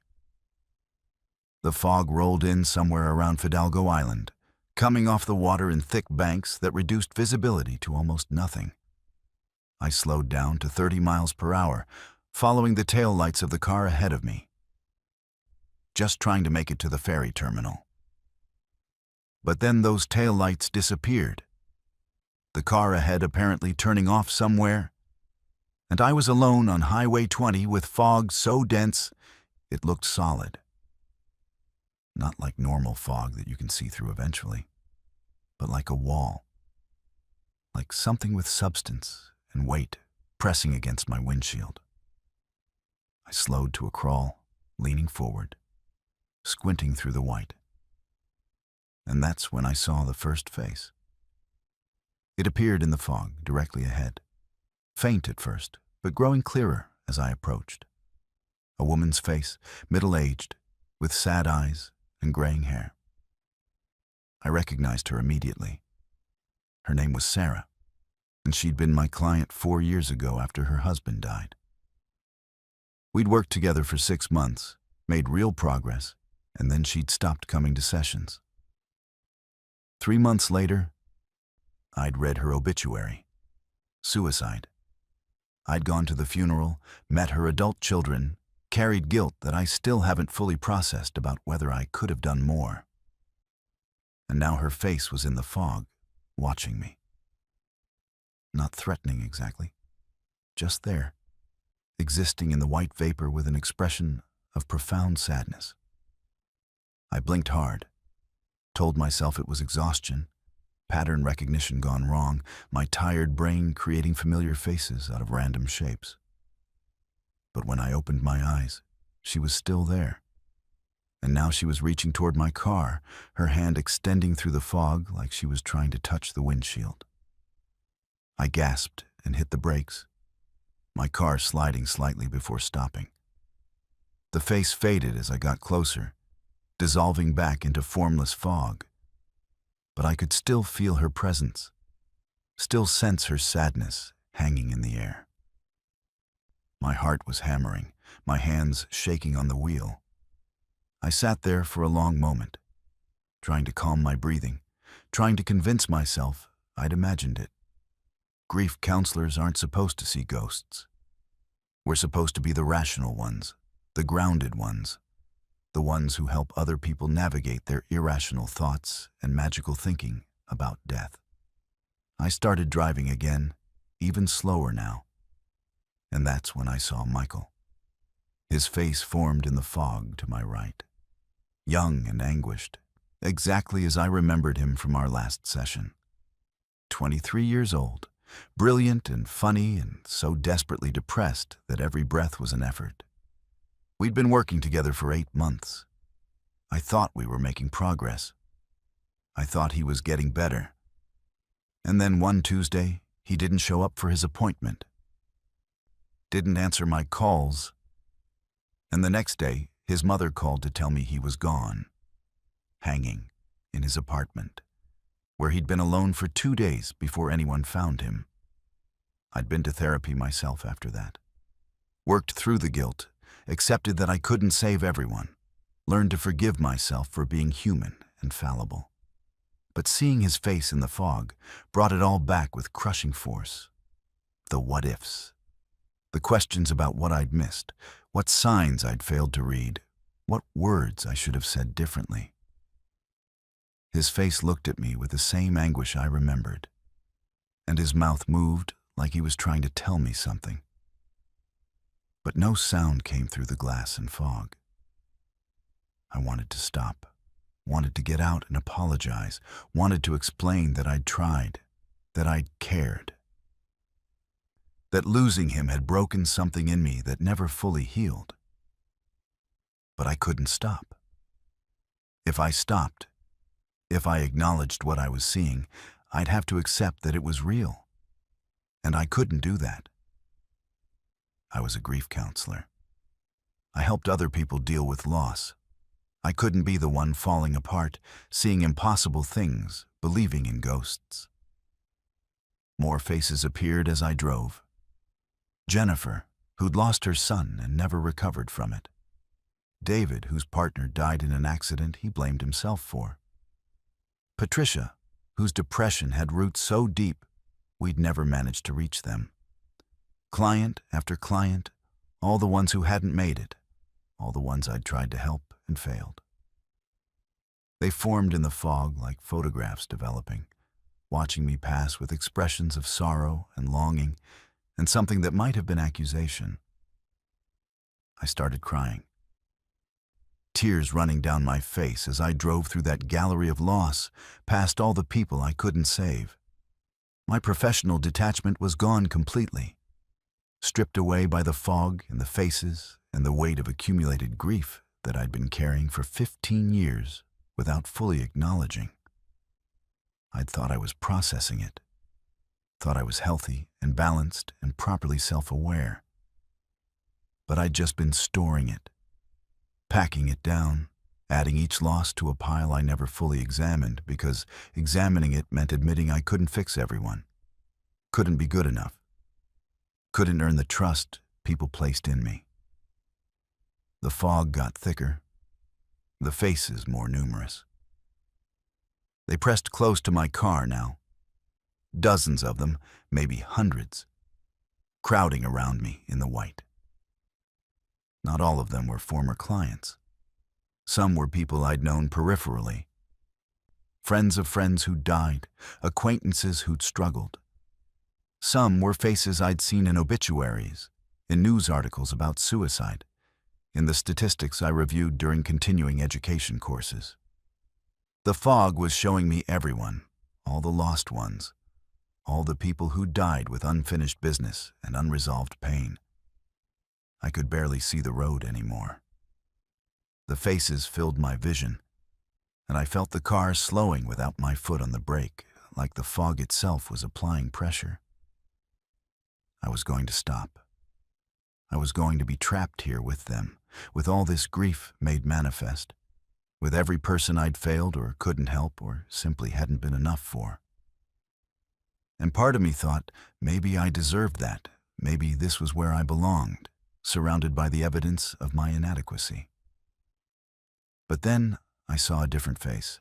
The fog rolled in somewhere around Fidalgo Island, coming off the water in thick banks that reduced visibility to almost nothing. I slowed down to 30 miles per hour, following the tail lights of the car ahead of me, just trying to make it to the ferry terminal. But then those tail lights disappeared, the car ahead apparently turning off somewhere, and I was alone on Highway 20 with fog so dense it looked solid. Not like normal fog that you can see through eventually, but like a wall, like something with substance and weight pressing against my windshield. I slowed to a crawl, leaning forward, squinting through the white. And that's when I saw the first face. It appeared in the fog directly ahead. Faint at first, but growing clearer as I approached. A woman's face, middle-aged, with sad eyes and graying hair. I recognized her immediately. Her name was Sarah, and she'd been my client 4 years ago after her husband died. We'd worked together for 6 months, made real progress, and then she'd stopped coming to sessions. 3 months later, I'd read her obituary. Suicide. I'd gone to the funeral, met her adult children, carried guilt that I still haven't fully processed about whether I could have done more. And now her face was in the fog, watching me. Not threatening exactly, just there, existing in the white vapor with an expression of profound sadness. I blinked hard, told myself it was exhaustion, pattern recognition gone wrong, my tired brain creating familiar faces out of random shapes. But when I opened my eyes, she was still there. And now she was reaching toward my car, her hand extending through the fog like she was trying to touch the windshield. I gasped and hit the brakes, my car sliding slightly before stopping. The face faded as I got closer, dissolving back into formless fog. But I could still feel her presence, still sense her sadness hanging in the air. My heart was hammering, my hands shaking on the wheel. I sat there for a long moment, trying to calm my breathing, trying to convince myself I'd imagined it. Grief counselors aren't supposed to see ghosts. We're supposed to be the rational ones, the grounded ones, the ones who help other people navigate their irrational thoughts and magical thinking about death. I started driving again, even slower now. And that's when I saw Michael. His face formed in the fog to my right. Young and anguished, exactly as I remembered him from our last session. 23 years old, brilliant and funny and so desperately depressed that every breath was an effort. We'd been working together for 8 months. I thought we were making progress. I thought he was getting better. And then one Tuesday, he didn't show up for his appointment. Didn't answer my calls. And the next day, his mother called to tell me he was gone, hanging in his apartment, where he'd been alone for 2 days before anyone found him. I'd been to therapy myself after that. Worked through the guilt, accepted that I couldn't save everyone, learned to forgive myself for being human and fallible. But seeing his face in the fog brought it all back with crushing force. The what-ifs. The questions about what I'd missed, what signs I'd failed to read, what words I should have said differently. His face looked at me with the same anguish I remembered, and his mouth moved like he was trying to tell me something. But no sound came through the glass and fog. I wanted to stop, wanted to get out and apologize, wanted to explain that I'd tried, that I'd cared, that losing him had broken something in me that never fully healed. But I couldn't stop. If I stopped, if I acknowledged what I was seeing, I'd have to accept that it was real. And I couldn't do that. I was a grief counselor. I helped other people deal with loss. I couldn't be the one falling apart, seeing impossible things, believing in ghosts. More faces appeared as I drove. Jennifer, who'd lost her son and never recovered from it. David, whose partner died in an accident he blamed himself for. Patricia, whose depression had roots so deep we'd never managed to reach them. Client after client, all the ones who hadn't made it, all the ones I'd tried to help and failed. They formed in the fog like photographs developing, watching me pass with expressions of sorrow and longing, and something that might have been accusation. I started crying. Tears running down my face as I drove through that gallery of loss, past all the people I couldn't save. My professional detachment was gone completely, stripped away by the fog and the faces and the weight of accumulated grief that I'd been carrying for 15 years without fully acknowledging. I'd thought I was processing it, thought I was healthy and balanced and properly self-aware. But I'd just been storing it, packing it down, adding each loss to a pile I never fully examined because examining it meant admitting I couldn't fix everyone, couldn't be good enough, couldn't earn the trust people placed in me. The fog got thicker, the faces more numerous. They pressed close to my car now, dozens of them, maybe hundreds, crowding around me in the white. Not all of them were former clients. Some were people I'd known peripherally, friends of friends who'd died, acquaintances who'd struggled. Some were faces I'd seen in obituaries, in news articles about suicide, in the statistics I reviewed during continuing education courses. The fog was showing me everyone, all the lost ones, all the people who died with unfinished business and unresolved pain. I could barely see the road anymore. The faces filled my vision, and I felt the car slowing without my foot on the brake, like the fog itself was applying pressure. I was going to stop. I was going to be trapped here with them, with all this grief made manifest, with every person I'd failed or couldn't help or simply hadn't been enough for. And part of me thought, maybe I deserved that. Maybe this was where I belonged, surrounded by the evidence of my inadequacy. But then I saw a different face.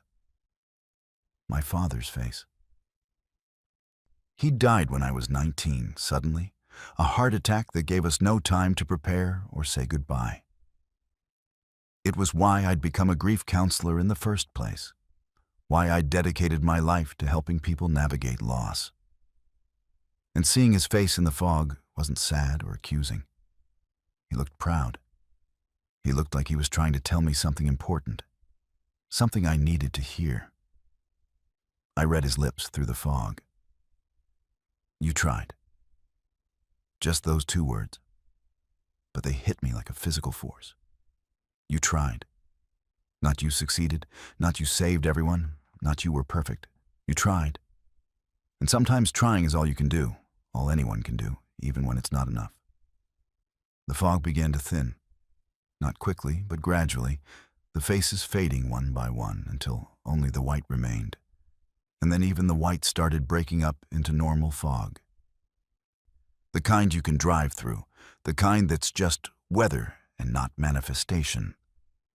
My father's face. He died when I was 19, suddenly, a heart attack that gave us no time to prepare or say goodbye. It was why I'd become a grief counselor in the first place, why I'd dedicated my life to helping people navigate loss. And seeing his face in the fog wasn't sad or accusing. He looked proud. He looked like he was trying to tell me something important, something I needed to hear. I read his lips through the fog. You tried. Just those 2 words. But they hit me like a physical force. You tried. Not you succeeded, not you saved everyone, not you were perfect. You tried. And sometimes trying is all you can do, all anyone can do, even when it's not enough. The fog began to thin. Not quickly, but gradually, the faces fading one by one until only the white remained. And then even the white started breaking up into normal fog. The kind you can drive through, the kind that's just weather and not manifestation.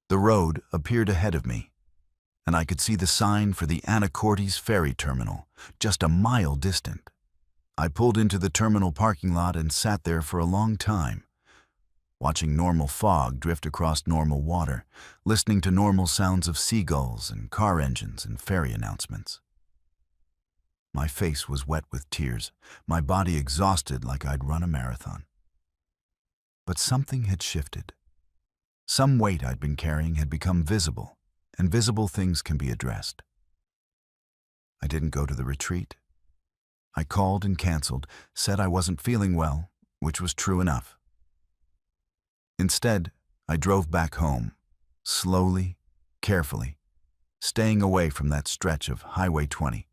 The road appeared ahead of me, and I could see the sign for the Anacortes ferry terminal, just a mile distant. I pulled into the terminal parking lot and sat there for a long time, watching normal fog drift across normal water, listening to normal sounds of seagulls and car engines and ferry announcements. My face was wet with tears, my body exhausted like I'd run a marathon. But something had shifted. Some weight I'd been carrying had become visible, and visible things can be addressed. I didn't go to the retreat. I called and canceled, said I wasn't feeling well, which was true enough. Instead, I drove back home, slowly, carefully, staying away from that stretch of Highway 20.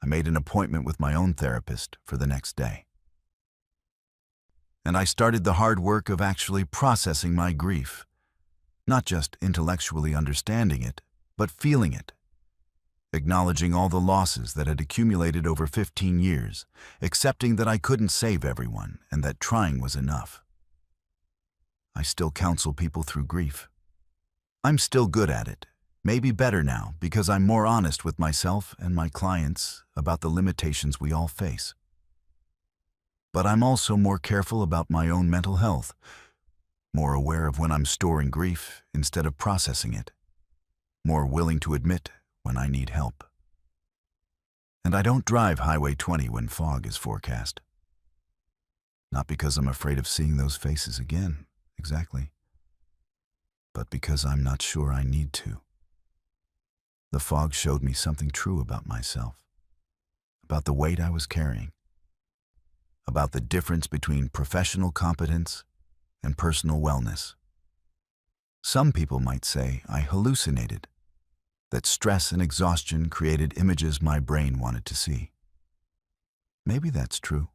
I made an appointment with my own therapist for the next day. And I started the hard work of actually processing my grief, not just intellectually understanding it, but feeling it, acknowledging all the losses that had accumulated over 15 years, accepting that I couldn't save everyone and that trying was enough. I still counsel people through grief. I'm still good at it, maybe better now because I'm more honest with myself and my clients about the limitations we all face. But I'm also more careful about my own mental health, more aware of when I'm storing grief instead of processing it, more willing to admit when I need help. And I don't drive Highway 20 when fog is forecast. Not because I'm afraid of seeing those faces again, exactly, but because I'm not sure I need to. The fog showed me something true about myself, about the weight I was carrying, about the difference between professional competence and personal wellness. Some people might say I hallucinated, that stress and exhaustion created images my brain wanted to see. Maybe that's true.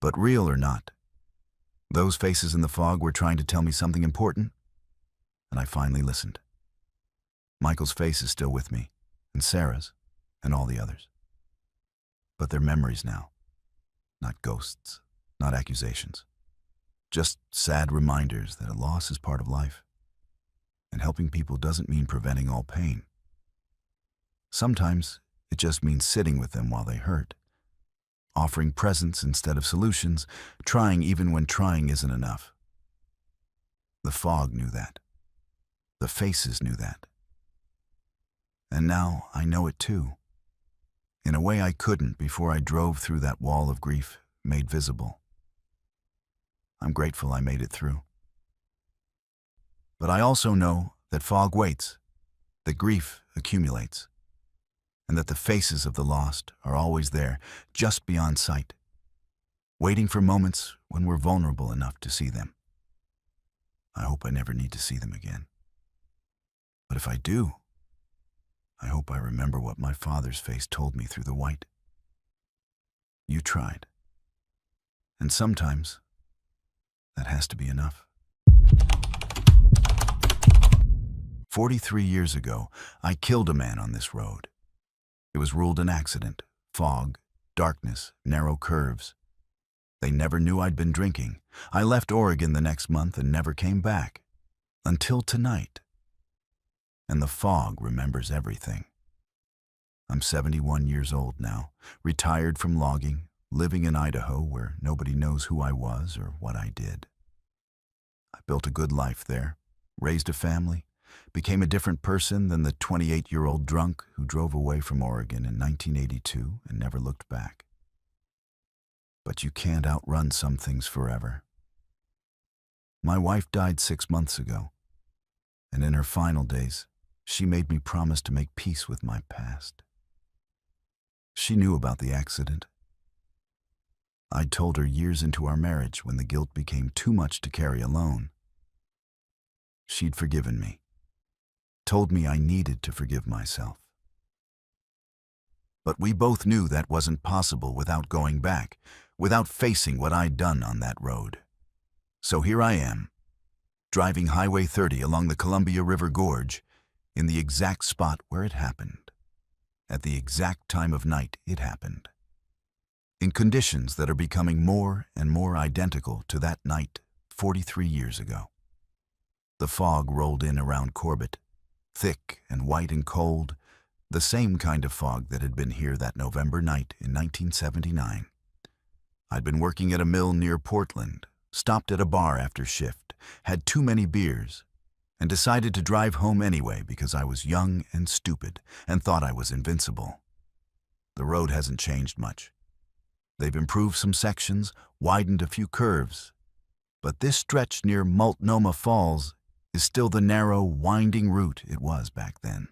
But real or not, those faces in the fog were trying to tell me something important, and I finally listened. Michael's face is still with me, and Sarah's, and all the others. But they're memories now. Not ghosts, not accusations. Just sad reminders that a loss is part of life. And helping people doesn't mean preventing all pain. Sometimes it just means sitting with them while they hurt, offering presence instead of solutions, trying even when trying isn't enough. The fog knew that. The faces knew that. And now I know it too. in a way I couldn't before I drove through that wall of grief made visible. I'm grateful I made it through. But I also know that fog waits, that grief accumulates, and that the faces of the lost are always there, just beyond sight, waiting for moments when we're vulnerable enough to see them. I hope I never need to see them again. But if I do, I hope I remember what my father's face told me through the white. You tried. And sometimes, that has to be enough. 43 years ago, I killed a man on this road. It was ruled an accident. Fog, darkness, narrow curves. They never knew I'd been drinking. I left Oregon the next month and never came back. Until tonight. And the fog remembers everything. I'm 71 years old now, retired from logging, living in Idaho where nobody knows who I was or what I did. I built a good life there, raised a family, became a different person than the 28-year-old drunk who drove away from Oregon in 1982 and never looked back. But you can't outrun some things forever. My wife died 6 months ago, and in her final days, she made me promise to make peace with my past. She knew about the accident. I'd told her years into our marriage when the guilt became too much to carry alone. She'd forgiven me, told me I needed to forgive myself. But we both knew that wasn't possible without going back, without facing what I'd done on that road. So here I am, driving Highway 30 along the Columbia River Gorge, in the exact spot where it happened, at the exact time of night it happened, in conditions that are becoming more and more identical to that night 43 years ago. The fog rolled in around Corbett, thick and white and cold, the same kind of fog that had been here that November night in 1979. I'd been working at a mill near Portland, stopped at a bar after shift, had too many beers, and decided to drive home anyway because I was young and stupid and thought I was invincible. The road hasn't changed much. They've improved some sections, widened a few curves, but this stretch near Multnomah Falls is still the narrow, winding route it was back then.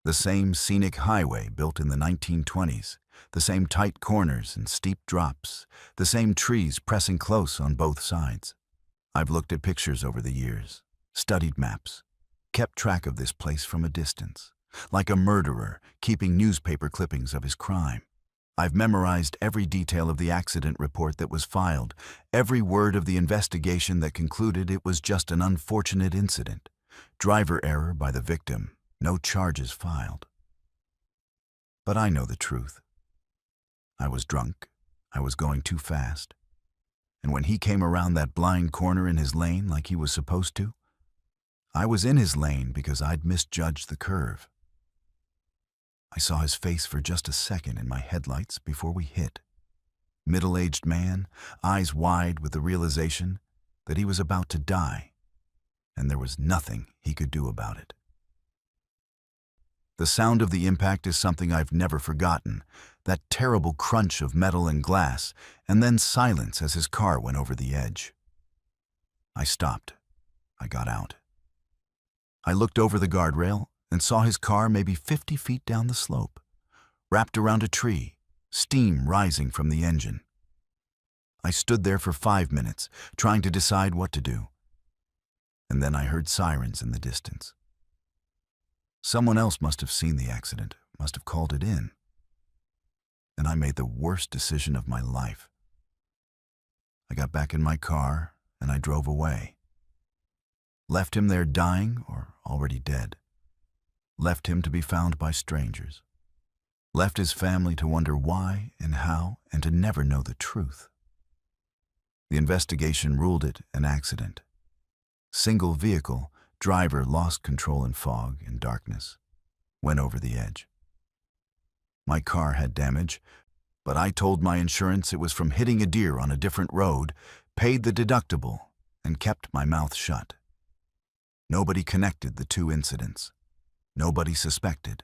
The same scenic highway built in the 1920s, the same tight corners and steep drops, the same trees pressing close on both sides. I've looked at pictures over the years, studied maps, kept track of this place from a distance, like a murderer keeping newspaper clippings of his crime. I've memorized every detail of the accident report that was filed, every word of the investigation that concluded it was just an unfortunate incident, driver error by the victim, no charges filed. But I know the truth. I was drunk, I was going too fast, and when he came around that blind corner in his lane like he was supposed to, I was in his lane because I'd misjudged the curve. I saw his face for just a second in my headlights before we hit. Middle-aged man, eyes wide with the realization that he was about to die, and there was nothing he could do about it. The sound of the impact is something I've never forgotten, that terrible crunch of metal and glass, and then silence as his car went over the edge. I stopped. I got out. I looked over the guardrail and saw his car maybe 50 feet down the slope, wrapped around a tree, steam rising from the engine. I stood there for 5 minutes, trying to decide what to do. And then I heard sirens in the distance. Someone else must have seen the accident, must have called it in. And I made the worst decision of my life. I got back in my car and I drove away. Left him there dying or already dead. Left him to be found by strangers. Left his family to wonder why and how and to never know the truth. The investigation ruled it an accident. Single vehicle, driver lost control in fog and darkness. Went over the edge. My car had damage, but I told my insurance it was from hitting a deer on a different road, paid the deductible, and kept my mouth shut. Nobody connected the two incidents. Nobody suspected.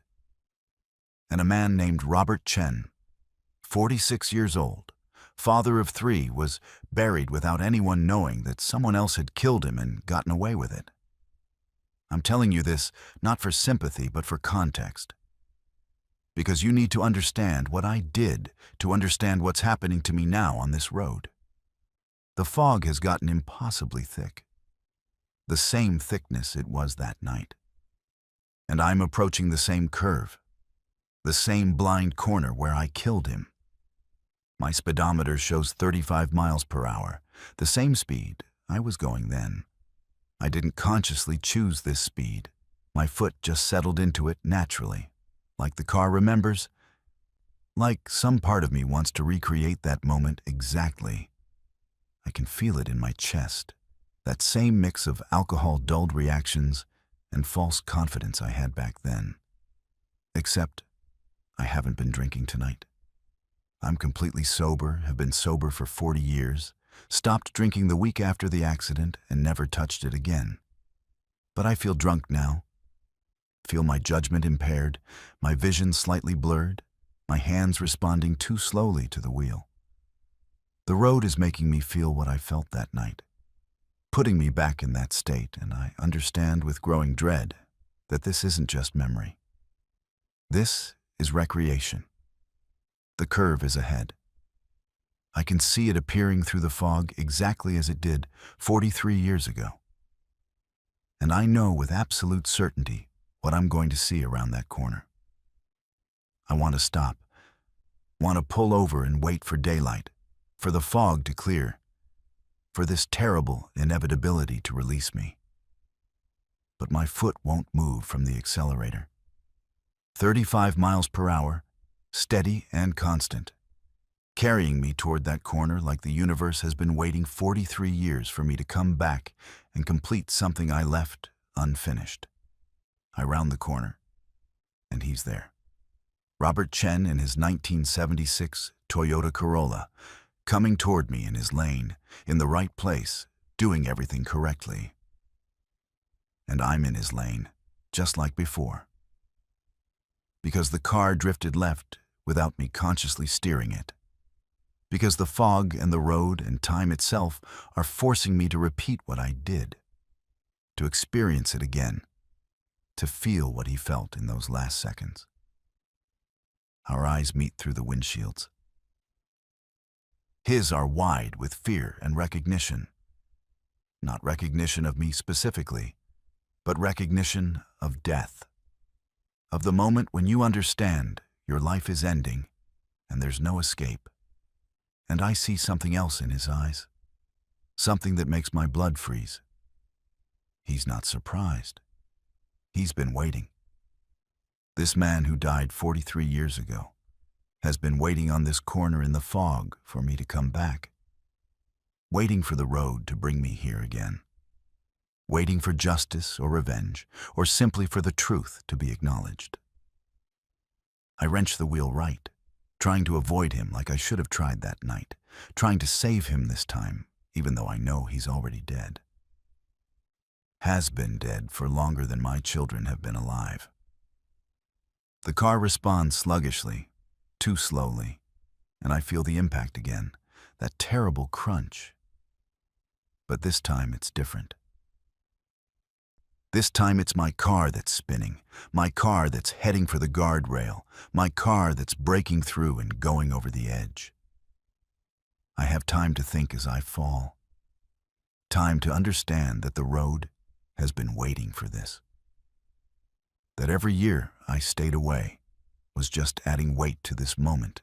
and a man named Robert Chen, 46 years old, father of 3, was buried without anyone knowing that someone else had killed him and gotten away with it. I'm telling you this not for sympathy but for context. Because you need to understand what I did to understand what's happening to me now on this road. The fog has gotten impossibly thick. The same thickness it was that night. And I'm approaching the same curve, the same blind corner where I killed him. My speedometer shows 35 miles per hour, the same speed I was going then. I didn't consciously choose this speed. My foot just settled into it naturally, like the car remembers, like some part of me wants to recreate that moment exactly. I can feel it in my chest, that same mix of alcohol-dulled reactions and false confidence I had back then. Except I haven't been drinking tonight. I'm completely sober, have been sober for 40 years, stopped drinking the week after the accident and never touched it again. But I feel drunk now. Feel my judgment impaired, my vision slightly blurred, my hands responding too slowly to the wheel. The road is making me feel what I felt that night, putting me back in that state, and I understand with growing dread that this isn't just memory. This is recreation. The curve is ahead. I can see it appearing through the fog exactly as it did 43 years ago. And I know with absolute certainty what I'm going to see around that corner. I want to stop, want to pull over and wait for daylight, for the fog to clear, for this terrible inevitability to release me. But my foot won't move from the accelerator. 35 miles per hour, steady and constant, carrying me toward that corner like the universe has been waiting 43 years for me to come back and complete something I left unfinished. I round the corner, and he's there. Robert Chen in his 1976 Toyota Corolla, coming toward me in his lane, in the right place, doing everything correctly. And I'm in his lane, just like before. Because the car drifted left without me consciously steering it. Because the fog and the road and time itself are forcing me to repeat what I did, to experience it again, to feel what he felt in those last seconds. Our eyes meet through the windshields. His are wide with fear and recognition. Not recognition of me specifically, but recognition of death. Of the moment when you understand your life is ending and there's no escape. And I see something else in his eyes, something that makes my blood freeze. He's not surprised. He's been waiting. This man who died 43 years ago has been waiting on this corner in the fog for me to come back, waiting for the road to bring me here again, waiting for justice or revenge, or simply for the truth to be acknowledged. I wrench the wheel right, trying to avoid him like I should have tried that night, trying to save him this time, even though I know he's already dead. Has been dead for longer than my children have been alive. The car responds sluggishly, too slowly, and I feel the impact again, that terrible crunch. But this time it's different. This time it's my car that's spinning, my car that's heading for the guardrail, my car that's breaking through and going over the edge. I have time to think as I fall, time to understand that the road has been waiting for this. That every year I stayed away was just adding weight to this moment.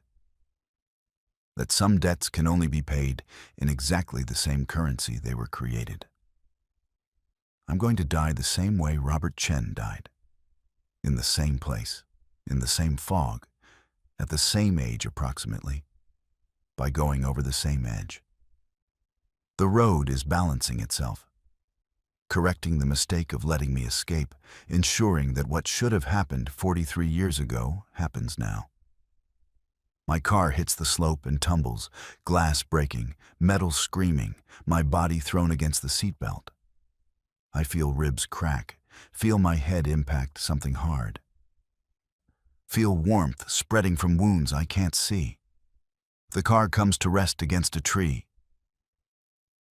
That some debts can only be paid in exactly the same currency they were created. I'm going to die the same way Robert Chen died. In the same place, in the same fog, at the same age approximately, by going over the same edge. The road is balancing itself, correcting the mistake of letting me escape, ensuring that what should have happened 43 years ago happens now. My car hits the slope and tumbles, glass breaking, metal screaming, my body thrown against the seatbelt. I feel ribs crack, feel my head impact something hard. feel warmth spreading from wounds I can't see. The car comes to rest against a tree.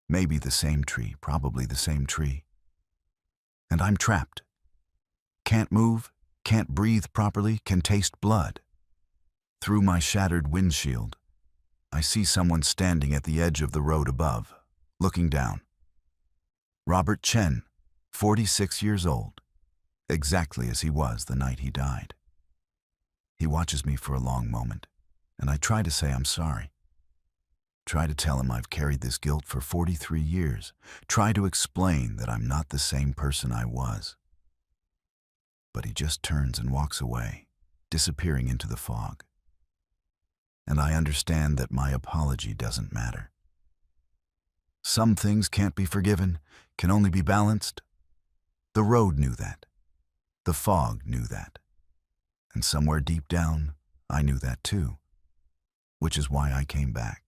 Maybe the same tree, probably the same tree. And I'm trapped. Can't move, can't breathe properly, can taste blood. Through my shattered windshield, I see someone standing at the edge of the road above, looking down. Robert Chen, 46 years old, exactly as he was the night he died. He watches me for a long moment, and I try to say I'm sorry. Try to tell him I've carried this guilt for 43 years. Try to explain that I'm not the same person I was. But he just turns and walks away, disappearing into the fog. And I understand that my apology doesn't matter. Some things can't be forgiven, can only be balanced. The road knew that. The fog knew that. And somewhere deep down, I knew that too. Which is why I came back.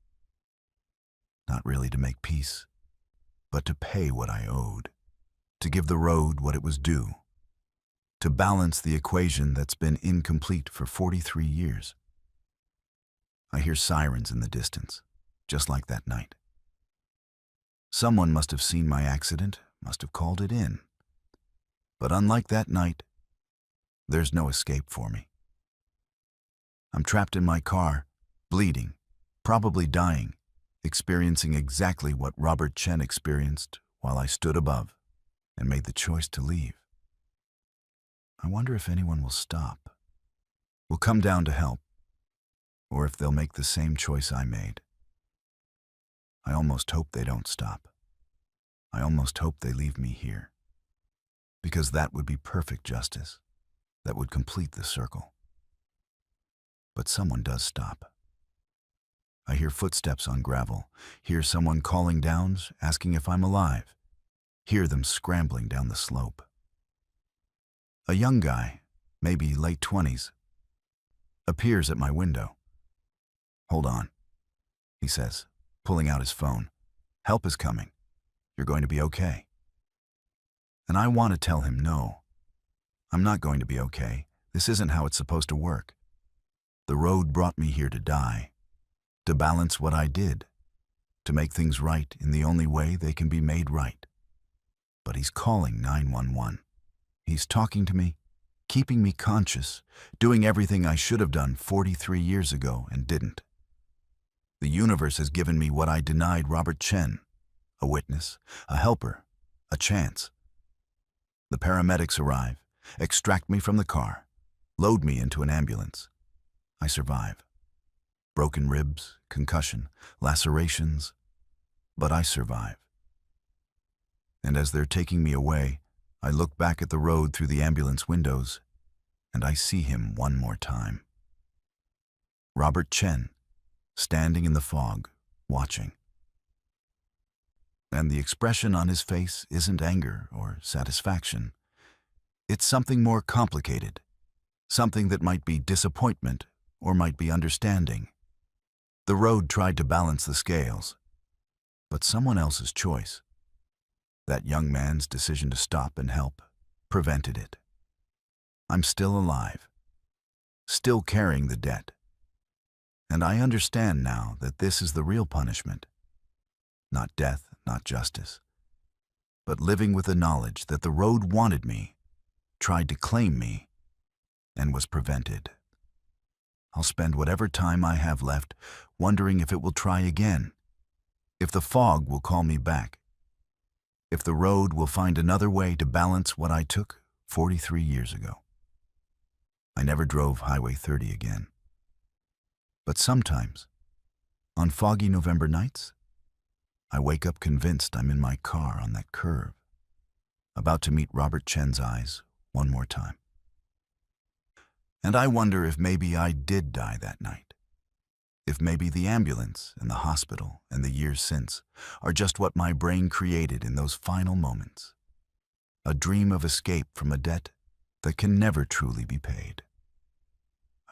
Not really to make peace, but to pay what I owed, to give the road what it was due, to balance the equation that's been incomplete for 43 years. I hear sirens in the distance, just like that night. Someone must have seen my accident, must have called it in. But unlike that night, there's no escape for me. I'm trapped in my car, bleeding, probably dying, experiencing exactly what Robert Chen experienced while I stood above and made the choice to leave. I wonder if anyone will stop, will come down to help, or if they'll make the same choice I made. I almost hope they don't stop. I almost hope they leave me here, because that would be perfect justice, that would complete the circle. But someone does stop. I hear footsteps on gravel, hear someone calling down, asking if I'm alive, hear them scrambling down the slope. A young guy, maybe late 20s, appears at my window. "Hold on," he says, pulling out his phone. "Help is coming. You're going to be okay." And I want to tell him no. I'm not going to be okay. This isn't how it's supposed to work. The road brought me here to die, to balance what I did, to make things right in the only way they can be made right. But he's calling 911. He's talking to me, keeping me conscious, doing everything I should have done 43 years ago and didn't. The universe has given me what I denied Robert Chen, a witness, a helper, a chance. The paramedics arrive, extract me from the car, load me into an ambulance. I survive. Broken ribs, concussion, lacerations, but I survive. And as they're taking me away, I look back at the road through the ambulance windows, and I see him one more time. Robert Chen, standing in the fog, watching. And the expression on his face isn't anger or satisfaction. It's something more complicated, something that might be disappointment or might be understanding. The road tried to balance the scales, but someone else's choice, that young man's decision to stop and help, prevented it. I'm still alive, still carrying the debt. And I understand now that this is the real punishment. Not death, not justice, but living with the knowledge that the road wanted me, tried to claim me, and was prevented. I'll spend whatever time I have left wondering if it will try again, if the fog will call me back, if the road will find another way to balance what I took 43 years ago. I never drove Highway 30 again. But sometimes, on foggy November nights, I wake up convinced I'm in my car on that curve, about to meet Robert Chen's eyes one more time. And I wonder if maybe I did die that night. If maybe the ambulance and the hospital and the years since are just what my brain created in those final moments. A dream of escape from a debt that can never truly be paid.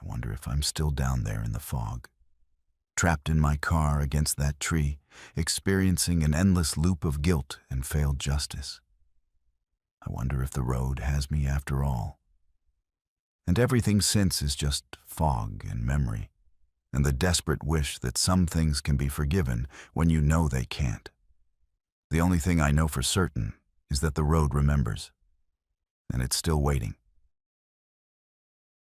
I wonder if I'm still down there in the fog, trapped in my car against that tree, experiencing an endless loop of guilt and failed justice. I wonder if the road has me after all. And everything since is just fog and memory, and the desperate wish that some things can be forgiven when you know they can't. The only thing I know for certain is that the road remembers, and it's still waiting.